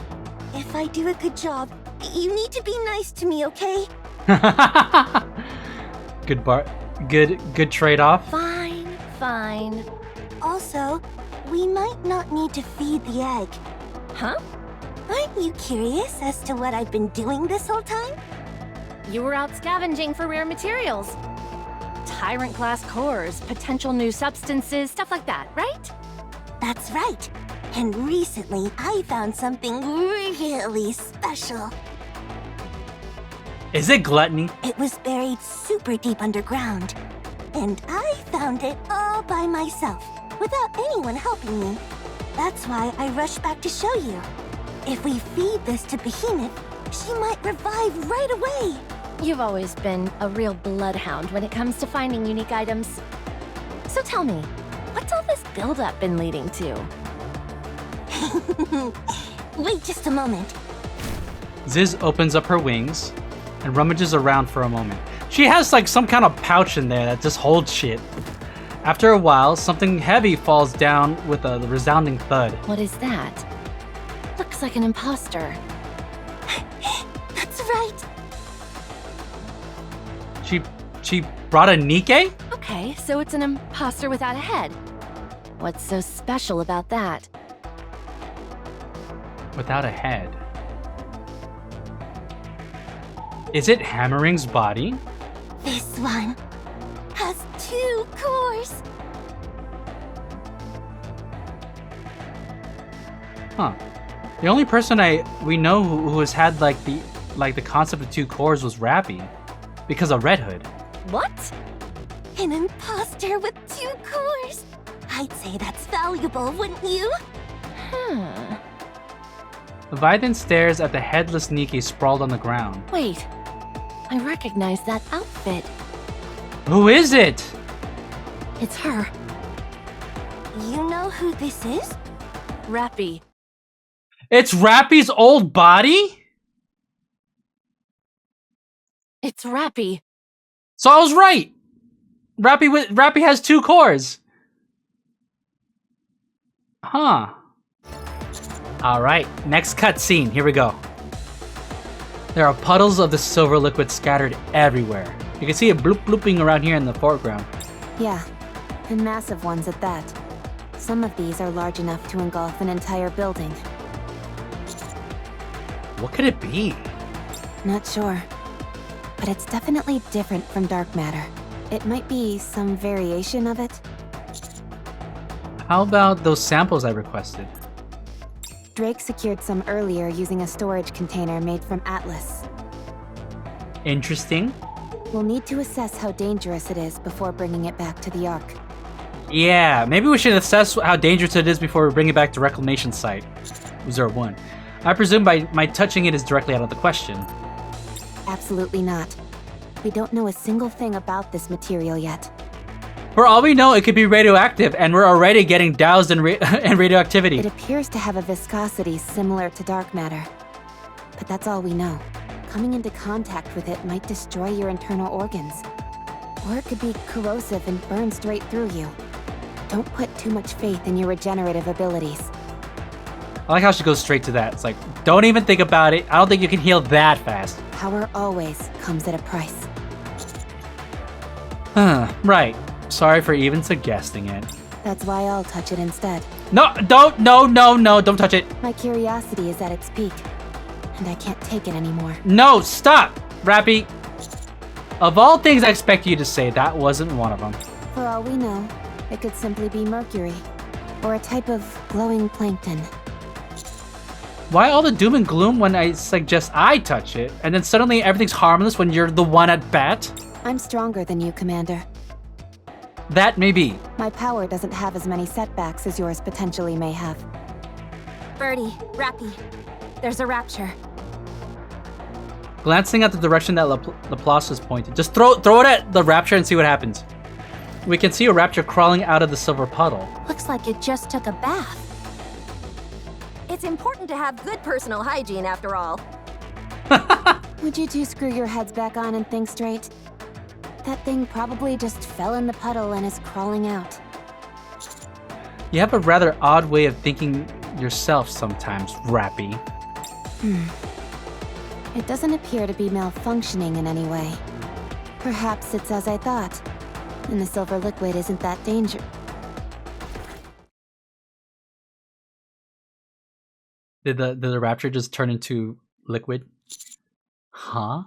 If I do a good job, you need to be nice to me, okay? Good trade-off. Fine. Also, we might not need to feed the egg. Huh? Aren't you curious as to what I've been doing this whole time? You were out scavenging for rare materials. Tyrant-class cores, potential new substances, stuff like that, right? That's right. And recently, I found something really special. Is it Gluttony? It was buried super deep underground. And I found it all by myself, without anyone helping me. That's why I rushed back to show you. If we feed this to Behemoth, she might revive right away. You've always been a real bloodhound when it comes to finding unique items. So tell me, what's all this build-up been leading to? Wait just a moment. Ziz opens up her wings and rummages around for a moment. She has like some kind of pouch in there that just holds shit. After a while, something heavy falls down with a resounding thud. What is that? Looks like an imposter. That's right. She brought a NIKKE? Okay, so it's an imposter without a head. What's so special about that? Without a head. Is it Hammering's body? This one has 2 cores. Huh. The only person we know who has had like the concept of 2 cores was Rapi, because of Red Hood. What? An imposter with 2 cores? I'd say that's valuable, wouldn't you? Leviathan stares at the headless NIKKE sprawled on the ground. Wait, I recognize that outfit. Who is it? It's her. You know who this is? Rapi. It's Rapi's old body? It's Rapi. So I was right. Rapi has 2 cores. Huh. Alright, next cutscene. Here we go. There are puddles of the silver liquid scattered everywhere. You can see it blooping around here in the foreground. Yeah, and massive ones at that. Some of these are large enough to engulf an entire building. What could it be? Not sure. But it's definitely different from dark matter. It might be some variation of it. How about those samples I requested? Drake secured some earlier using a storage container made from Atlas. Interesting. We'll need to assess how dangerous it is before bringing it back to the Ark. Yeah, maybe we should assess how dangerous it is before we bring it back to Reclamation Site 01. I presume by my touching it is directly out of the question. Absolutely not. We don't know a single thing about this material yet. For all we know, it could be radioactive, and we're already getting doused in radioactivity. It appears to have a viscosity similar to dark matter. But that's all we know. Coming into contact with it might destroy your internal organs. Or it could be corrosive and burn straight through you. Don't put too much faith in your regenerative abilities. I like how she goes straight to that. It's like, don't even think about it. I don't think you can heal that fast. Power always comes at a price. Right. Sorry for even suggesting it. That's why I'll touch it instead. No, don't touch it. My curiosity is at its peak, and I can't take it anymore. No, stop, Rapi. Of all things I expect you to say, that wasn't one of them. For all we know, it could simply be mercury, or a type of glowing plankton. Why all the doom and gloom when I suggest I touch it, and then suddenly everything's harmless when you're the one at bat? I'm stronger than you, Commander. That may be. My power doesn't have as many setbacks as yours potentially may have. Birdie, Rapi, there's a rapture. Glancing at the direction that Laplace is pointing, just throw it at the rapture and see what happens. We can see a rapture crawling out of the silver puddle. Looks like it just took a bath. It's important to have good personal hygiene after all. Would you two screw your heads back on and think straight? That thing probably just fell in the puddle and is crawling out. You have a rather odd way of thinking yourself sometimes, Rapi. It doesn't appear to be malfunctioning in any way. Perhaps it's as I thought, and the silver liquid isn't that dangerous. Did the rapture just turn into liquid? Huh?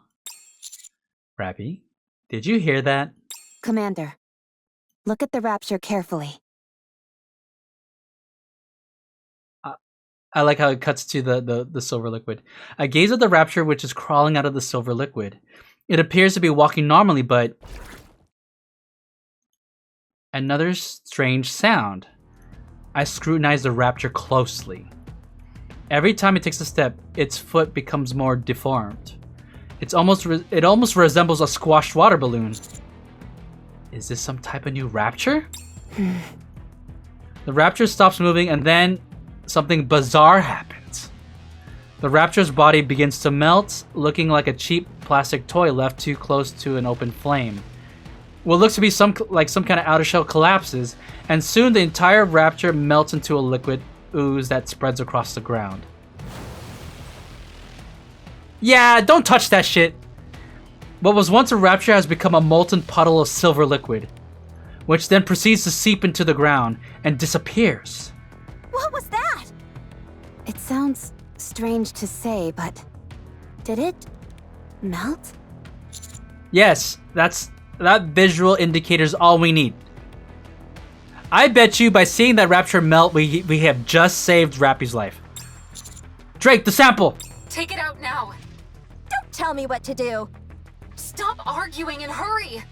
Rapi? Did you hear that? Commander, look at the rapture carefully. I like how it cuts to the silver liquid. I gaze at the rapture which is crawling out of the silver liquid. It appears to be walking normally, but another strange sound. I scrutinize the rapture closely. Every time it takes a step, its foot becomes more deformed. It almost resembles a squashed water balloon. Is this some type of new rapture? The rapture stops moving and then something bizarre happens. The rapture's body begins to melt, looking like a cheap plastic toy left too close to an open flame. What looks to be some kind of outer shell collapses, and soon the entire rapture melts into a liquid ooze that spreads across the ground. Yeah, don't touch that shit! What was once a rapture has become a molten puddle of silver liquid. which then proceeds to seep into the ground and disappears. What was that? It sounds strange to say, but did it melt? Yes, that visual indicator is all we need. I bet you by seeing that rapture melt, we have just saved Rapi's life. Drake, the sample! Take it out now. Don't tell me what to do. Stop arguing and hurry.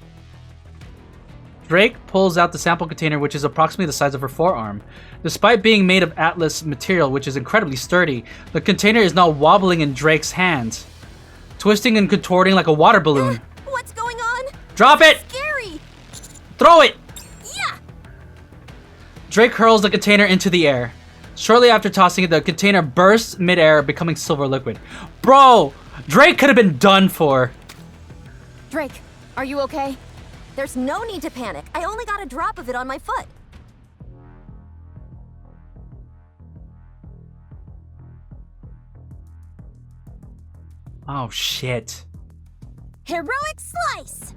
Drake pulls out the sample container, which is approximately the size of her forearm. Despite being made of Atlas material, which is incredibly sturdy, the container is now wobbling in Drake's hands, twisting and contorting like a water balloon. What's going on? Drop it! Scary! Throw it! Yeah! Drake hurls the container into the air. Shortly after tossing it, the container bursts mid-air, becoming silver liquid. Bro! Drake could have been done for. Drake, are you okay? There's no need to panic. I only got a drop of it on my foot. Oh, shit. Heroic slice!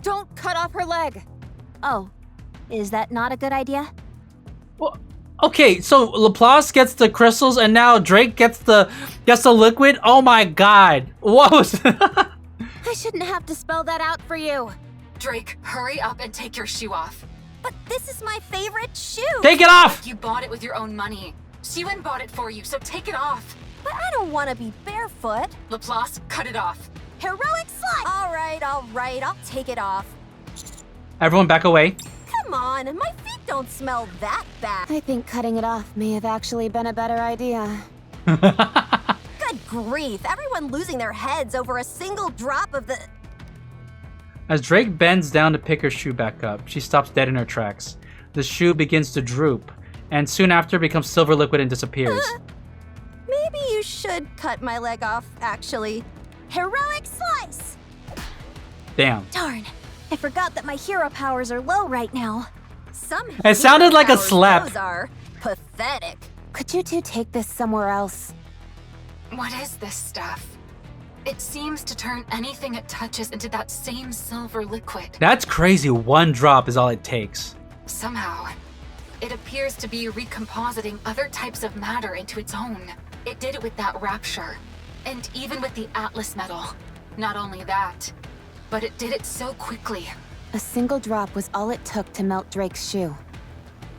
Don't cut off her leg. Oh, is that not a good idea? Well, okay, so Laplace gets the crystals and now Drake gets the liquid? Oh my god. What was I shouldn't have to spell that out for you. Drake, hurry up and take your shoe off. But this is my favorite shoe! Take it off! You bought it with your own money. Siwon bought it for you, so take it off. But I don't want to be barefoot. Laplace, cut it off. Heroic slice! All right, I'll take it off. Everyone back away. Come on, my feet don't smell that bad. I think cutting it off may have actually been a better idea. Good grief, everyone losing their heads over a single drop of the... As Drake bends down to pick her shoe back up, she stops dead in her tracks. The shoe begins to droop, and soon after becomes silver liquid and disappears. Maybe you should cut my leg off, actually. Heroic slice! Damn. Darn, I forgot that my hero powers are low right now. Some It sounded like a powers, slap. Those are pathetic. Could you two take this somewhere else? What is this stuff? It seems to turn anything it touches into that same silver liquid. That's crazy. One drop is all it takes. Somehow, it appears to be recompositing other types of matter into its own. It did it with that rapture, and even with the Atlas metal. Not only that, but it did it so quickly. A single drop was all it took to melt Drake's shoe.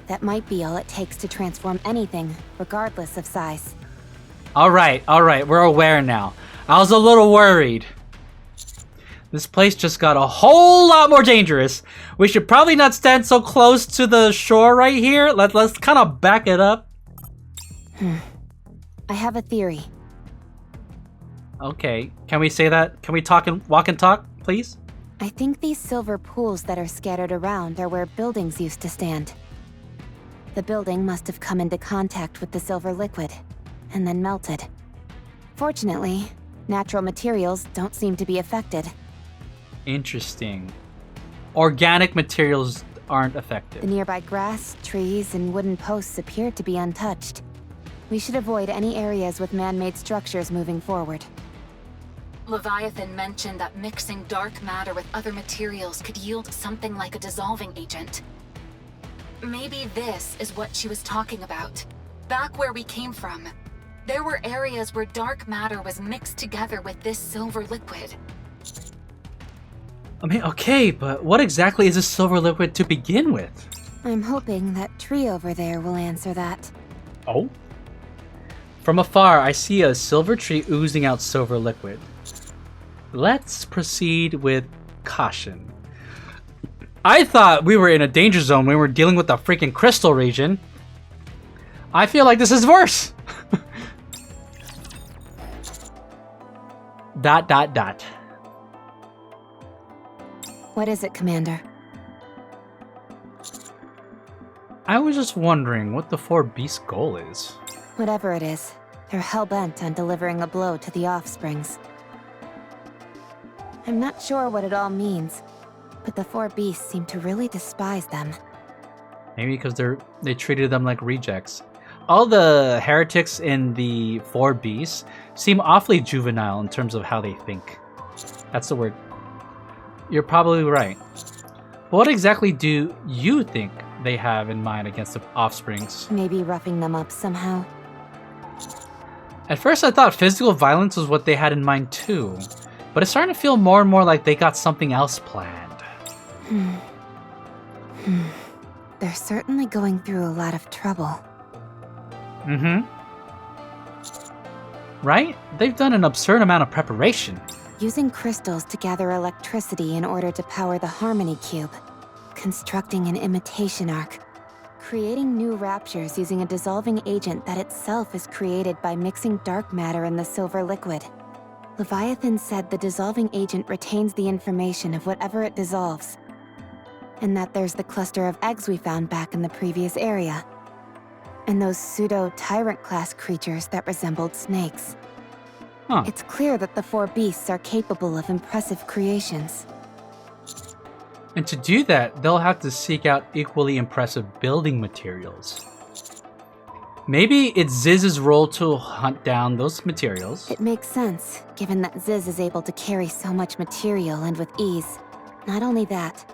That might be all it takes to transform anything, regardless of size. All right, we're aware now. I was a little worried. This place just got a whole lot more dangerous. We should probably not stand so close to the shore right here. Let's kind of back it up. I have a theory. Okay, can we say that? Can we walk and talk, please? I think these silver pools that are scattered around are where buildings used to stand. The building must have come into contact with the silver liquid, and then melted. Fortunately, natural materials don't seem to be affected. Interesting. Organic materials aren't affected. The nearby grass, trees, and wooden posts appear to be untouched. We should avoid any areas with man-made structures moving forward. Leviathan mentioned that mixing dark matter with other materials could yield something like a dissolving agent. Maybe this is what she was talking about. Back where we came from, there were areas where dark matter was mixed together with this silver liquid. I mean, okay, but what exactly is this silver liquid to begin with? I'm hoping that tree over there will answer that. Oh? From afar, I see a silver tree oozing out silver liquid. Let's proceed with caution. I thought we were in a danger zone when we were dealing with the freaking crystal region. I feel like this is worse. ... What is it, Commander? I was just wondering what the four beasts' goal is. Whatever it is, they're hell-bent on delivering a blow to the offsprings. I'm not sure what it all means, but the four beasts seem to really despise them. Maybe because they treated them like rejects. All the heretics in the four beasts seem awfully juvenile in terms of how they think. That's the word. You're probably right. What exactly do you think they have in mind against the offsprings? Maybe roughing them up somehow. At first I thought physical violence was what they had in mind too, but it's starting to feel more and more like they got something else planned. They're certainly going through a lot of trouble. Right? They've done an absurd amount of preparation. Using crystals to gather electricity in order to power the Harmony Cube. Constructing an imitation arc. Creating new raptures using a dissolving agent that itself is created by mixing dark matter in the silver liquid. Leviathan said the dissolving agent retains the information of whatever it dissolves. And that there's the cluster of eggs we found back in the previous area. And those pseudo-tyrant-class creatures that resembled snakes. It's clear that the 4 beasts are capable of impressive creations. And to do that, they'll have to seek out equally impressive building materials. Maybe it's Ziz's role to hunt down those materials. It makes sense, given that Ziz is able to carry so much material and with ease. Not only that,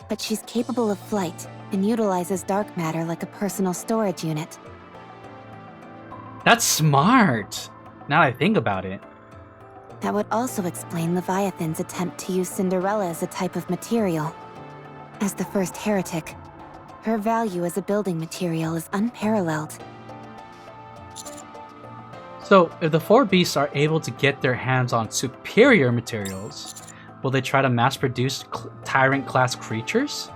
but she's capable of flight and utilizes dark matter like a personal storage unit. That's smart, now that I think about it. That would also explain Leviathan's attempt to use Cinderella as a type of material. As the first heretic, her value as a building material is unparalleled. So, if the 4 beasts are able to get their hands on superior materials, will they try to mass-produce tyrant-class creatures?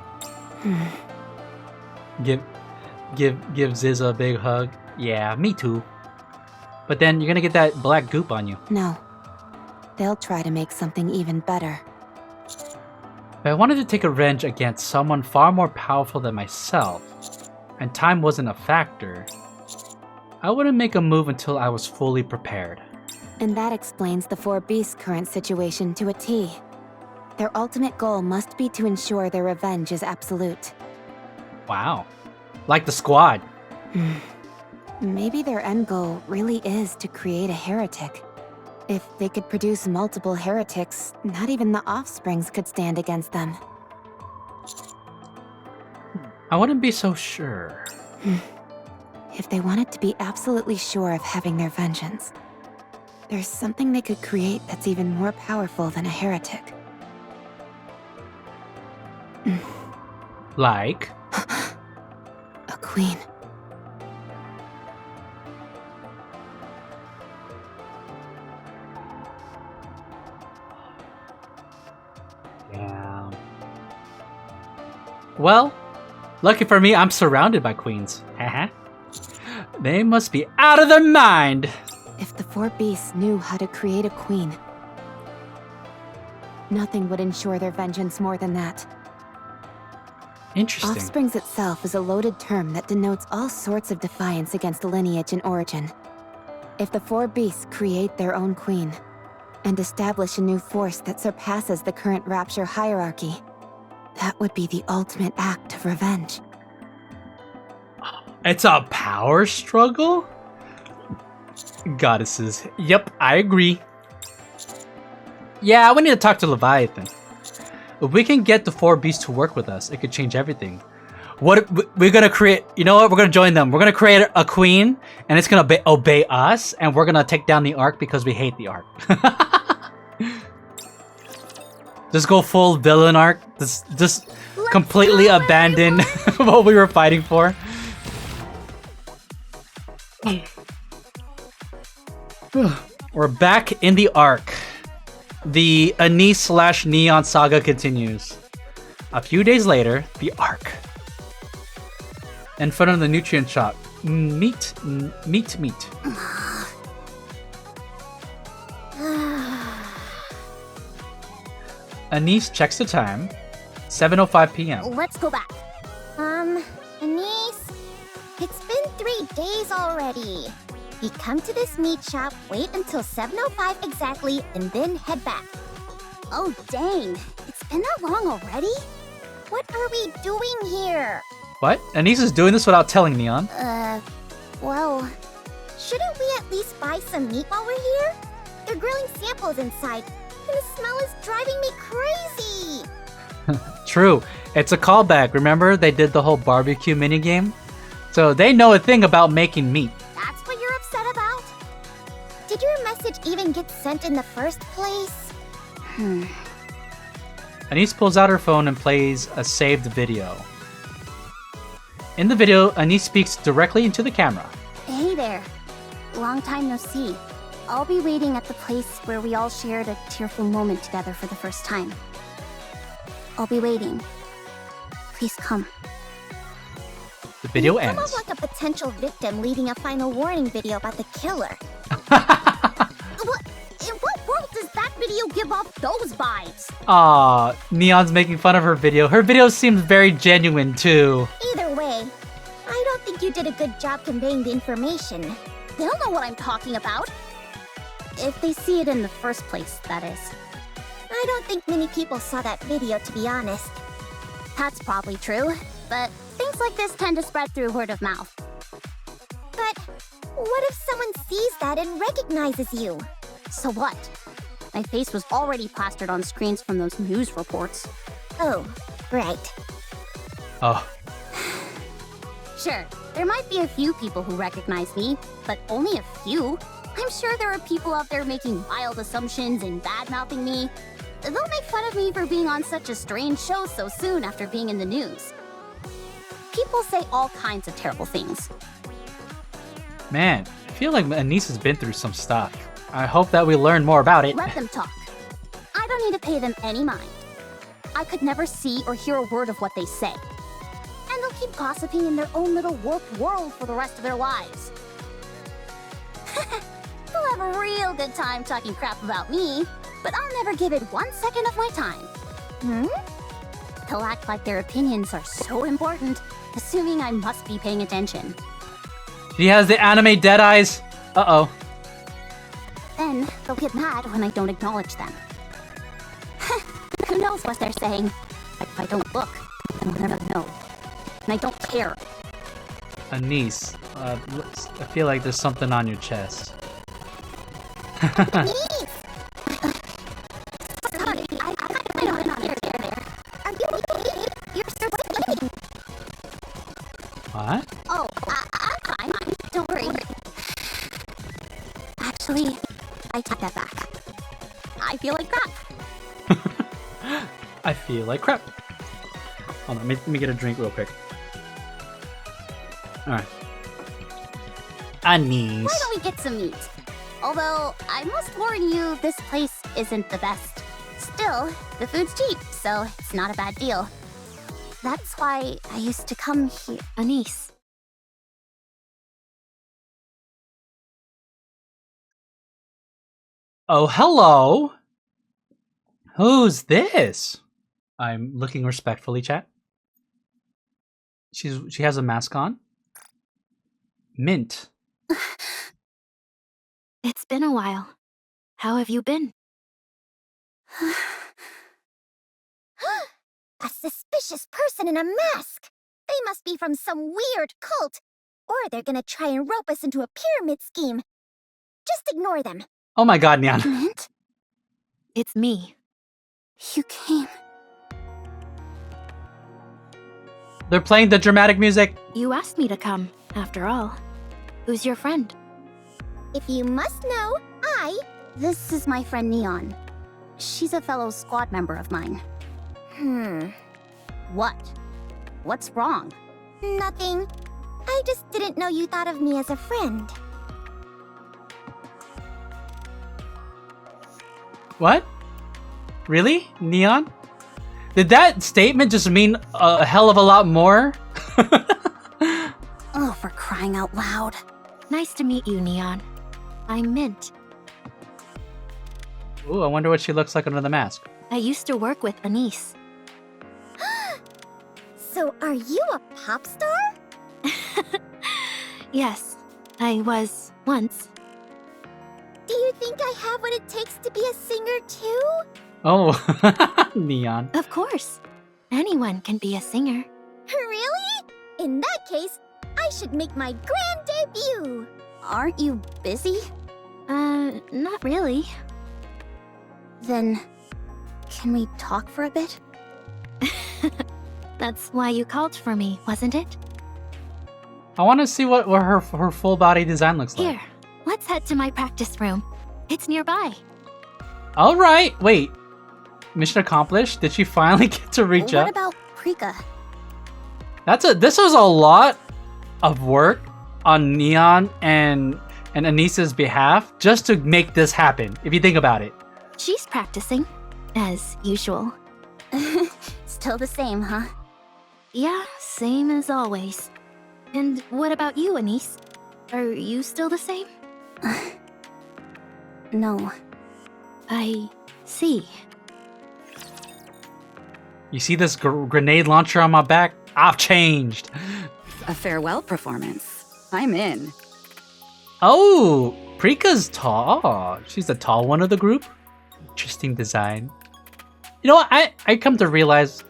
Give Ziz a big hug. Yeah, me too. But then you're gonna get that black goop on you. No. They'll try to make something even better. If I wanted to take revenge against someone far more powerful than myself, and time wasn't a factor, I wouldn't make a move until I was fully prepared. And that explains the 4 beasts' current situation to a T. Their ultimate goal must be to ensure their revenge is absolute. Wow. Like the squad. Maybe their end goal really is to create a heretic. If they could produce multiple heretics, not even the offsprings could stand against them. I wouldn't be so sure. If they wanted to be absolutely sure of having their vengeance, there's something they could create that's even more powerful than a heretic. Like? A queen. Yeah. Well, lucky for me, I'm surrounded by queens. They must be out of their mind. If the 4 beasts knew how to create a queen, nothing would ensure their vengeance more than that. Interesting. Offsprings itself is a loaded term that denotes all sorts of defiance against a lineage and origin. If the 4 beasts create their own queen, and establish a new force that surpasses the current Rapture hierarchy, that would be the ultimate act of revenge. It's a power struggle? Goddesses. Yep, I agree. Yeah, we need to talk to Leviathan. If we can get the 4 beasts to work with us, it could change everything. What we're gonna create? You know what? We're gonna join them. We're gonna create a queen, and it's gonna obey us, and we're gonna take down the Ark because we hate the Ark. Just go full villain Ark. Just completely abandon what we were fighting for. We're back in the Ark. The Anis/Neon saga continues. A few days later, the Ark. In front of the nutrient shop. Meat. Anis checks the time. 7:05 p.m. Let's go back. Anise, it's been 3 days already. We come to this meat shop, wait until 7:05 exactly, and then head back. Oh dang, it's been that long already? What are we doing here? What? Anis is doing this without telling Neon. Well, shouldn't we at least buy some meat while we're here? They're grilling samples inside, and the smell is driving me crazy. True. It's a callback. Remember they did the whole barbecue minigame? So they know a thing about making meat. That's what you're upset about? Did your message even get sent in the first place? Anise pulls out her phone and plays a saved video. In the video, Anise speaks directly into the camera. Hey there. Long time no see. I'll be waiting at the place where we all shared a tearful moment together for the first time. I'll be waiting. Please come. The video You ends. come off like a potential victim leaving a final warning video about the killer. In what world does that video give off those vibes? Aw, Neon's making fun of her video. Her video seems very genuine too. Either way, I don't think you did a good job conveying the information. They'll know what I'm talking about. If they see it in the first place, that is. I don't think many people saw that video, to be honest. That's probably true, but things like this tend to spread through word of mouth. But what if someone sees that and recognizes you? So what? My face was already plastered on screens from those news reports. Oh, right. Oh. Sure, there might be a few people who recognize me, but only a few. I'm sure there are people out there making wild assumptions and bad-mouthing me. They'll make fun of me for being on such a strange show so soon after being in the news. People say all kinds of terrible things. Man, I feel like Anise has been through some stuff. I hope that we learn more about it. Let them talk. I don't need to pay them any mind. I could never see or hear a word of what they say. And they'll keep gossiping in their own little warped world for the rest of their lives. They'll have a real good time talking crap about me, but I'll never give it 1 second of my time. They'll act like their opinions are so important, assuming I must be paying attention. He has the anime dead eyes. Uh-oh. Then they'll get mad when I don't acknowledge them. Who knows what they're saying? If I don't look, then we'll never know. And I don't care. Anise, I feel like there's something on your chest. Please! Sorry, I don't know. There. Are you okay? You're still bleeding. What? Oh, I'm fine. Don't worry. Actually, I take that back. I feel like crap. I feel like crap. Hold on, let me get a drink real quick. Alright. Anise. Why don't we get some meat? Although, I must warn you, this place isn't the best. Still, the food's cheap, so it's not a bad deal. That's why I used to come here. Anise. Oh, hello. Who's this? I'm looking respectfully, chat. She has a mask on. Mint. It's been a while. How have you been? A suspicious person in a mask! They must be from some weird cult! Or they're gonna try and rope us into a pyramid scheme. Just ignore them. Oh my god, Nyan. Mint? It's me. You came. They're playing the dramatic music. You asked me to come, after all. Who's your friend? If you must know, This is my friend Neon. She's a fellow squad member of mine. What? What's wrong? Nothing. I just didn't know you thought of me as a friend. What? Really? Neon? Did that statement just mean a hell of a lot more? Oh, for crying out loud. Nice to meet you, Neon. I'm Mint. Ooh, I wonder what she looks like under the mask. I used to work with Anise. So are you a pop star? Yes, I was once. Do you think I have what it takes to be a singer too? Oh, Neon. Of course. Anyone can be a singer. Really? In that case, I should make my grand debut. Aren't you busy? Not really. Then, can we talk for a bit? That's why you called for me, wasn't it? I want to see what her full body design looks like. Here, let's head to my practice room. It's nearby. All right. Wait. Mission accomplished. Did she finally get to reach up? What about Prika? This was a lot of work on Neon and Anissa's behalf just to make this happen, if you think about it. She's practicing, as usual. Still the same, huh? Yeah, same as always. And what about you, Anise? Are you still the same? No. I see. You see this grenade launcher on my back? I've changed. A farewell performance. I'm in. Oh, Prika's tall. She's the tall one of the group. Interesting design. You know what? I come to realize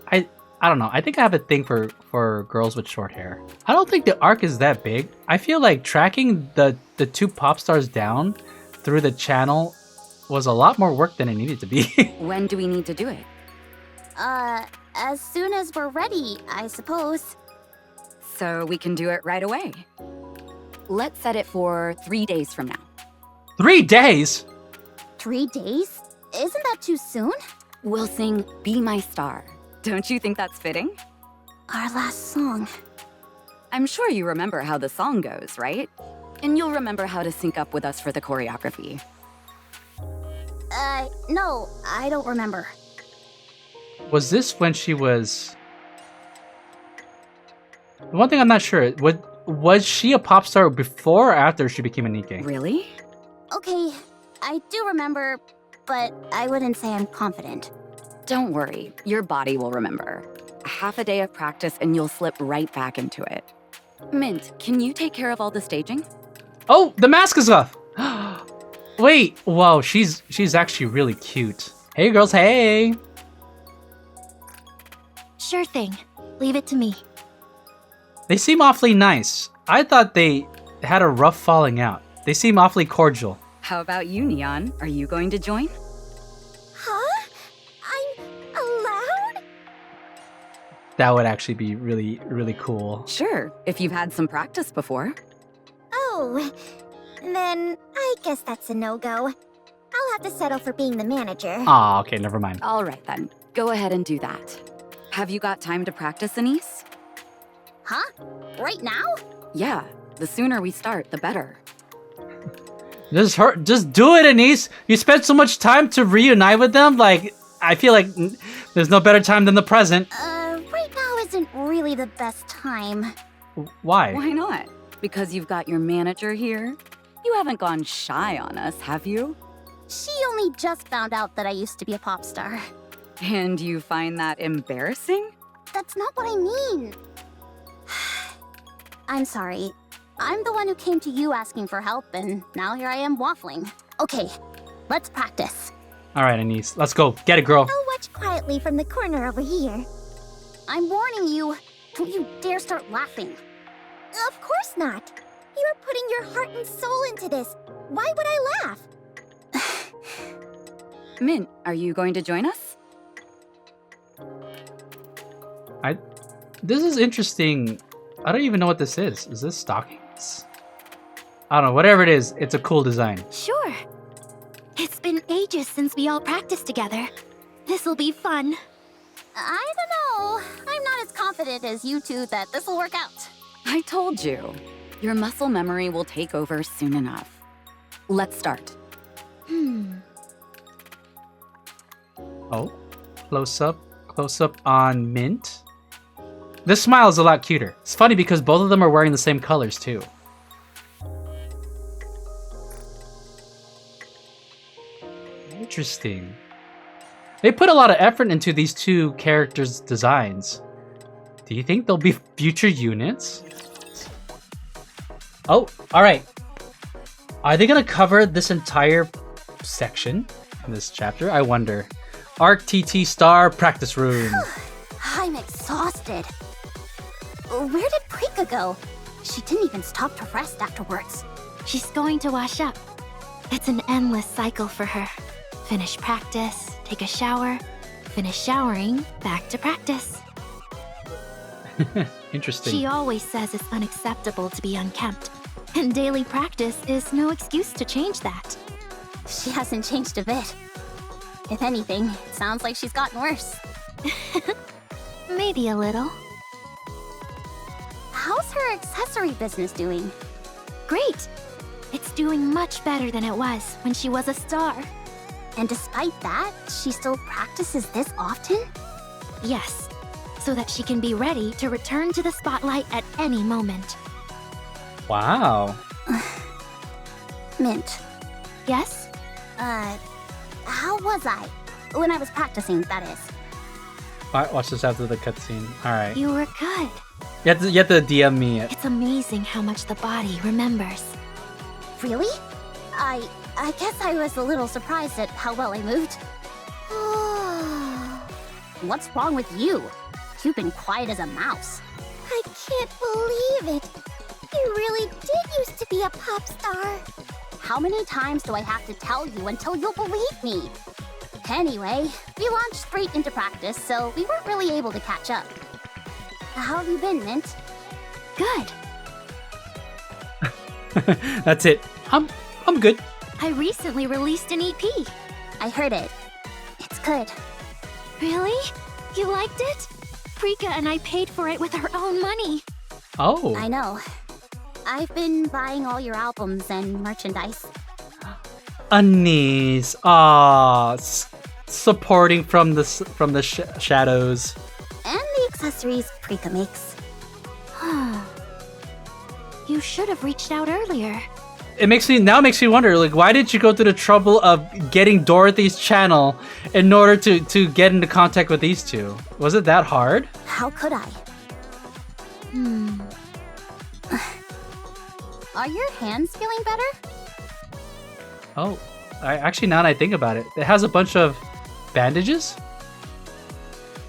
I don't know. I think I have a thing for girls with short hair. I don't think the arc is that big. I feel like tracking the two pop stars down through the channel was a lot more work than it needed to be. When do we need to do it? As soon as we're ready, I suppose. So we can do it right away. Let's set it for 3 days from now. 3 days? 3 days? Isn't that too soon? We'll sing Be My Star. Don't you think that's fitting? Our last song. I'm sure you remember how the song goes, right? And you'll remember how to sync up with us for the choreography. No, I don't remember. Was this when she was... One thing I'm not sure, was she a pop star before or after she became a NIKKE? Really? Okay, I do remember, but I wouldn't say I'm confident. Don't worry, your body will remember. Half a day of practice and you'll slip right back into it. Mint, can you take care of all the staging? Oh, the mask is off! Wait, whoa, she's actually really cute. Hey girls, hey! Sure thing. Leave it to me. They seem awfully nice. I thought they had a rough falling out. They seem awfully cordial. How about you, Neon? Are you going to join? Huh? I'm allowed? That would actually be really, really cool. Sure, if you've had some practice before. Oh, then I guess that's a no-go. I'll have to settle for being the manager. Aw, okay, never mind. All right then, go ahead and do that. Have you got time to practice, Anise? Huh? Right now? Yeah, the sooner we start, the better. Just do it, Anise. You spent so much time to reunite with them. Like, I feel like there's no better time than the present. Right now isn't really the best time. Why? Why not? Because you've got your manager here? You haven't gone shy on us, have you? She only just found out that I used to be a pop star. And you find that embarrassing? That's not what I mean. I'm sorry. I'm the one who came to you asking for help, and now here I am waffling. Okay, let's practice. All right, Anise, let's go. Get it, girl. I'll watch quietly from the corner over here. I'm warning you. Don't you dare start laughing. Of course not. You are putting your heart and soul into this. Why would I laugh? Mint, are you going to join us? This is interesting. I don't even know what this is. Is this stockings? I don't know. Whatever it is, it's a cool design. Sure. It's been ages since we all practiced together. This'll be fun. I don't know. I'm not as confident as you two that this'll work out. I told you. Your muscle memory will take over soon enough. Let's start. Oh, close up on Mint. This smile is a lot cuter. It's funny because both of them are wearing the same colors too. Interesting. They put a lot of effort into these two characters' designs. Do you think they'll be future units? Oh, alright. Are they gonna cover this entire section in this chapter? I wonder. Arc TT Star Practice Room. I'm exhausted. Where did Prika go? She didn't even stop to rest afterwards. She's going to wash up. It's an endless cycle for her. Finish practice, take a shower, finish showering, back to practice. Interesting. She always says it's unacceptable to be unkempt, and daily practice is no excuse to change that. She hasn't changed a bit. If anything, it sounds like she's gotten worse. Maybe a little. How's her accessory business doing? Great! It's doing much better than it was when she was a star. And despite that, she still practices this often? Yes, so that she can be ready to return to the spotlight at any moment. Wow. Mint. Yes? How was I? When I was practicing, that is. Watch this after the cutscene. Alright. You were good. You have to DM me it. It's amazing how much the body remembers. Really? I guess I was a little surprised at how well I moved. What's wrong with you? You've been quiet as a mouse. I can't believe it. You really did used to be a pop star. How many times do I have to tell you until you'll believe me? Anyway, we launched straight into practice, so we weren't really able to catch up. How have you been, Mint? Good. That's it. I'm good. I recently released an EP. I heard it. It's good. Really? You liked it? Prika and I paid for it with our own money. Oh. I know. I've been buying all your albums and merchandise. A niece. Supporting from the shadows. And the accessories Prika makes. You should have reached out earlier. It makes me wonder, like, why did you go through the trouble of getting Dorothy's channel in order to get into contact with these two? Was it that hard? How could I? Are your hands feeling better? Oh, actually, now that I think about it, it has a bunch of bandages.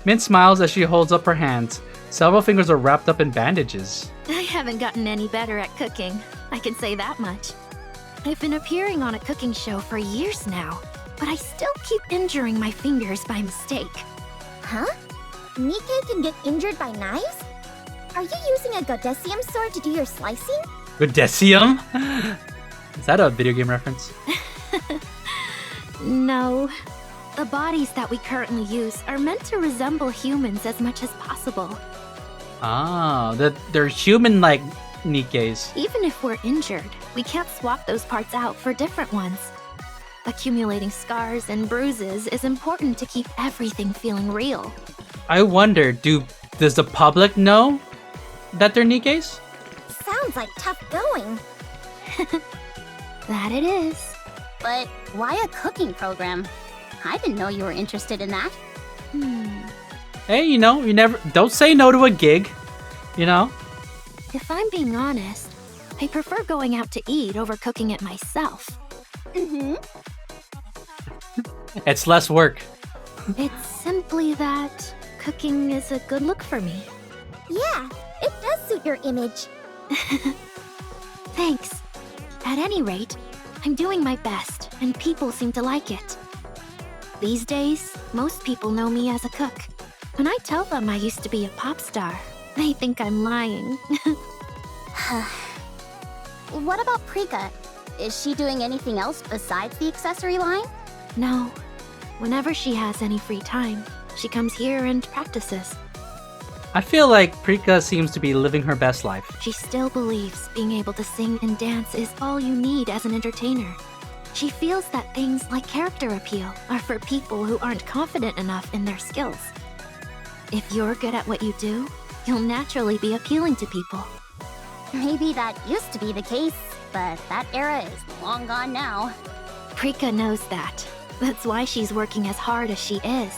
Mint smiles as she holds up her hands. Several fingers are wrapped up in bandages. I haven't gotten any better at cooking. I can say that much. I've been appearing on a cooking show for years now, but I still keep injuring my fingers by mistake. Huh? NIKKE can get injured by knives? Are you using a Godesium sword to do your slicing? Godesium? Is that a video game reference? No. The bodies that we currently use are meant to resemble humans as much as possible. Ah, they're human-like NIKKEs. Even if we're injured, we can't swap those parts out for different ones. Accumulating scars and bruises is important to keep everything feeling real. I wonder, does the public know that they're NIKKEs? Sounds like tough going. That it is. But why a cooking program? I didn't know you were interested in that. Hey, you don't say no to a gig, you know? If I'm being honest, I prefer going out to eat over cooking it myself. It's less work. It's simply that cooking is a good look for me. Yeah, it does suit your image. Thanks. At any rate, I'm doing my best, and people seem to like it. These days, most people know me as a cook. When I tell them I used to be a pop star, they think I'm lying. What about Prika? Is she doing anything else besides the accessory line? No. Whenever she has any free time, she comes here and practices. I feel like Prika seems to be living her best life. She still believes being able to sing and dance is all you need as an entertainer. She feels that things like character appeal are for people who aren't confident enough in their skills. If you're good at what you do, you'll naturally be appealing to people. Maybe that used to be the case, but that era is long gone now. Prika knows that. That's why she's working as hard as she is.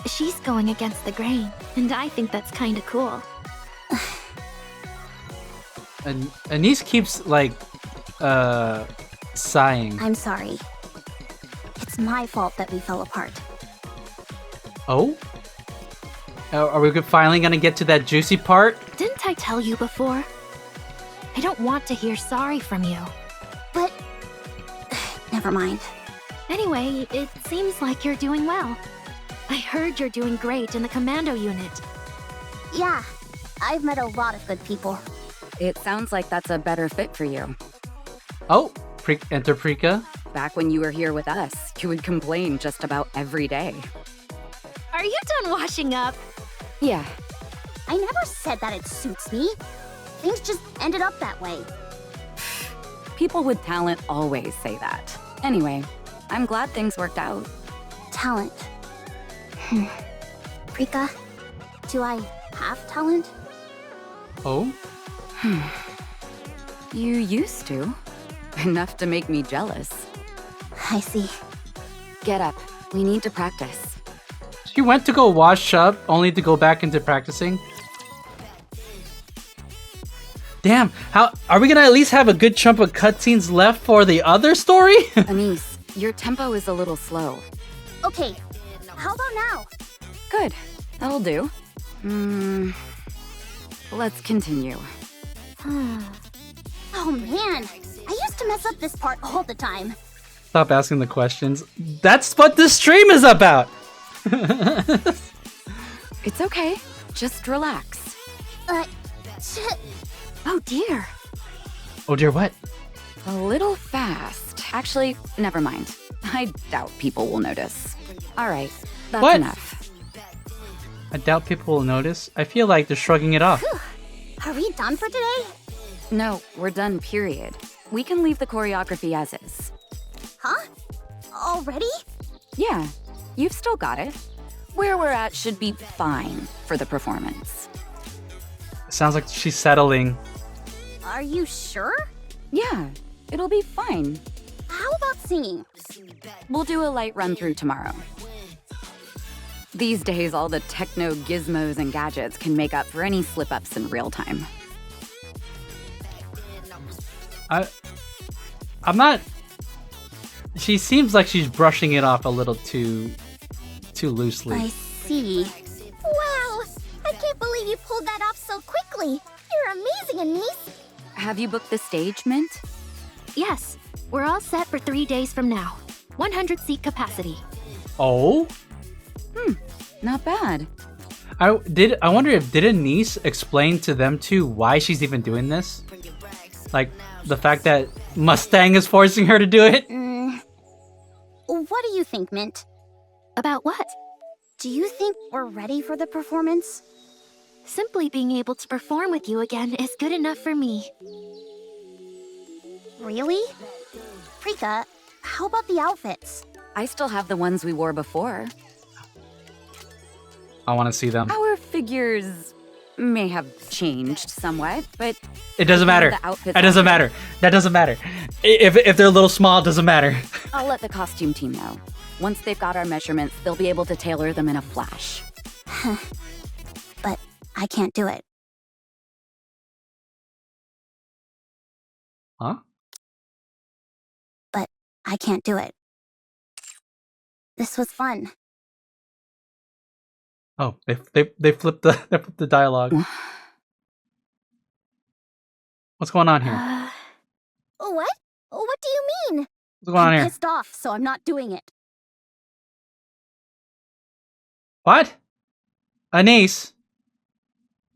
She's going against the grain, and I think that's kinda cool. And Anise keeps, like, sighing. I'm sorry. It's my fault that we fell apart. Oh? Are we finally gonna get to that juicy part? Didn't I tell you before? I don't want to hear sorry from you. But... never mind. Anyway, it seems like you're doing well. I heard you're doing great in the commando unit. Yeah, I've met a lot of good people. It sounds like that's a better fit for you. Oh, enter Prika. Back when you were here with us, you would complain just about every day. Are you done washing up? Yeah. I never said that it suits me. Things just ended up that way. People with talent always say that. Anyway, I'm glad things worked out. Talent. Prika, do I have talent? Oh? You used to. Enough to make me jealous. I see. Get up. We need to practice. She went to go wash up, only to go back into practicing. Damn, how are we gonna at least have a good chunk of cutscenes left for the other story? Anise, your tempo is a little slow. Okay, how about now? Good, that'll do. Let's continue. Oh man, I used to mess up this part all the time. Stop asking the questions. That's what this stream is about! It's okay, just relax. Shit. Oh dear. Oh dear, what? A little fast. Actually, never mind. I doubt people will notice. Alright, that's What? enough. I doubt people will notice. I feel like they're shrugging it off. Whew. Are we done for today? No, we're done, period. We can leave the choreography as is. Huh? Already? Yeah, you've still got it. Where we're at should be fine for the performance. Sounds like she's settling. Are you sure? Yeah, it'll be fine. How about singing? We'll do a light run through tomorrow. These days, all the techno gizmos and gadgets can make up for any slip-ups in real time. I'm not... She seems like she's brushing it off a little too loosely. I see. Wow! I can't believe you pulled that off so quickly. You're amazing, Anise. Have you booked the stage, Mint? Yes, we're all set for 3 days from now. 100 seat capacity. Oh? Not bad. I wonder if did Anise explain to them too why she's even doing this? Like the fact that Mustang is forcing her to do it? What do you think, Mint? About what? Do you think we're ready for the performance? Simply being able to perform with you again is good enough for me. Really? Prika, how about the outfits? I still have the ones we wore before. I want to see them. Our figures may have changed somewhat, but It doesn't matter. the outfits That doesn't matter. That doesn't matter. If they're a little small, it doesn't matter. I'll let the costume team know. Once they've got our measurements, they'll be able to tailor them in a flash. But I can't do it. Huh? But I can't do it. This was fun. Oh, they flipped the dialogue. What's going on here? What? What do you mean? What's going on I'm here? pissed off, so I'm not doing it. What? Anise?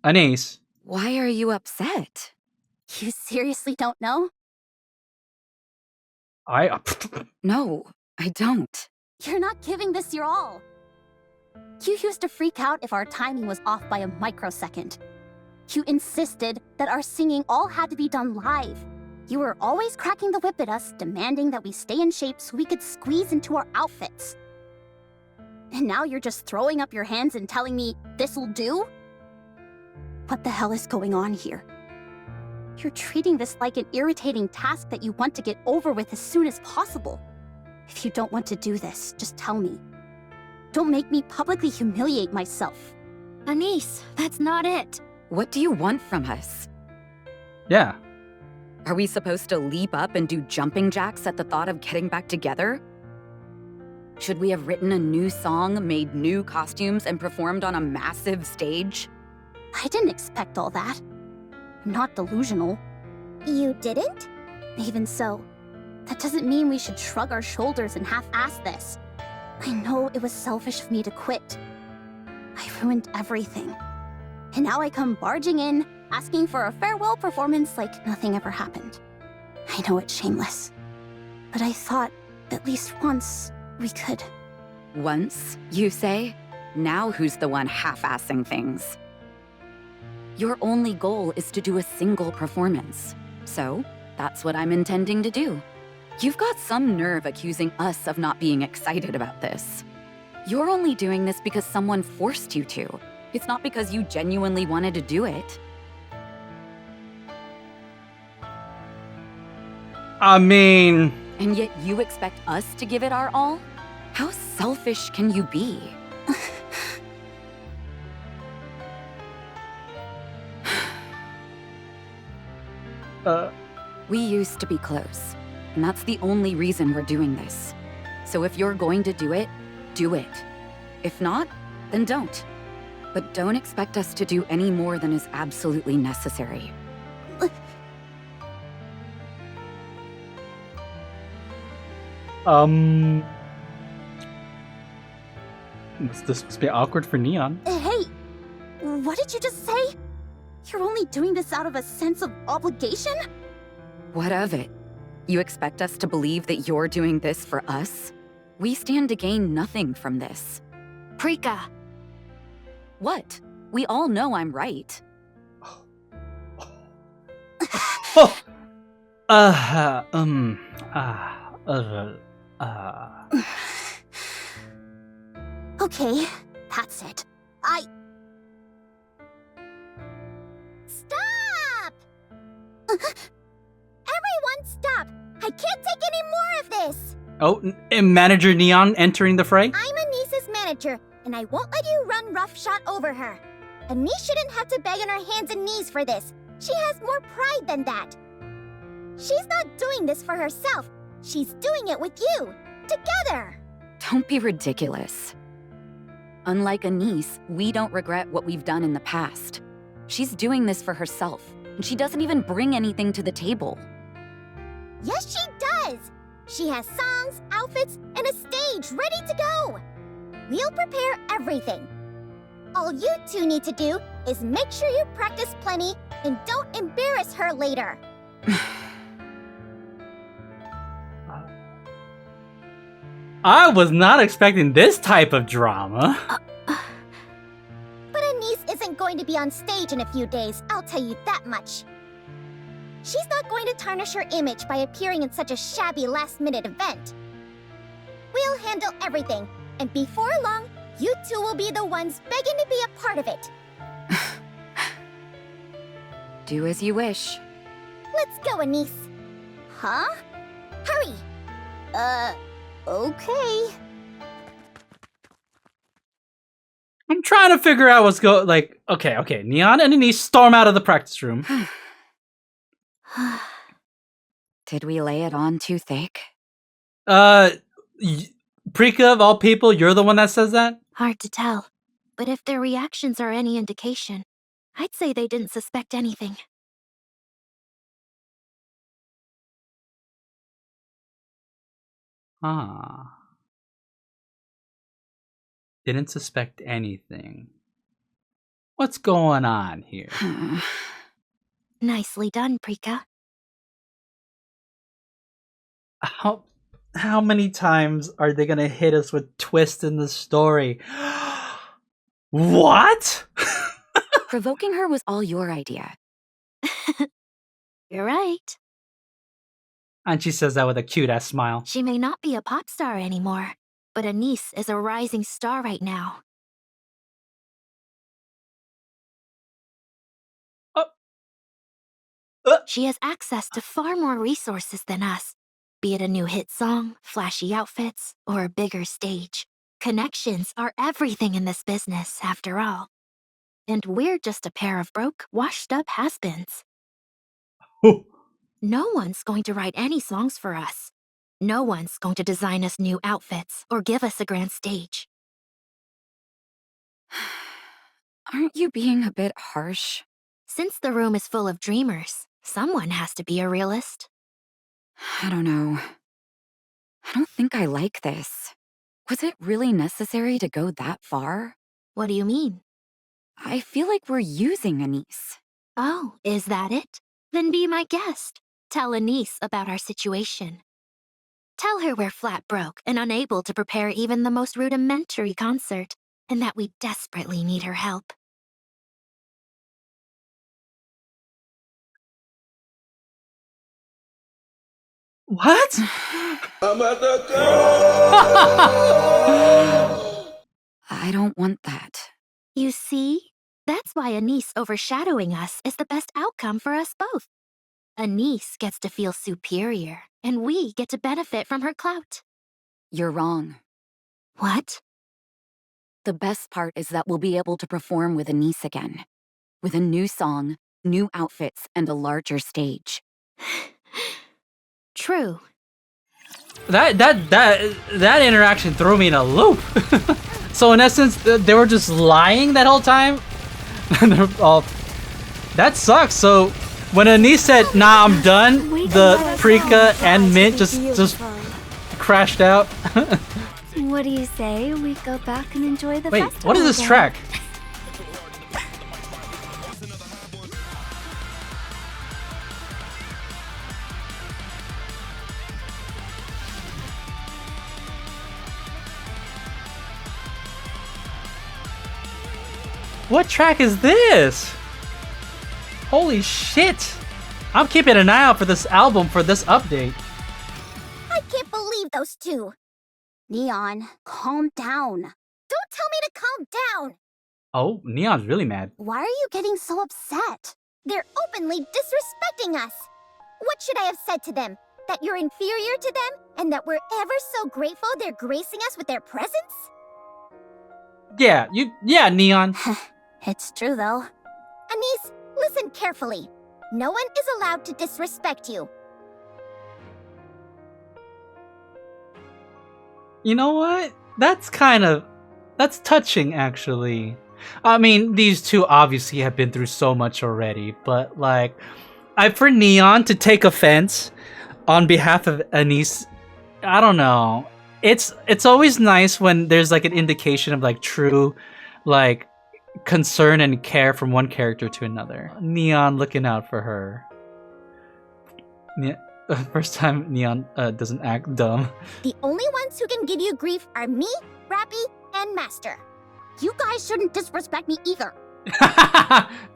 Anise? Why are you upset? You seriously don't know? No, I don't. You're not giving this your all. You used to freak out if our timing was off by a microsecond. You insisted that our singing all had to be done live. You were always cracking the whip at us, demanding that we stay in shape so we could squeeze into our outfits. And now you're just throwing up your hands and telling me this'll do? What the hell is going on here? You're treating this like an irritating task that you want to get over with as soon as possible. If you don't want to do this, just tell me. Don't make me publicly humiliate myself. Anise, that's not it. What do you want from us? Yeah. Are we supposed to leap up and do jumping jacks at the thought of getting back together? Should we have written a new song, made new costumes, and performed on a massive stage? I didn't expect all that. I'm not delusional. You didn't? Even so, that doesn't mean we should shrug our shoulders and half-ass this. I know it was selfish of me to quit. I ruined everything. And now I come barging in, asking for a farewell performance like nothing ever happened. I know it's shameless, but I thought at least once we could. Once, you say? Now who's the one half-assing things? Your only goal is to do a single performance. So, that's what I'm intending to do. You've got some nerve accusing us of not being excited about this. You're only doing this because someone forced you to. It's not because you genuinely wanted to do it. I mean... And yet you expect us to give it our all? How selfish can you be? We used to be close, and that's the only reason we're doing this. So if you're going to do it, do it. If not, then don't. But don't expect us to do any more than is absolutely necessary. This must be awkward for Neon. Hey, what did you just say? You're only doing this out of a sense of obligation? What of it? You expect us to believe that you're doing this for us? We stand to gain nothing from this. Prika! What? We all know I'm right. Okay, that's it. Stop! Everyone stop! I can't take any more of this! Oh, Manager Neon entering the fray? I'm Anis's manager, and I won't let you run roughshod over her. Anis shouldn't have to beg on her hands and knees for this. She has more pride than that. She's not doing this for herself. She's doing it with you. Together. Don't be ridiculous. Unlike Anis, we don't regret what we've done in the past. She's doing this for herself, and she doesn't even bring anything to the table. Yes, she does. She has songs, outfits, and a stage ready to go. We'll prepare everything. All you two need to do is make sure you practice plenty and don't embarrass her later. I was not expecting this type of drama. But Anis isn't going to be on stage in a few days, I'll tell you that much. She's not going to tarnish her image by appearing in such a shabby last-minute event. We'll handle everything, and before long, you two will be the ones begging to be a part of it. Do as you wish. Let's go, Anis. Huh? Hurry! Okay. I'm trying to figure out what's okay. Neon and Anis storm out of the practice room. Did we lay it on too thick? Prika, of all people, you're the one that says that? Hard to tell. But if their reactions are any indication, I'd say they didn't suspect anything. Didn't suspect anything. What's going on here? Nicely done, Prika. How many times are they gonna hit us with twists in the story? What? Provoking her was all your idea. You're right. And she says that with a cute-ass smile. She may not be a pop star anymore, but Anis is a rising star right now. She has access to far more resources than us, be it a new hit song, flashy outfits, or a bigger stage. Connections are everything in this business, after all. And we're just a pair of broke, washed-up has-beens. No one's going to write any songs for us. No one's going to design us new outfits or give us a grand stage. Aren't you being a bit harsh? Since the room is full of dreamers, someone has to be a realist. I don't know. I don't think I like this. Was it really necessary to go that far? What do you mean? I feel like we're using Anise. Oh, is that it? Then be my guest. Tell Anise about our situation. Tell her we're flat broke and unable to prepare even the most rudimentary concert, and that we desperately need her help. What? I'm at the I don't want that. You see? That's why Anise overshadowing us is the best outcome for us both. Anise gets to feel superior, and we get to benefit from her clout. You're wrong. What? The best part is that we'll be able to perform with Anise again. With a new song, new outfits, and a larger stage. True. That interaction threw me in a loop. So in essence, they were just lying that whole time. That sucks. So when Anise said, "Nah, I'm done," the Prika and Mint just crashed out. What do you say we go back and enjoy the festival? Wait, what is this again? track? What track is this? Holy shit! I'm keeping an eye out for this album for this update. I can't believe those two. Neon, calm down. Don't tell me to calm down. Oh, Neon's really mad. Why are you getting so upset? They're openly disrespecting us. What should I have said to them? That you're inferior to them? And that we're ever so grateful they're gracing us with their presence? Yeah, Neon. It's true, though. Anise, listen carefully. No one is allowed to disrespect you. You know what? That's touching, actually. I mean, these two obviously have been through so much already, but like, for Neon to take offense on behalf of Anise, I don't know. It's always nice when there's like an indication of like true, like, concern and care from one character to another. Neon looking out for her. First time Neon doesn't act dumb. The only ones who can give you grief are me, Rapi, and Master. You guys shouldn't disrespect me either.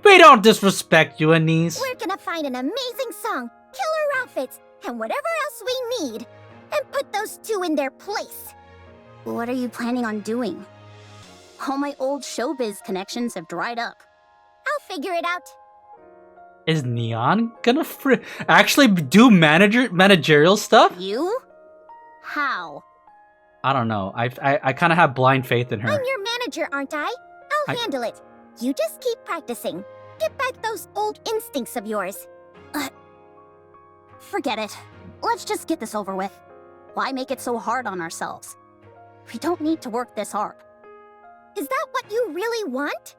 We don't disrespect you, Anise. We're gonna find an amazing song, killer outfits, and whatever else we need, and put those two in their place. What are you planning on doing? All my old showbiz connections have dried up. I'll figure it out. Is Neon gonna actually do managerial stuff? You? How? I don't know. I kind of have blind faith in her. I'm your manager, aren't I? I'll handle it. You just keep practicing. Get back those old instincts of yours. Forget it. Let's just get this over with. Why make it so hard on ourselves? We don't need to work this hard. Is that what you really want?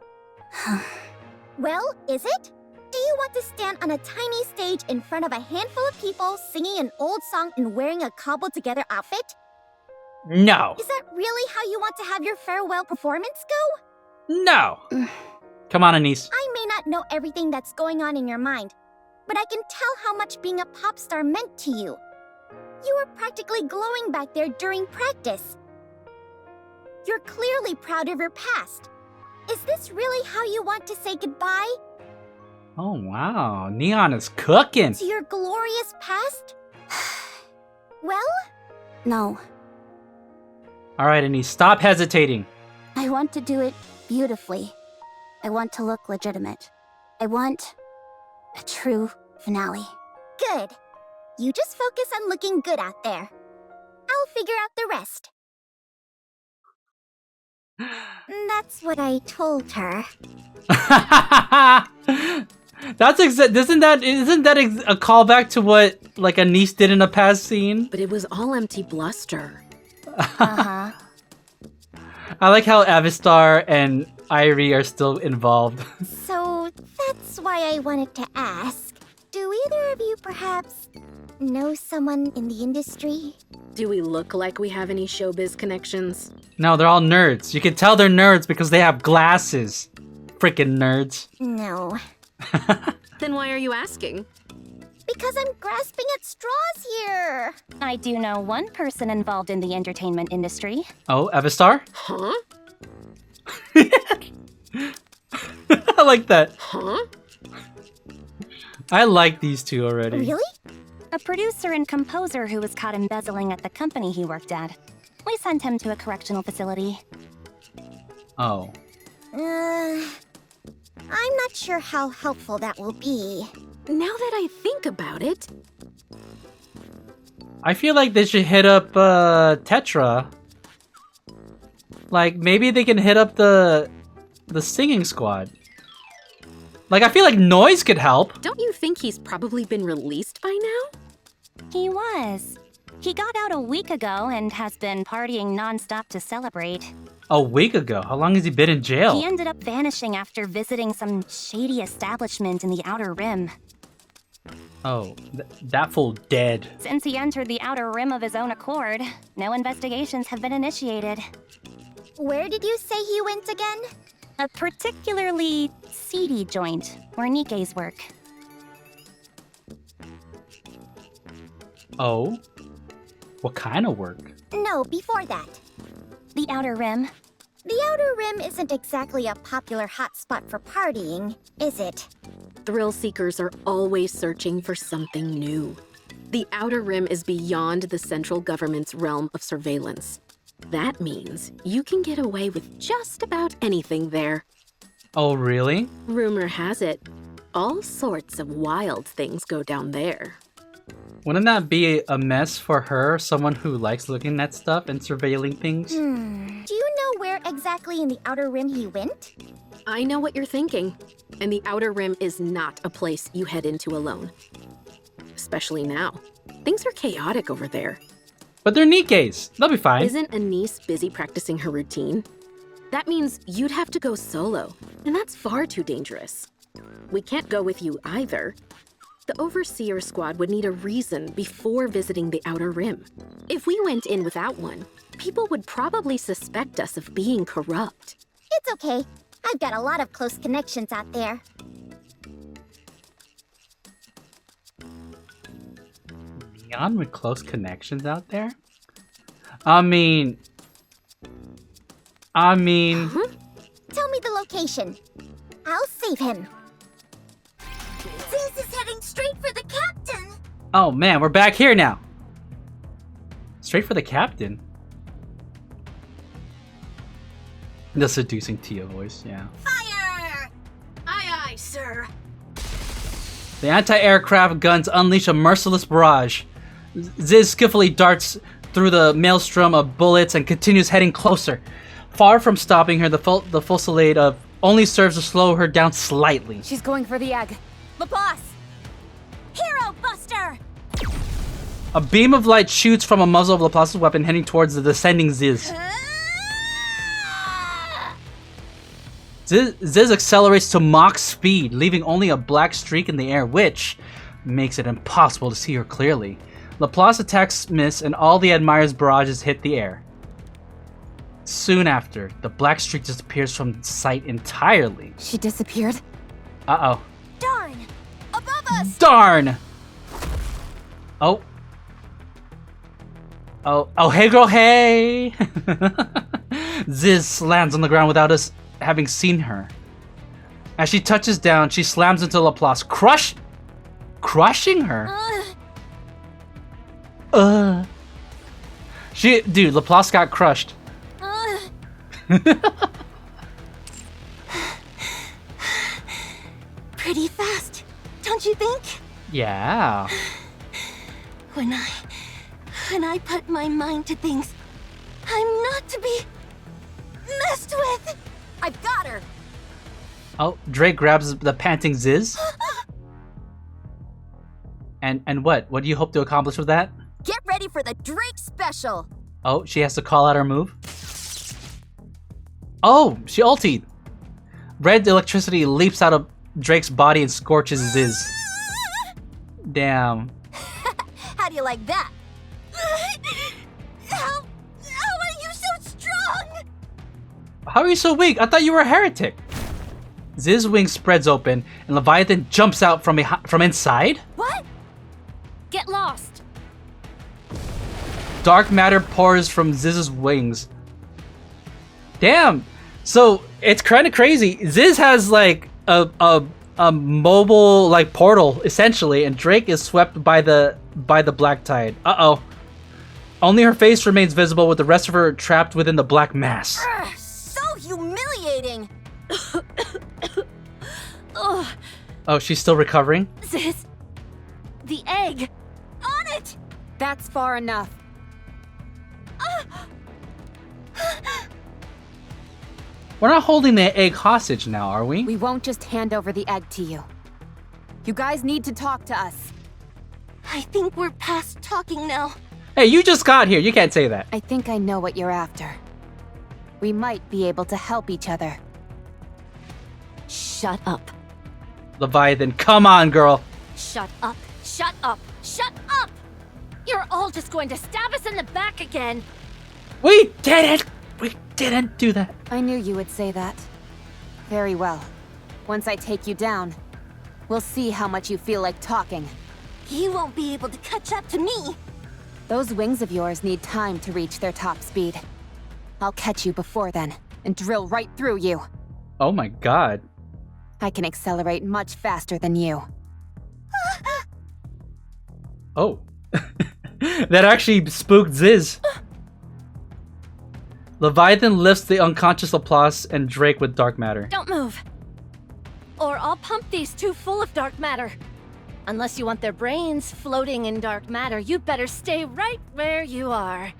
Well, is it? Do you want to stand on a tiny stage in front of a handful of people singing an old song and wearing a cobbled-together outfit? No. Is that really how you want to have your farewell performance go? No. Come on, Anise. I may not know everything that's going on in your mind, but I can tell how much being a pop star meant to you. You were practically glowing back there during practice. You're clearly proud of your past. Is this really how you want to say goodbye? Oh, wow. Neon is cooking. To your glorious past? Well? No. All right, Anise, stop hesitating. I want to do it beautifully. I want to look legitimate. I want a true finale. Good. You just focus on looking good out there. I'll figure out the rest. That's what I told her. Isn't that a callback to what like Anise did in a past scene? But it was all empty bluster. Uh-huh. I like how Avistar and Irie are still involved. So that's why I wanted to ask. Do either of you perhaps know someone in the industry? Do we look like we have any showbiz connections? No, they're all nerds. You can tell they're nerds because they have glasses. Freaking nerds. No. Then why are you asking? Because I'm grasping at straws here. I do know one person involved in the entertainment industry. Oh, Evistar? Huh? I like that. Huh? I like these two already. Really? A producer and composer who was caught embezzling at the company he worked at. We sent him to a correctional facility. Oh. I'm not sure how helpful that will be. Now that I think about it... I feel like they should hit up Tetra. Like, maybe they can hit up the singing squad. Like, I feel like Noise could help. Don't you think he's probably been released by now? He was. He got out a week ago and has been partying non-stop to celebrate. A week ago? How long has he been in jail? He ended up vanishing after visiting some shady establishment in the Outer Rim. Oh, that fool dead. Since he entered the Outer Rim of his own accord, no investigations have been initiated. Where did you say he went again? A particularly seedy joint where NIKKE's work. Oh? What kind of work? No, before that. The Outer Rim. The Outer Rim isn't exactly a popular hotspot for partying, is it? Thrill seekers are always searching for something new. The Outer Rim is beyond the central government's realm of surveillance. That means you can get away with just about anything there. Oh, really? Rumor has it, all sorts of wild things go down there. Wouldn't that be a mess for her, someone who likes looking at stuff and surveilling things? Do you know where exactly in the Outer Rim he went? I know what you're thinking, and the Outer Rim is not a place you head into alone. Especially now. Things are chaotic over there. But they're NIKKE's. They'll be fine. Isn't Anise busy practicing her routine? That means you'd have to go solo, and that's far too dangerous. We can't go with you either. The Overseer Squad would need a reason before visiting the Outer Rim. If we went in without one, people would probably suspect us of being corrupt. It's okay. I've got a lot of close connections out there. Neon with close connections out there? I mean... Tell me the location. I'll save him. Ziz is heading straight for the captain. Oh man, we're back here now. Straight for the captain. The seducing Tia voice, yeah. Fire! Aye, aye, sir. The anti-aircraft guns unleash a merciless barrage. Ziz skillfully darts through the maelstrom of bullets and continues heading closer. Far from stopping her, the fusillade only serves to slow her down slightly. She's going for the egg. Laplace! Hero Buster! A beam of light shoots from a muzzle of Laplace's weapon, heading towards the descending Ziz. Ziz accelerates to Mach speed, leaving only a black streak in the air, which makes it impossible to see her clearly. Laplace attacks miss, and all the Admire's barrages hit the air. Soon after, the black streak disappears from sight entirely. She disappeared? Uh-oh. Darn! Above us! Darn! Oh. Oh, hey girl, hey! Ziz lands on the ground without us having seen her. As she touches down, she slams into Laplace, crushing her. Dude, Laplace got crushed. Pretty fast, don't you think? Yeah. When I put my mind to things, I'm not to be messed with. I've got her. Oh, Drake grabs the panting Ziz. And what? What do you hope to accomplish with that? Get ready for the Drake special. Oh, she has to call out her move. Oh, she ultied. Red electricity leaps out of Drake's body and scorches Ziz. Damn. How do you like that? How are you so strong? How are you so weak? I thought you were a heretic. Ziz's wings spreads open, and Leviathan jumps out from inside? What? Get lost. Dark matter pours from Ziz's wings. Damn. So it's kind of crazy. Ziz has like a mobile like portal essentially, and Drake is swept by the black tide. Uh-oh. Only her face remains visible, with the rest of her trapped within the black mass. Ugh, so humiliating. Oh, she's still recovering? Ziz, the egg. On it. That's far enough. We're not holding the egg hostage now, are we? We won't just hand over the egg to you. You guys need to talk to us. I think we're past talking now. Hey, you just got here. You can't say that. I think I know what you're after. We might be able to help each other. Shut up. Leviathan, come on, girl. Shut up. Shut up. Shut up! You're all just going to stab us in the back again. We didn't. We didn't do that. I knew you would say that. Very well. Once I take you down, we'll see how much you feel like talking. He won't be able to catch up to me. Those wings of yours need time to reach their top speed. I'll catch you before then, and drill right through you. Oh my god. I can accelerate much faster than you. Oh. That actually spooked Ziz. Leviathan lifts the unconscious Laplace and Drake with dark matter. Don't move. Or I'll pump these two full of dark matter. Unless you want their brains floating in dark matter, you'd better stay right where you are.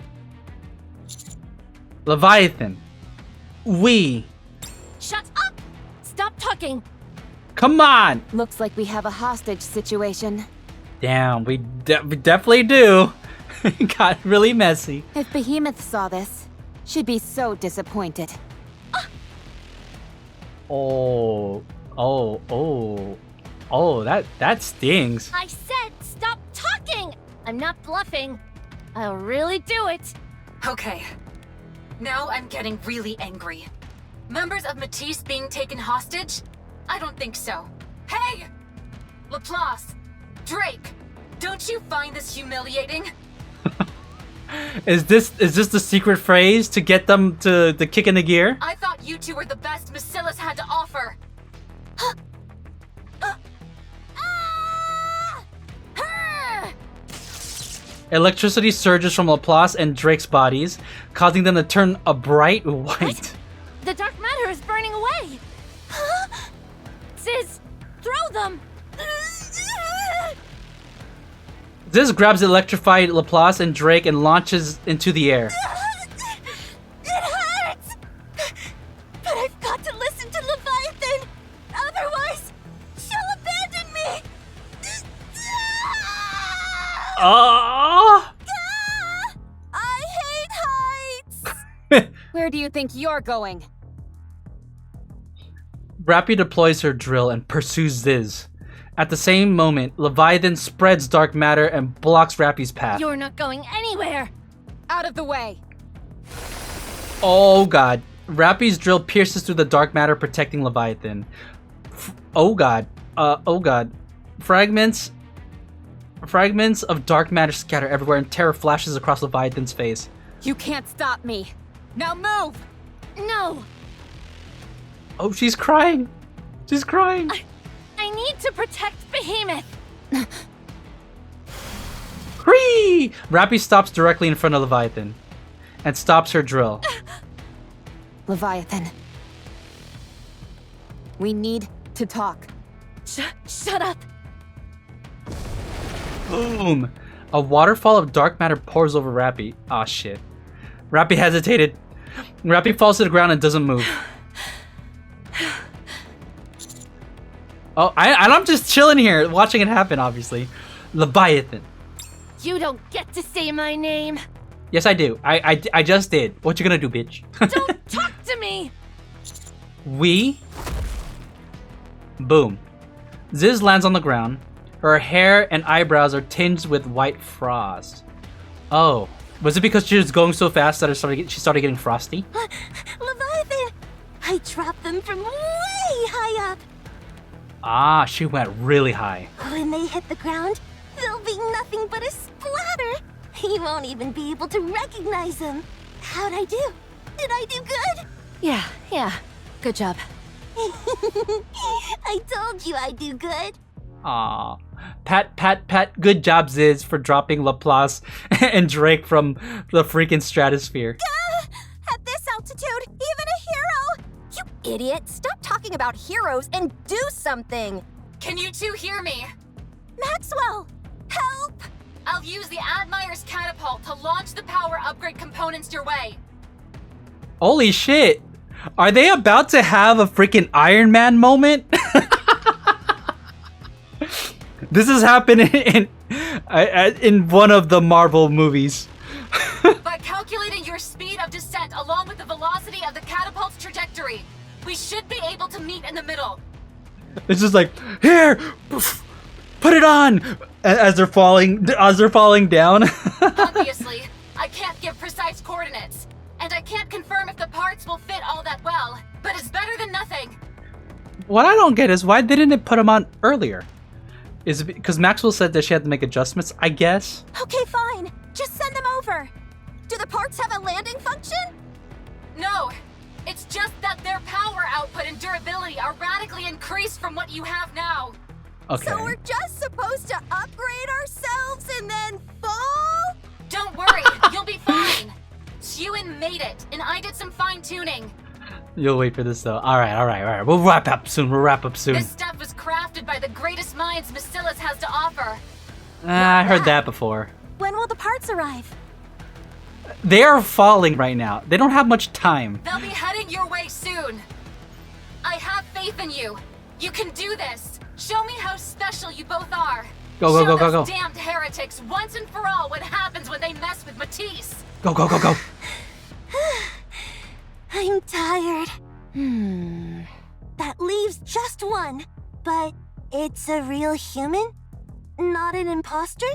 Leviathan. We. Shut up! Stop talking! Come on! Looks like we have a hostage situation. Damn, we definitely do. It got really messy. If Behemoth saw this, she'd be so disappointed. Oh, that stings. I said stop talking! I'm not bluffing. I'll really do it. Okay. Now I'm getting really angry. Members of Matisse being taken hostage? I don't think so. Hey! Laplace! Drake! Don't you find this humiliating? Is this the secret phrase to get them to kick in the gear? I thought you two were the best Macilla's had to offer. Electricity surges from Laplace and Drake's bodies, causing them to turn a bright white. What? The dark matter is burning away! Ziz, throw them! Ziz grabs electrified Laplace and Drake and launches into the air. It hurts! But I've got to listen to Leviathan! Otherwise, she'll abandon me! I hate heights! Where do you think you're going? Rapi deploys her drill and pursues Ziz. At the same moment, Leviathan spreads dark matter and blocks Rapi's path. You're not going anywhere! Out of the way! Oh god. Rapi's drill pierces through the dark matter, protecting Leviathan. Oh god. Oh god. Fragments of dark matter scatter everywhere, and terror flashes across Leviathan's face. You can't stop me! Now move! No! Oh, she's crying! She's crying! I need to protect Behemoth! Free! Rapi stops directly in front of Leviathan and stops her drill. Leviathan. We need to talk. Shut up! Boom! A waterfall of dark matter pours over Rapi. Aw, shit. Rapi hesitated. Rapi falls to the ground and doesn't move. Oh, and I'm just chilling here, watching it happen, obviously. Leviathan. You don't get to say my name! Yes, I do. I just did. What you gonna do, bitch? Don't talk to me! We? Boom. Ziz lands on the ground. Her hair and eyebrows are tinged with white frost. Oh. Was it because she was going so fast that she started getting frosty? Leviathan! I dropped them from way high up! Ah, she went really high. When they hit the ground, there'll be nothing but a splatter. You won't even be able to recognize them. How'd I do? Did I do good? Yeah. Good job. I told you I'd do good. Aw. Pat. Good job, Ziz, for dropping Laplace and Drake from the freaking stratosphere. At this altitude, even a hero! You idiot! Stop talking about heroes and do something! Can you two hear me? Maxwell! Help! I'll use the Admire's catapult to launch the power upgrade components your way. Holy shit! Are they about to have a freaking Iron Man moment? This is happening in one of the Marvel movies. By calculating your speed of descent along with the velocity of the catapult's trajectory, we should be able to meet in the middle. It's just like, here, put it on, as they're falling down. Obviously, I can't give precise coordinates, and I can't confirm if the parts will fit all that well, but it's better than nothing. What I don't get is why didn't it put them on earlier? Is it because Maxwell said that she had to make adjustments, I guess? Okay, fine. Just send them over. Do the parts have a landing function? No, it's just that their power output and durability are radically increased from what you have now. Okay. So we're just supposed to upgrade ourselves and then fall? Don't worry, you'll be fine. Ewan made it, and I did some fine-tuning. You'll wait for this though. Alright. We'll wrap up soon. This stuff was crafted by the greatest minds Bacillus has to offer. I heard that before. When will the parts arrive? They are falling right now. They don't have much time. They'll be heading your way soon. I have faith in you. You can do this. Show me how special you both are. Go. Show those damned heretics once and for all what happens when they mess with Matisse. Go. I'm tired. That leaves just one. But it's a real human? Not an imposter?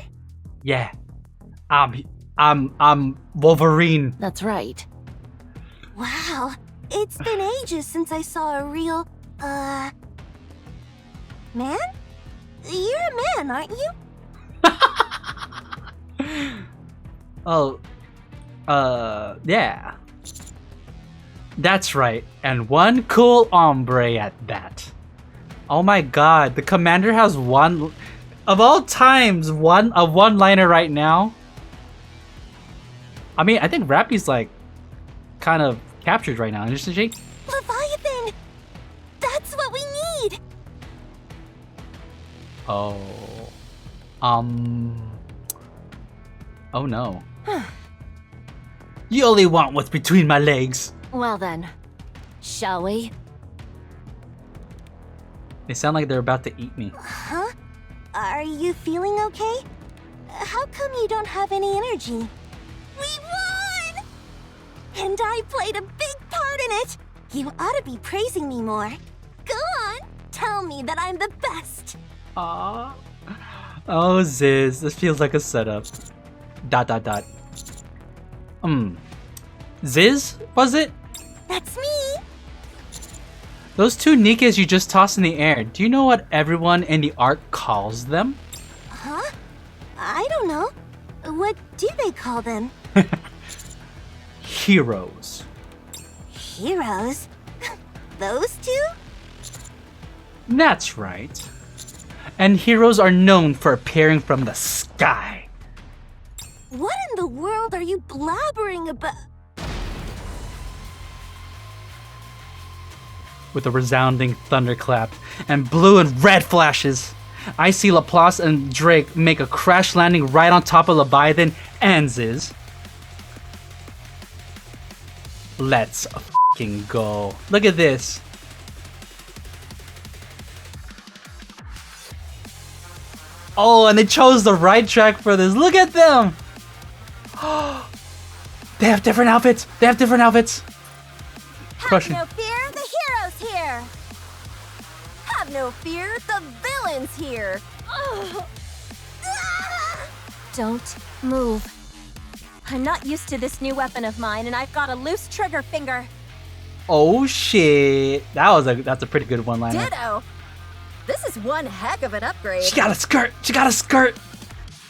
Yeah. I'm Wolverine. That's right. Wow. It's been ages since I saw a real, man? You're a man, aren't you? Yeah. That's right, and one cool hombre at that. Oh my god, the commander has one, of all times, a one-liner right now. I mean, I think Rapi's like, kind of captured right now, isn't she? Leviathan! That's what we need! Oh. Oh no. You only want what's between my legs. Well then, shall we? They sound like they're about to eat me. Huh? Are you feeling okay? How come you don't have any energy? We won! And I played a big part in it! You ought to be praising me more. Go on, tell me that I'm the best. Aww. Oh, Ziz, this feels like a setup. ... Ziz, was it? That's me! Those two NIKKEs you just tossed in the air, do you know what everyone in the arc calls them? Huh? I don't know. What do they call them? Heroes. Heroes? Those two? That's right. And heroes are known for appearing from the sky. What in the world are you blabbering about? With a resounding thunderclap and blue and red flashes, I see Laplace and Drake make a crash landing right on top of Leviathan and Ziz. Let's f***ing go. Look at this. Oh, and they chose the right track for this. Look at them. They have different outfits. Crushing. Have no fear, the hero's here. Have no fear, the villain's here. Don't move. I'm not used to this new weapon of mine, and I've got a loose trigger finger. Oh shit. That's a pretty good one-liner. Ditto. This is one heck of an upgrade. She got a skirt. She got a skirt.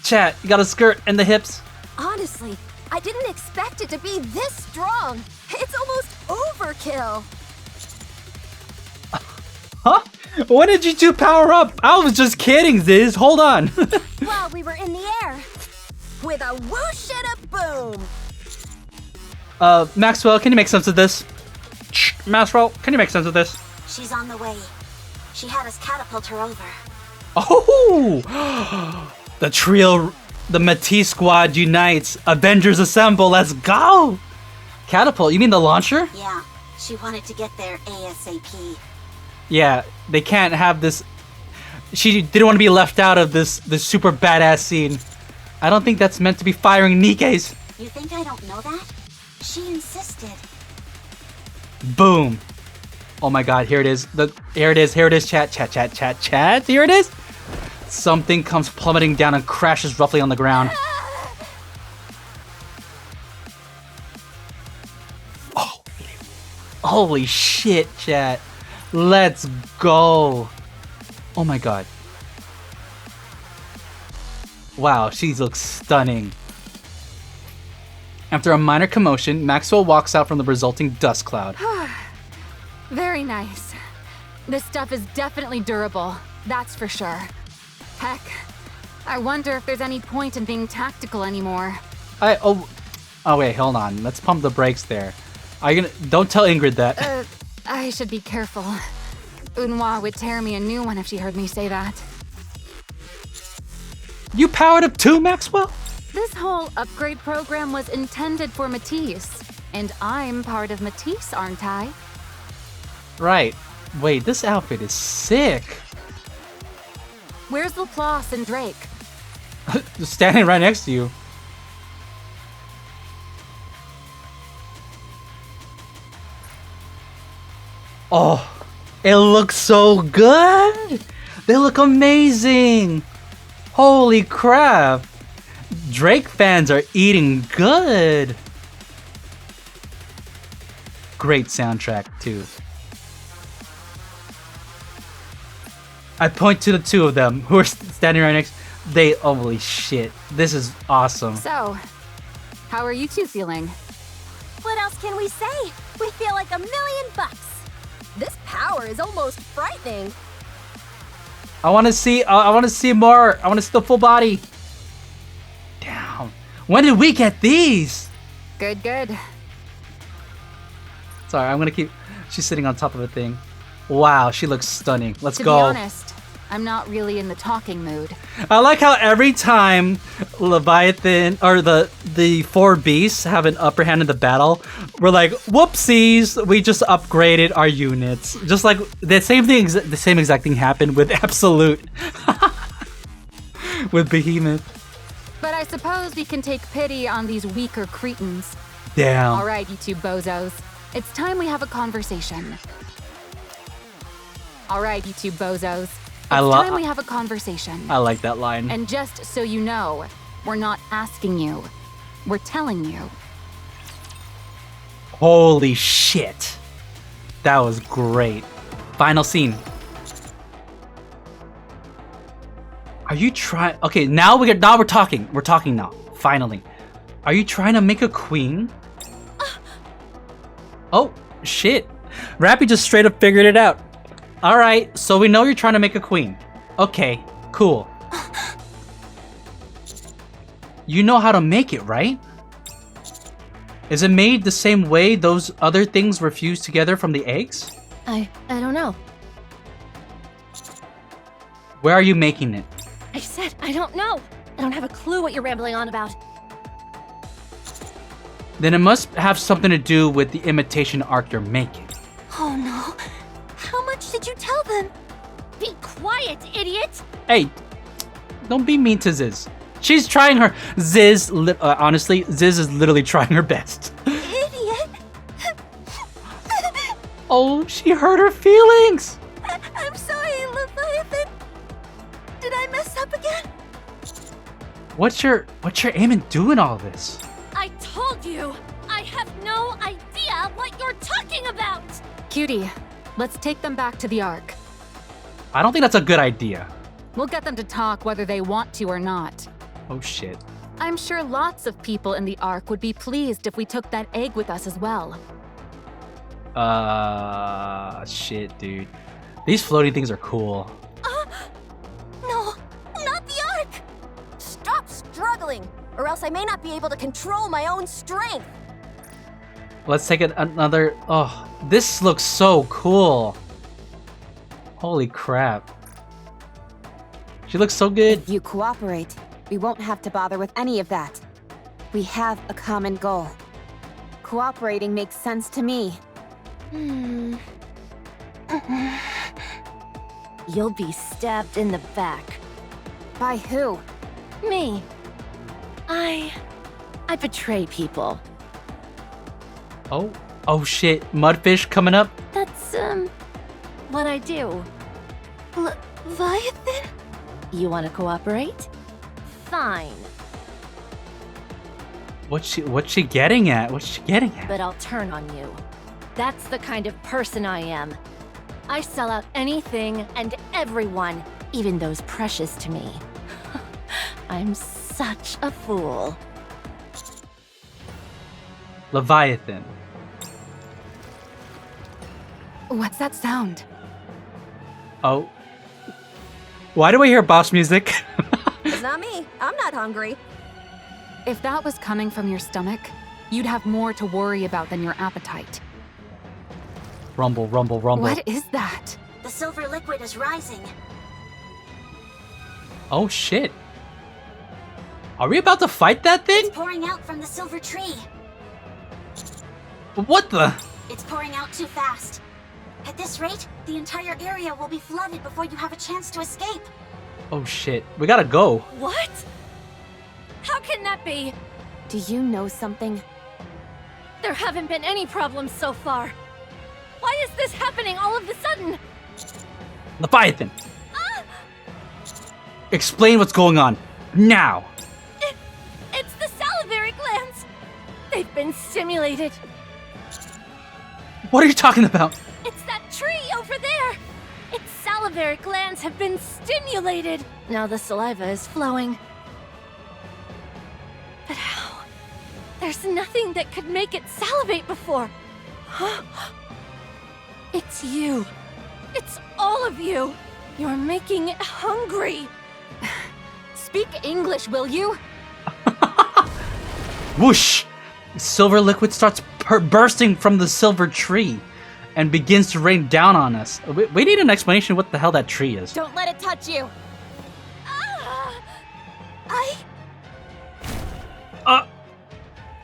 Chat, you got a skirt and the hips. Honestly, I didn't expect it to be this strong. It's almost overkill. Huh? When did you two power up? I was just kidding, Ziz. Hold on. While we were in the air. With a whoosh and a boom. Maxwell, can you make sense of this? Maxwell, can you make sense of this? She's on the way. She had us catapult her over. Oh! The trio, the Matisse Squad unites. Avengers assemble. Let's go! Catapult, you mean the launcher? Yeah, she wanted to get there ASAP. Yeah, they can't have this. She didn't want to be left out of this super badass scene. I don't think that's meant to be firing Nikkes. You think I don't know that? She insisted. Boom. Oh my god, here it is. Here it is, chat. Here it is. Something comes plummeting down and crashes roughly on the ground. Oh, holy shit, chat. Let's go. Oh my god. Wow, she looks stunning. After a minor commotion, Maxwell walks out from the resulting dust cloud. Very nice. This stuff is definitely durable, that's for sure. Heck, I wonder if there's any point in being tactical anymore. Oh wait, hold on. Let's pump the brakes there. Are you gonna? Don't tell Ingrid that. I should be careful. Unwa would tear me a new one if she heard me say that. You powered up too, Maxwell? This whole upgrade program was intended for Matisse, and I'm part of Matisse, aren't I? Right. Wait, this outfit is sick. Where's Laplace and Drake? Just standing right next to you. Oh, it looks so good. They look amazing. Holy crap. Drake fans are eating good. Great soundtrack, too. I point to the two of them who are standing right next. Holy shit. This is awesome. So, how are you two feeling? What else can we say? We feel like $1,000,000. This power is almost frightening. I want to see more. I want to see the full body. Damn. When did we get these? Good. Sorry, I'm going to keep... She's sitting on top of a thing. Wow, she looks stunning. Let's go. To be honest, I'm not really in the talking mood. I like how every time Leviathan or the four beasts have an upper hand in the battle, we're like, whoopsies, we just upgraded our units. Just like the same exact thing happened with Absolute. With Behemoth. But I suppose we can take pity on these weaker cretins. Damn. All right, you two bozos. It's time we have a conversation. All right, you two bozos. It's time we have a conversation. I like that line. And just so you know, we're not asking you. We're telling you. Holy shit. That was great. Final scene. Are you trying? Okay, now we're talking. We're talking now. Finally. Are you trying to make a queen? Oh, shit. Rapi just straight up figured it out. Alright, so we know you're trying to make a queen. Okay, cool. You know how to make it, right? Is it made the same way those other things were fused together from the eggs? I don't know. Where are you making it? I said I don't know. I don't have a clue what you're rambling on about. Then it must have something to do with the imitation arc you're making. Oh no. How much did you tell them? Be quiet, idiot! Hey, don't be mean to Ziz. She's trying her... honestly, Ziz is literally trying her best. Idiot! Oh, she hurt her feelings! I'm sorry, Leviathan. Did I mess up again? What's your aim in doing all this? I told you! I have no idea what you're talking about! Cutie, let's take them back to the Ark. I don't think that's a good idea. We'll get them to talk whether they want to or not. Oh shit. I'm sure lots of people in the Ark would be pleased if we took that egg with us as well. Shit, dude. These floating things are cool. No, not the Ark! Stop struggling, or else I may not be able to control my own strength. Let's take another. Oh, this looks so cool. Holy crap. She looks so good. If you cooperate, we won't have to bother with any of that. We have a common goal. Cooperating makes sense to me. You'll be stabbed in the back. By who? Me. I betray people. Oh shit. Mudfish coming up. That's, what I do. Leviathan? You want to cooperate? Fine. What's she getting at? What's she getting at? But I'll turn on you. That's the kind of person I am. I sell out anything and everyone, even those precious to me. I'm such a fool. Leviathan. What's that sound? Oh. Why do I hear boss music? It's not me. I'm not hungry. If that was coming from your stomach, you'd have more to worry about than your appetite. Rumble, rumble, rumble. What is that? The silver liquid is rising. Oh shit. Are we about to fight that thing? It's pouring out from the silver tree. What the? It's pouring out too fast. At this rate, the entire area will be flooded before you have a chance to escape. Oh shit. We gotta go. What? How can that be? Do you know something? There haven't been any problems so far. Why is this happening all of a sudden? Leviathan. Explain what's going on. Now. It's the salivary glands. They've been stimulated. What are you talking about? It's that tree over there. Its salivary glands have been stimulated. Now the saliva is flowing. But how? There's nothing that could make it salivate before. It's you. It's all of you. You're making it hungry. Speak English, will you? Whoosh! Silver liquid starts bursting from the silver tree and begins to rain down on us. We need an explanation of what the hell that tree is. Don't let it touch you.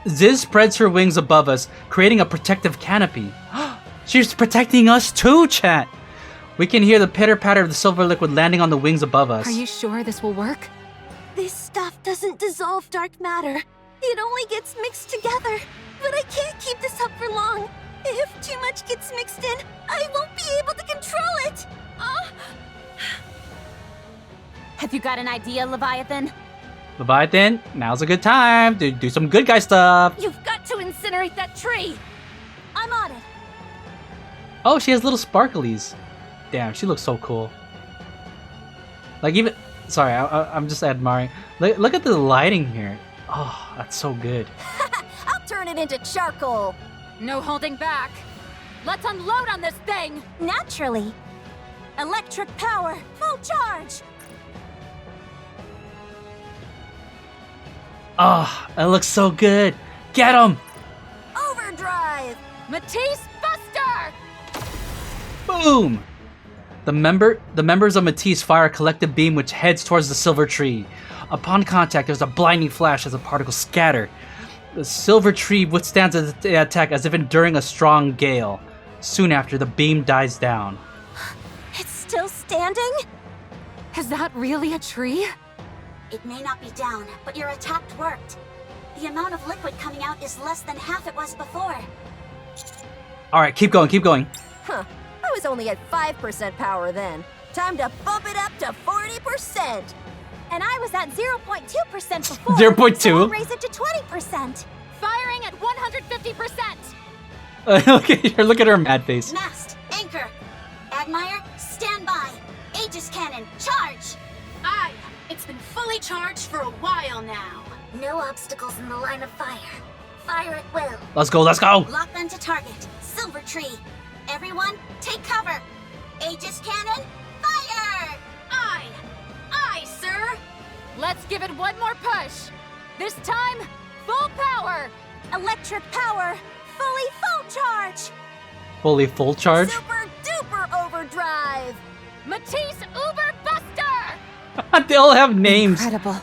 Ziz spreads her wings above us, creating a protective canopy. She's protecting us too, chat! We can hear the pitter-patter of the silver liquid landing on the wings above us. Are you sure this will work? This stuff doesn't dissolve dark matter. It only gets mixed together. But I can't keep this up for long. If too much gets mixed in, I won't be able to control it. Have you got an idea, Leviathan? Leviathan, now's a good time to do some good guy stuff. You've got to incinerate that tree. I'm on it. Oh, she has little sparklies. Damn, she looks so cool. Like even, sorry, I'm just admiring. Look at the lighting here. Oh, that's so good. I'll turn it into charcoal. No holding back. Let's unload on this thing. Naturally. Electric power, full charge. Oh, that looks so good. Get him! Overdrive. Matisse Buster! Boom! The members of Matisse fire a collective beam which heads towards the silver tree. Upon contact, there's a blinding flash as the particles scatter. The silver tree withstands the attack as if enduring a strong gale. Soon after, the beam dies down. It's still standing? Is that really a tree? It may not be down, but your attack worked. The amount of liquid coming out is less than half it was before. Alright, keep going, keep going. Huh. I was only at 5% power then. Time to bump it up to 40%. And I was at 0.2% before. 0.2? So I'll raise it to 20%. Firing at 150%. Okay, look at her mad face. Mast, anchor. Admire, stand by. fully charged for a while now. No obstacles in the line of fire. Fire at will. Let's go, let's go! Lock onto target. Silver tree. Everyone, take cover. Aegis cannon, fire! Aye, sir. Let's give it one more push. This time, full power. Electric power, fully full charge. Fully full charge? Super duper overdrive. Matisse Uber Buster! They all have names. Incredible.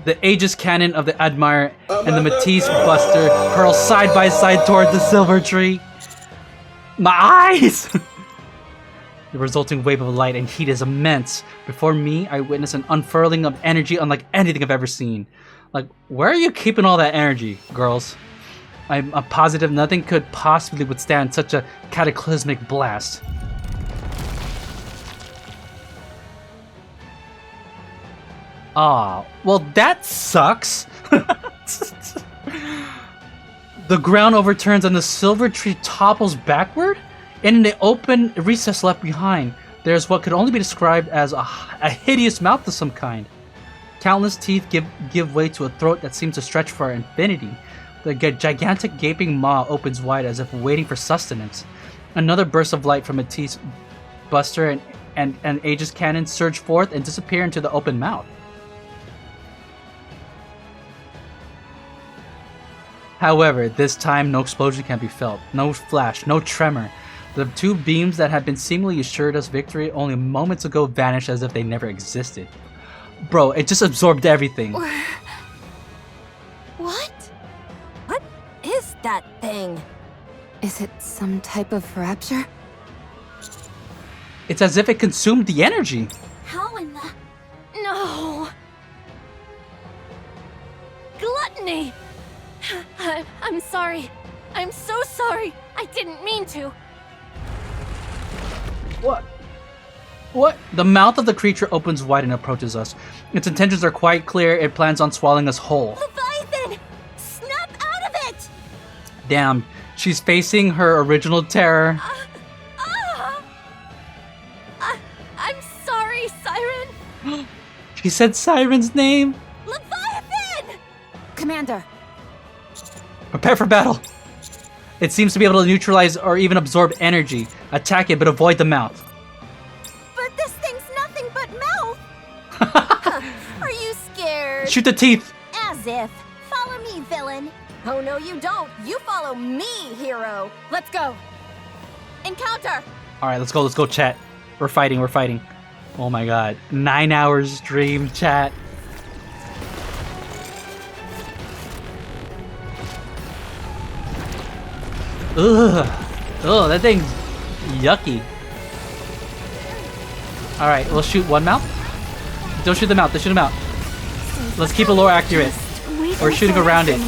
The Aegis Cannon of the Admire and the Matisse Buster hurl side by side toward the silver tree. My eyes! The resulting wave of light and heat is immense. Before me, I witness an unfurling of energy unlike anything I've ever seen. Like, where are you keeping all that energy, girls? I'm positive nothing could possibly withstand such a cataclysmic blast. Ah, well that sucks. The ground overturns and the silver tree topples backward. In the open recess left behind, there's what could only be described as a hideous mouth of some kind. Countless teeth give way to a throat that seems to stretch for infinity. The gigantic gaping maw opens wide as if waiting for sustenance. Another burst of light from Matisse Buster and Aegis Cannon surge forth and disappear into the open mouth. However, this time no explosion can be felt, no flash, no tremor. The two beams that had been seemingly assured us victory only moments ago vanished as if they never existed. Bro, it just absorbed everything. What? What is that thing? Is it some type of rapture? It's as if it consumed the energy. How in the... No! Gluttony! I'm sorry. I'm so sorry. I didn't mean to. What? What? The mouth of the creature opens wide and approaches us. Its intentions are quite clear. It plans on swallowing us whole. Leviathan! Snap out of it! Damn, she's facing her original terror. I'm sorry, Siren. She said Siren's name. Leviathan! Commander. Prepare for battle. It seems to be able to neutralize or even absorb energy. Attack it, but avoid the mouth. But this thing's nothing but mouth! Are you scared? Shoot the teeth. As if. Follow me, villain. Oh no, you don't. You follow me, hero. Let's go. Encounter. All right, let's go, chat. We're fighting. Oh my god. 9 hours stream, chat. Ugh. Oh, that thing's yucky. Alright, we'll shoot one mouth. Don't shoot the mouth, let's shoot him out. Let's keep it lower accurate. We're shooting around it.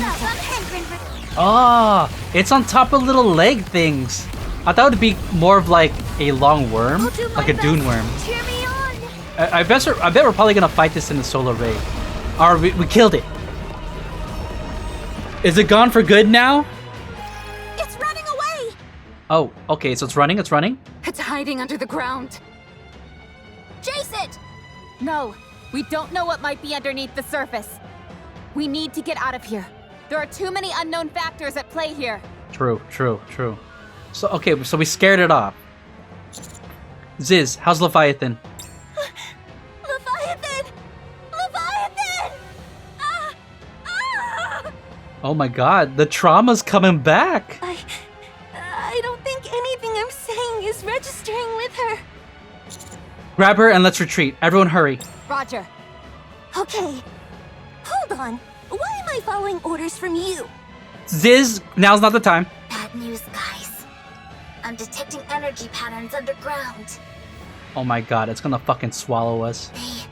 Oh, it's on top of little leg things. I thought it would be more of like a long worm, like a dune worm. Cheer me on! I bet we're probably gonna fight this in the solo raid. Alright, we killed it. Is it gone for good now? It's running away! Oh, okay, so it's running. It's hiding under the ground. Chase it! No, we don't know what might be underneath the surface. We need to get out of here. There are too many unknown factors at play here. True. So, okay, so we scared it off. Ziz, how's Leviathan? Leviathan! Oh my god, the trauma's coming back! I don't think anything I'm saying is registering with her. Grab her and let's retreat. Everyone hurry. Roger. Okay. Hold on. Why am I following orders from you? Ziz, now's not the time. Bad news, guys. I'm detecting energy patterns underground. Oh my god, it's gonna fucking swallow us. They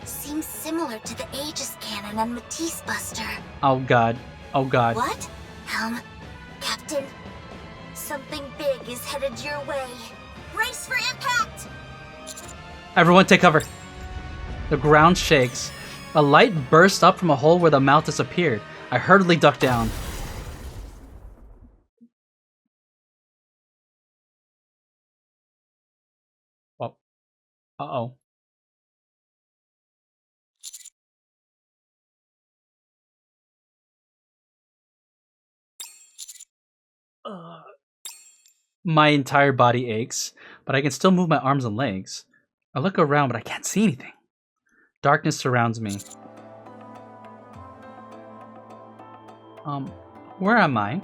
seem similar to the Aegis Cannon and Matisse Buster. Oh god. What? Helm, Captain, something big is headed your way. Brace for impact! Everyone take cover. The ground shakes. A light burst up from a hole where the mouth disappeared. I hurriedly ducked down. Uh-oh. My entire body aches, but I can still move my arms and legs. I look around, but I can't see anything. Darkness surrounds me. Where am I?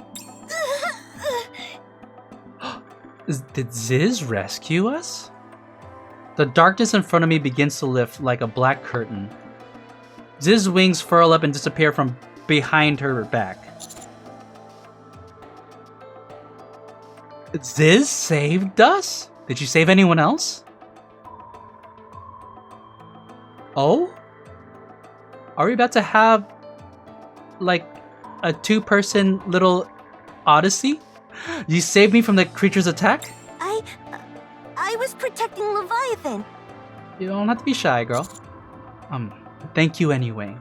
Did Ziz rescue us? The darkness in front of me begins to lift like a black curtain. Ziz's wings furl up and disappear from behind her back. Ziz saved us? Did you save anyone else? Oh? Are we about to have, like, a two-person little odyssey? You saved me from the creature's attack? I was protecting Leviathan. You don't have to be shy, girl. Thank you anyway.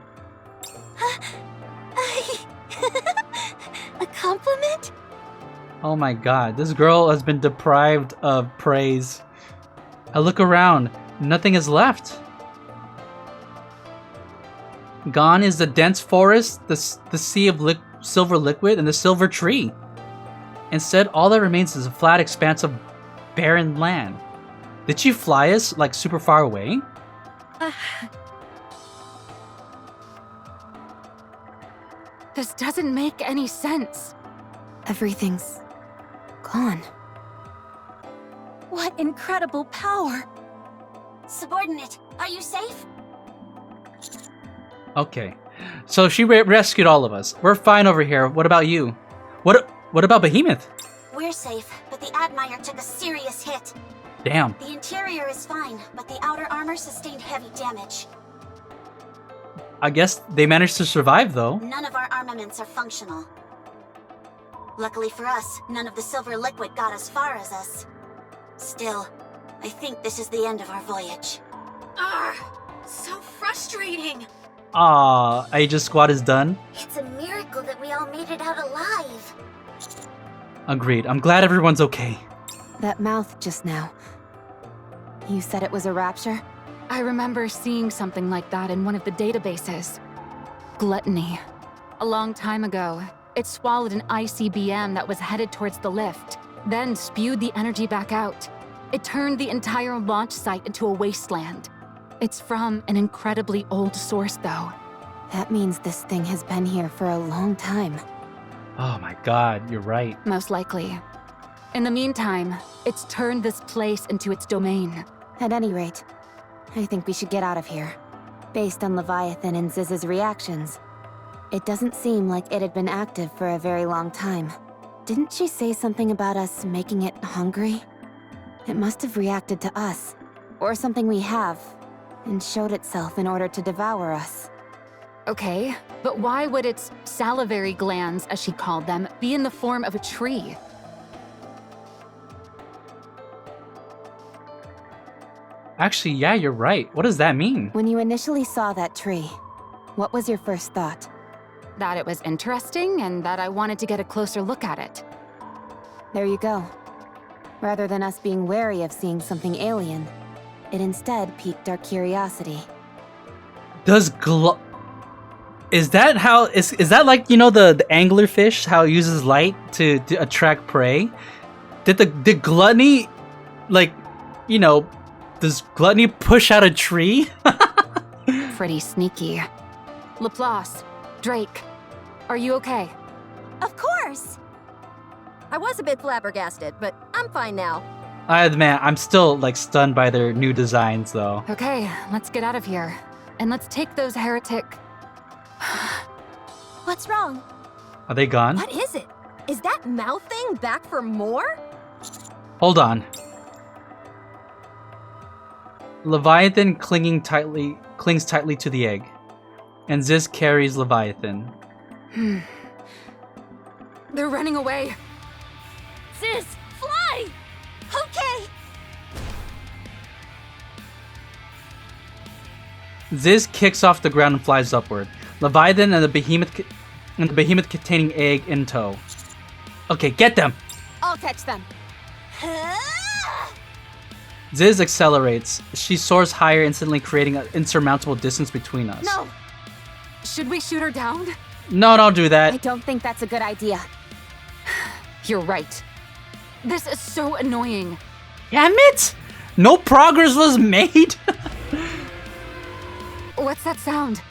A compliment? Oh my god, this girl has been deprived of praise. I look around, nothing is left. Gone is the dense forest, the sea of silver liquid, and the silver tree. Instead, all that remains is a flat expanse of barren land. Did she fly us, like, super far away? This doesn't make any sense. Everything's gone. What incredible power! Subordinate, are you safe? Okay, so she rescued all of us. We're fine over here. What about you? What about Behemoth? We're safe, but the Admire took a serious hit. Damn. The interior is fine, but the outer armor sustained heavy damage. I guess they managed to survive, though. None of our armaments are functional. Luckily for us, none of the silver liquid got as far as us. Still, I think this is the end of our voyage. So frustrating. Aegis Squad is done. It's a miracle that we all made it out alive. Agreed. I'm glad everyone's okay. That mouth just now. You said it was a rapture? I remember seeing something like that in one of the databases. Gluttony. A long time ago, it swallowed an ICBM that was headed towards the lift, then spewed the energy back out. It turned the entire launch site into a wasteland. It's from an incredibly old source, though. That means this thing has been here for a long time. Oh my god, you're right. Most likely. In the meantime, it's turned this place into its domain. At any rate, I think we should get out of here. Based on Leviathan and Ziz's reactions, it doesn't seem like it had been active for a very long time. Didn't she say something about us making it hungry? It must have reacted to us, or something we have, and showed itself in order to devour us. Okay, but why would its salivary glands, as she called them, be in the form of a tree? Actually, yeah, you're right. What does that mean? When you initially saw that tree, what was your first thought? That it was interesting and that I wanted to get a closer look at it. There you go. Rather than us being wary of seeing something alien, it instead piqued our curiosity. Is that how is that like, you know, the anglerfish, how it uses light to attract prey? Did Gluttony, like, you know, does Gluttony push out a tree? Pretty sneaky. Laplace, Drake, are you okay? Of course! I was a bit flabbergasted, but I'm fine now. Man, I'm still, like, stunned by their new designs, though. Okay, let's get out of here. And let's take those heretic... What's wrong? Are they gone? What is it? Is that mouth thing back for more? Hold on. Leviathan clings tightly to the egg, and Ziz carries Leviathan. They're running away. Ziz, fly! Okay! Ziz kicks off the ground and flies upward. Leviathan and the behemoth containing egg in tow. Okay, get them! I'll catch them. Ziz accelerates. She soars higher, instantly creating an insurmountable distance between us. No! Should we shoot her down? No, don't do that. I don't think that's a good idea. You're right. This is so annoying. Damn it! No progress was made? What's that sound?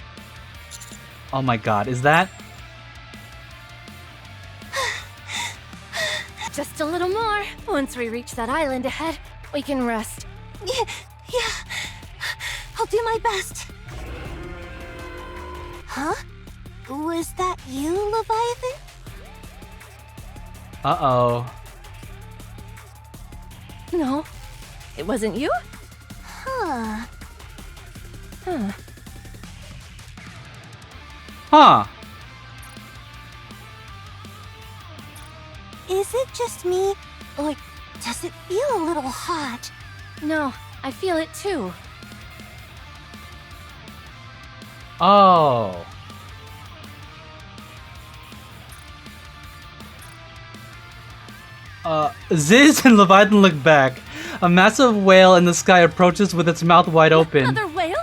Oh my god, is that? Just a little more. Once we reach that island ahead, we can rest. Yeah. I'll do my best. Huh? Was that you, Leviathan? Uh-oh. No, it wasn't you? Huh. Huh. Is it just me, or does it feel a little hot? No, I feel it too. Oh. Ziz and Leviathan look back. A massive whale in the sky approaches with its mouth wide open. Another whale?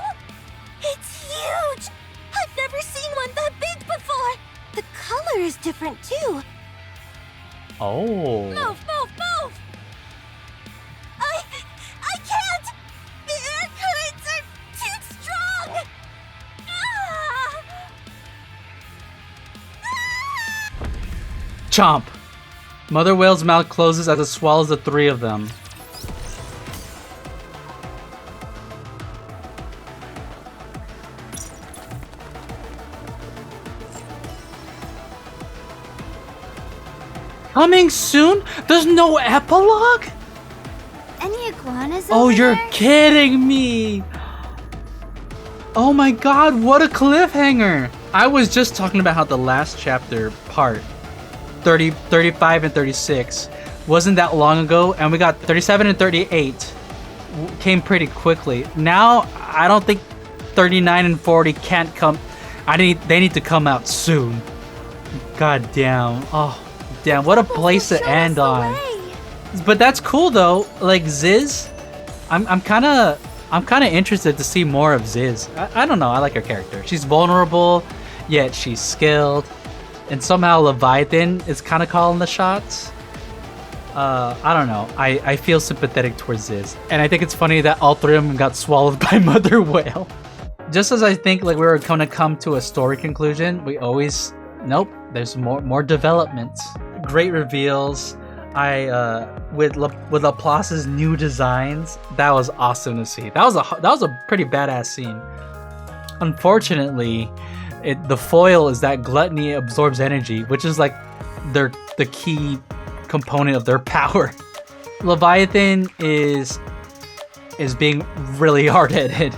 It's huge! I've never seen one that big before! The color is different too. Oh. Move! I can't! The air currents are too strong! Chomp. Mother whale's mouth closes as it swallows the three of them. Coming soon? There's no epilogue? Any iguanas Oh, over you're there? kidding me! Oh my god, what a cliffhanger! I was just talking about how the last chapter, part 30, 35, and 36 wasn't that long ago, and we got 37 and 38 came pretty quickly. Now, I don't think 39 and 40 can't come. They need to come out soon. God damn. Oh, damn, what a place to end on. But that's cool though. Like Ziz, I'm kind of interested to see more of Ziz. I don't know. I like her character. She's vulnerable, yet she's skilled, and somehow Leviathan is kind of calling the shots. I don't know. I feel sympathetic towards Ziz, and I think it's funny that all three of them got swallowed by Mother Whale. Just as I think like we were gonna come to a story conclusion, we always nope. There's more developments. Great reveals. With Laplace's new designs, that was awesome to see. That was a pretty badass scene. Unfortunately, the foil is that Gluttony absorbs energy, which is like the key component of their power. Leviathan is being really hard-headed.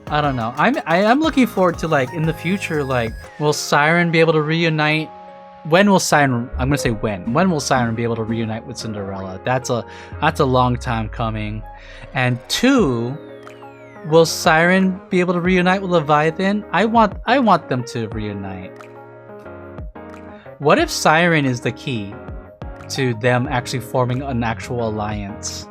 I don't know. I am looking forward to, like, in the future, like, will Siren be able to reunite? When will Siren? I'm gonna say when. When will Siren be able to reunite with Cinderella? That's a long time coming. And 2, will Siren be able to reunite with Leviathan? I want them to reunite. What if Siren is the key to them actually forming an actual alliance?